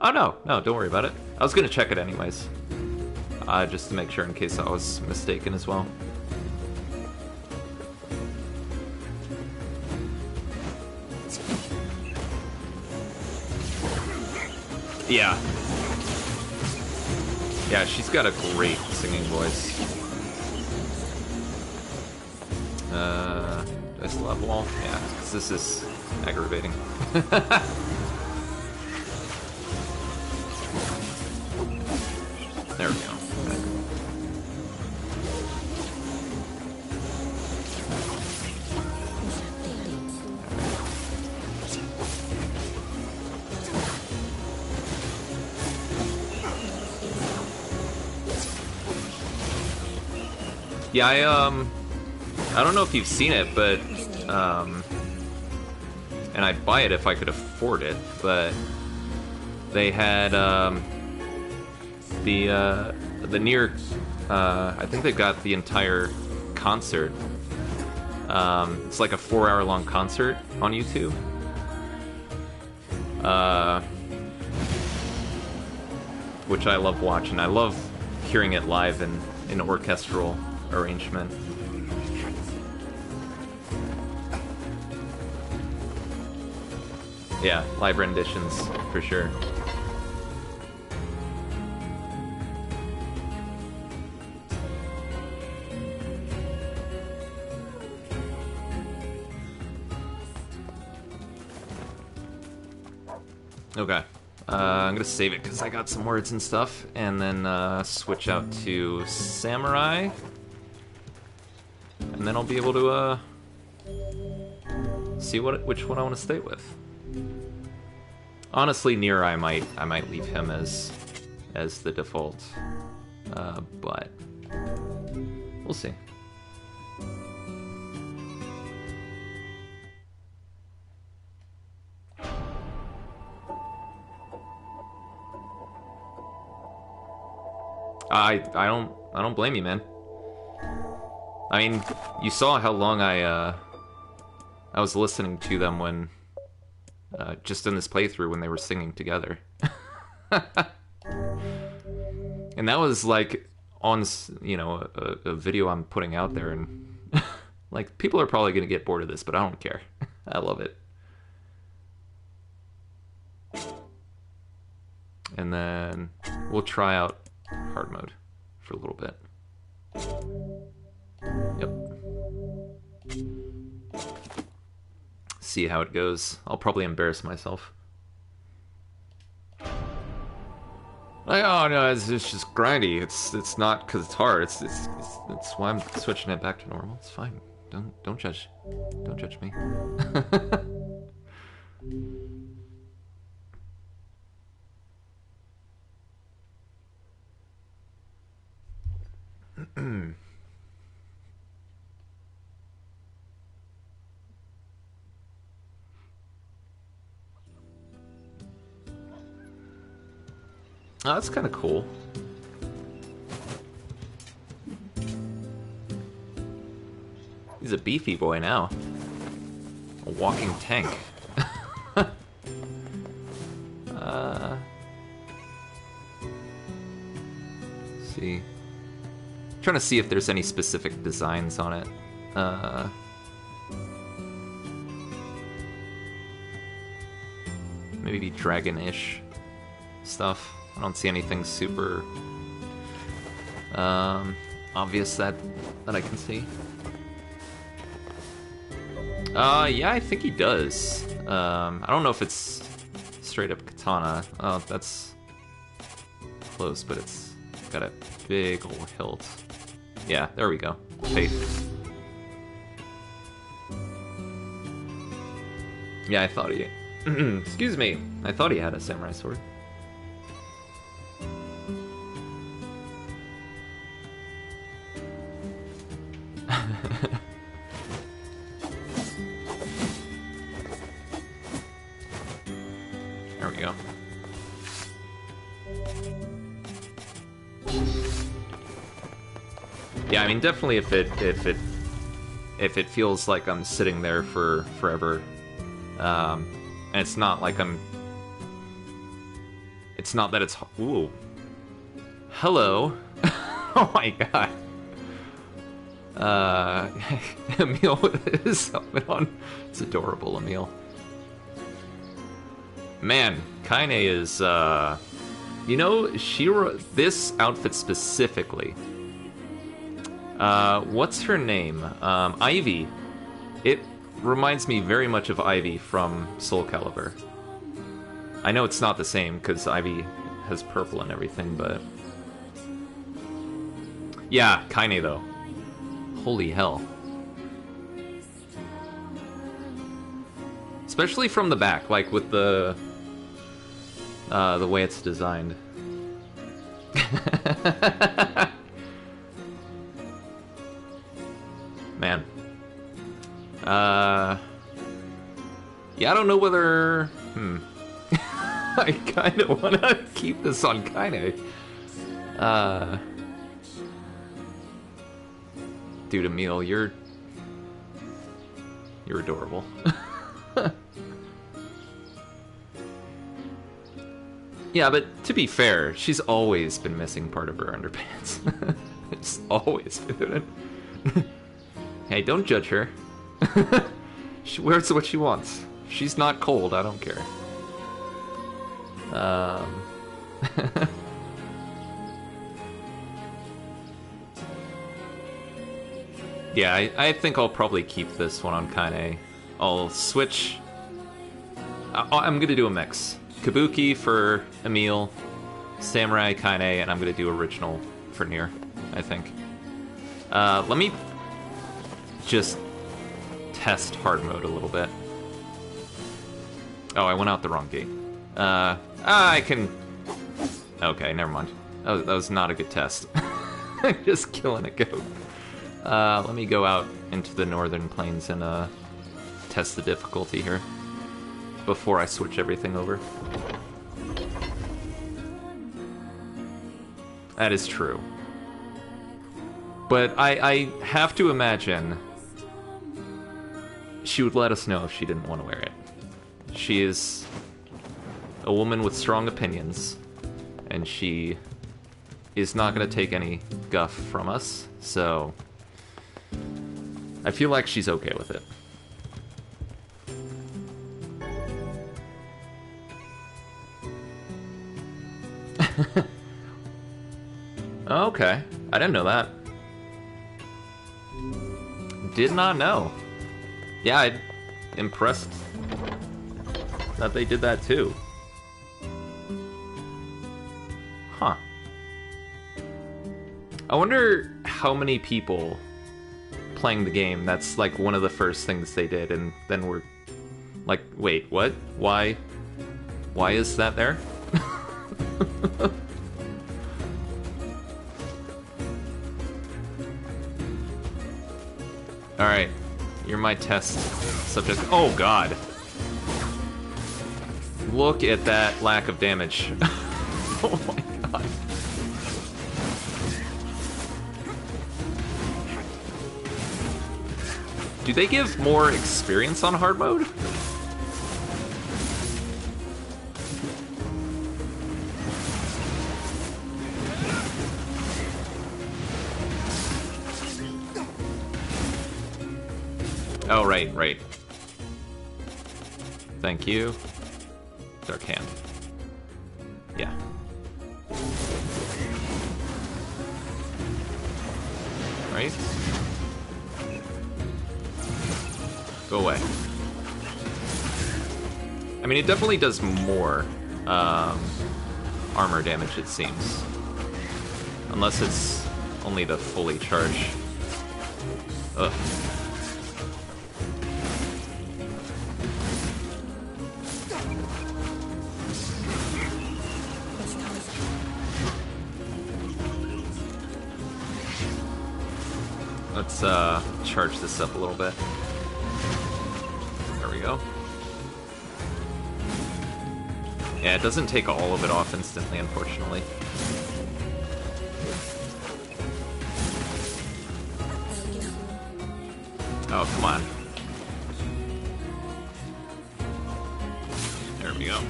Oh, no, don't worry about it. I was going to check it anyways. Just to make sure in case I was mistaken as well. Yeah. Yeah, she's got a great singing voice. Do I still have wall? Yeah, because this is aggravating. There we go. Yeah, I don't know if you've seen it, but and I'd buy it if I could afford it, but they had the Nier, I think they got the entire concert. It's like a 4-hour-long concert on YouTube. Which I love watching. I love hearing it live in orchestral arrangement. Yeah, live renditions, for sure. Okay. I'm gonna save it because I got some words and stuff, and then switch out to Samurai, and then I'll be able to see which one I want to stay with. Honestly, Nier, I might leave him as the default, but we'll see. I don't blame you, man. I mean, you saw how long I was listening to them when just in this playthrough when they were singing together. And that was like on, you know, a video I'm putting out there, and like people are probably gonna get bored of this, but I don't care. I love it. And then we'll try out hard mode for a little bit. Yep. See how it goes. I'll probably embarrass myself. Like, oh no, it's just grindy. It's not because it's hard. It's why I'm switching it back to normal. It's fine. Don't judge. Don't judge me. Oh, that's kind of cool. He's a beefy boy now. A walking tank. See. Trying to see if there's any specific designs on it. Maybe dragon-ish stuff. I don't see anything super obvious that I can see. Yeah, I think he does. I don't know if it's straight up katana. Oh, that's close, but it's got a big old hilt. Yeah, there we go. Faith. Yeah, I thought he... Excuse me. I thought he had a samurai sword. There we go. Yeah, I mean, definitely if it feels like I'm sitting there for forever, and it's not like it's not that it's, ooh, hello, oh my god, Emil with his helmet on, it's adorable, Emil. Man, Kaine is, you know, this outfit specifically, what's her name? Ivy. It reminds me very much of Ivy from Soul Calibur. I know it's not the same, because Ivy has purple and everything, but... yeah, Kaine, though. Holy hell. Especially from the back, like, with the way it's designed. Man. Yeah, I don't know whether... I kind of want to keep this on Kaine. Dude, Emil, you're adorable. Yeah, but to be fair, she's always been missing part of her underpants. It's always been. Hey, don't judge her. She wears what she wants. She's not cold, I don't care. Yeah, I think I'll probably keep this one on Kaine. I'll switch... I'm gonna do a mix. Kabuki for Emil, Samurai Kaine, and I'm gonna do original for Nier, I think. Let me just test hard mode a little bit. Oh, I went out the wrong gate. I can... okay, never mind. That was not a good test. Just killing a goat. Let me go out into the northern plains and test the difficulty here before I switch everything over. That is true. But I have to imagine she would let us know if she didn't want to wear it. She is a woman with strong opinions, and she is not going to take any guff from us, so I feel like she's okay with it. Okay, I didn't know that. Did not know. Yeah, I'm impressed that they did that too. Huh. I wonder how many people playing the game, that's like one of the first things they did, and then we're like, wait, what? Why is that there? Alright, you're my test subject. Oh god. Look at that lack of damage. Oh my god. Do they give more experience on hard mode? Oh, right. Thank you. Dark Hand. Yeah. Right? Go away. I mean, it definitely does more armor damage, it seems. Unless it's only the fully charged. Ugh. Let's charge this up a little bit. There we go. Yeah, it doesn't take all of it off instantly, unfortunately. Oh, come on. There we go.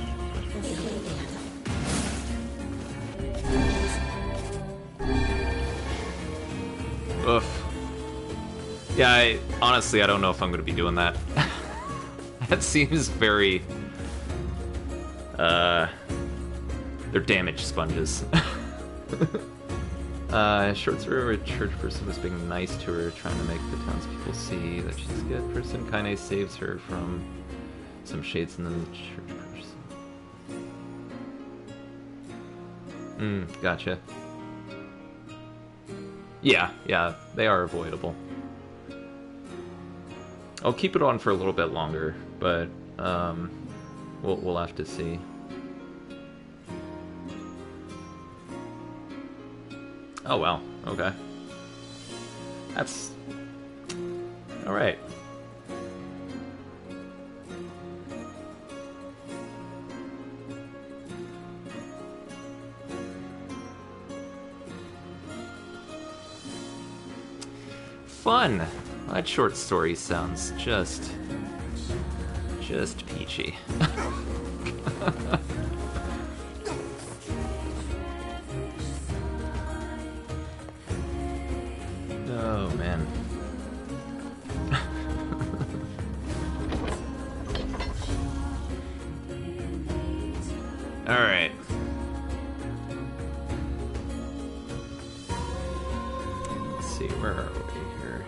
Oof. Yeah, honestly, I don't know if I'm going to be doing that. That seems very... they're damage sponges. Short story where a church person was being nice to her, trying to make the townspeople see that she's a good person. Kaine saves her from some shades, and then the church person. Gotcha. Yeah, they are avoidable. I'll keep it on for a little bit longer, but we'll have to see. Oh well, okay. That's alright. Fun! That short story sounds just peachy. Oh, man. Alright. Let's see, where are we here?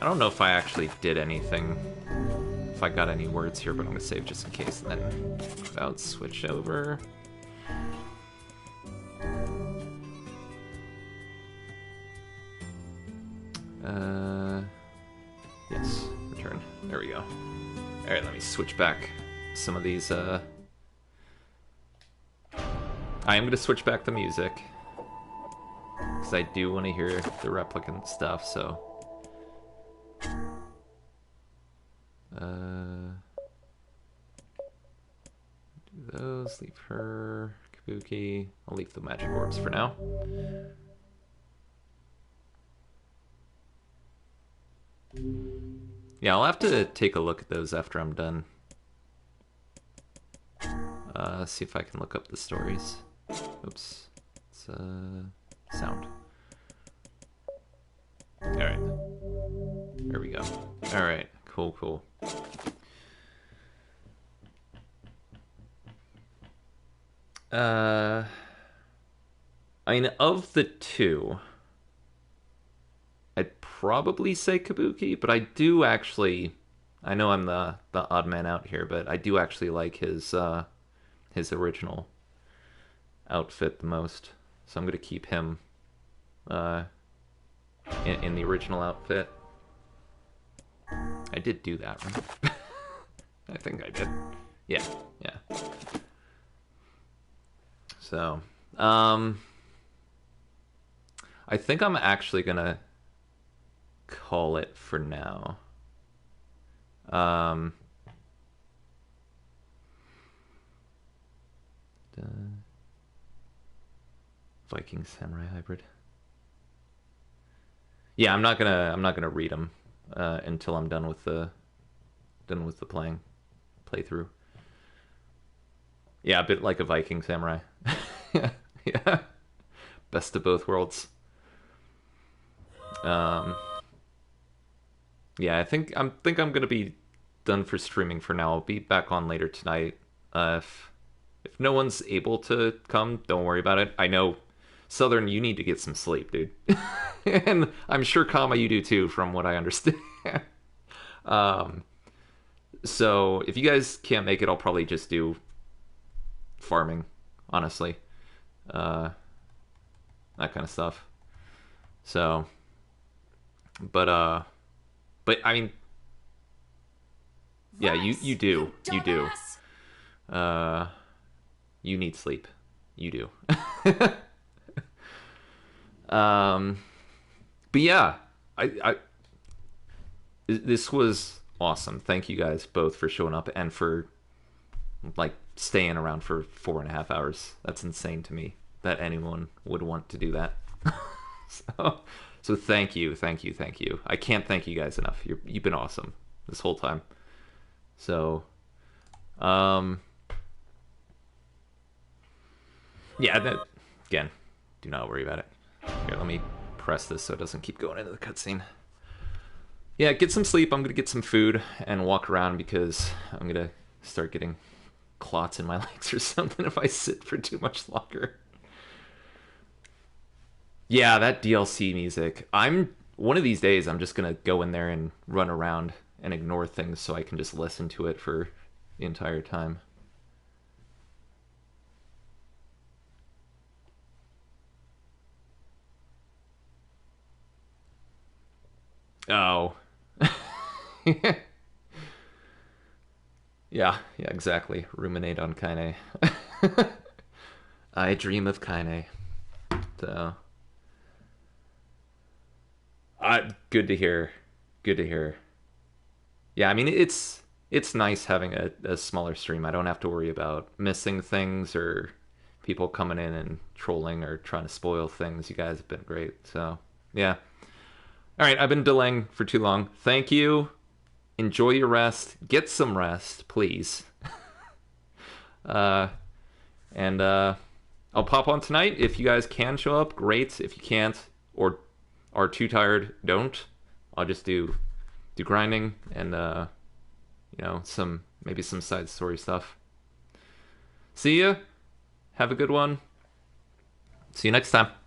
I don't know if I actually did anything, if I got any words here, but I'm gonna save just in case, and then without switch over. Yes, return. There we go. Alright, let me switch back some of these, I am gonna switch back the music, because I do want to hear the replicant stuff, so... do those, leave her, Kabuki. I'll leave the magic orbs for now. Yeah, I'll have to take a look at those after I'm done. See if I can look up the stories. Oops. It's, sound. Alright. There we go. Alright, cool. I mean, of the two, I'd probably say Kabuki, but I do actually, I know I'm the odd man out here, but I do actually like his original outfit the most. So I'm going to keep him in the original outfit. I did do that, right? I think I did. Yeah. So, I think I'm actually gonna call it for now. Viking Samurai Hybrid. Yeah, I'm not gonna read them until I'm done with the playthrough. Yeah, a bit like a Viking Samurai. Yeah. Best of both worlds. Yeah, I think I'm gonna be done for streaming for now. I'll be back on later tonight. If no one's able to come, don't worry about it. I know, Southern, you need to get some sleep, dude. And I'm sure, Kama, you do too, from what I understand. So if you guys can't make it, I'll probably just do farming, honestly. That kind of stuff. So, but I mean, yeah, you do. You do. You need sleep. You do. But yeah, I this was awesome. Thank you guys both for showing up and for like staying around for 4.5 hours. That's insane to me that anyone would want to do that. So thank you. I can't thank you guys enough. You've been awesome this whole time. So, yeah. Again, do not worry about it. Here, let me press this so it doesn't keep going into the cutscene. Yeah, get some sleep. I'm gonna get some food and walk around because I'm gonna start getting clots in my legs or something if I sit for too much longer. Yeah, that DLC music. One of these days I'm just gonna go in there and run around and ignore things so I can just listen to it for the entire time. Oh. Yeah, exactly. Ruminate on Kaine. I dream of Kaine. So, good to hear. Good to hear. Yeah, I mean it's nice having a smaller stream. I don't have to worry about missing things or people coming in and trolling or trying to spoil things. You guys have been great. So, yeah. All right, I've been delaying for too long. Thank you. Enjoy your rest. Get some rest, please. And I'll pop on tonight. If you guys can show up, great. If you can't or are too tired, don't. I'll just do grinding and maybe some side story stuff. See ya. Have a good one. See you next time.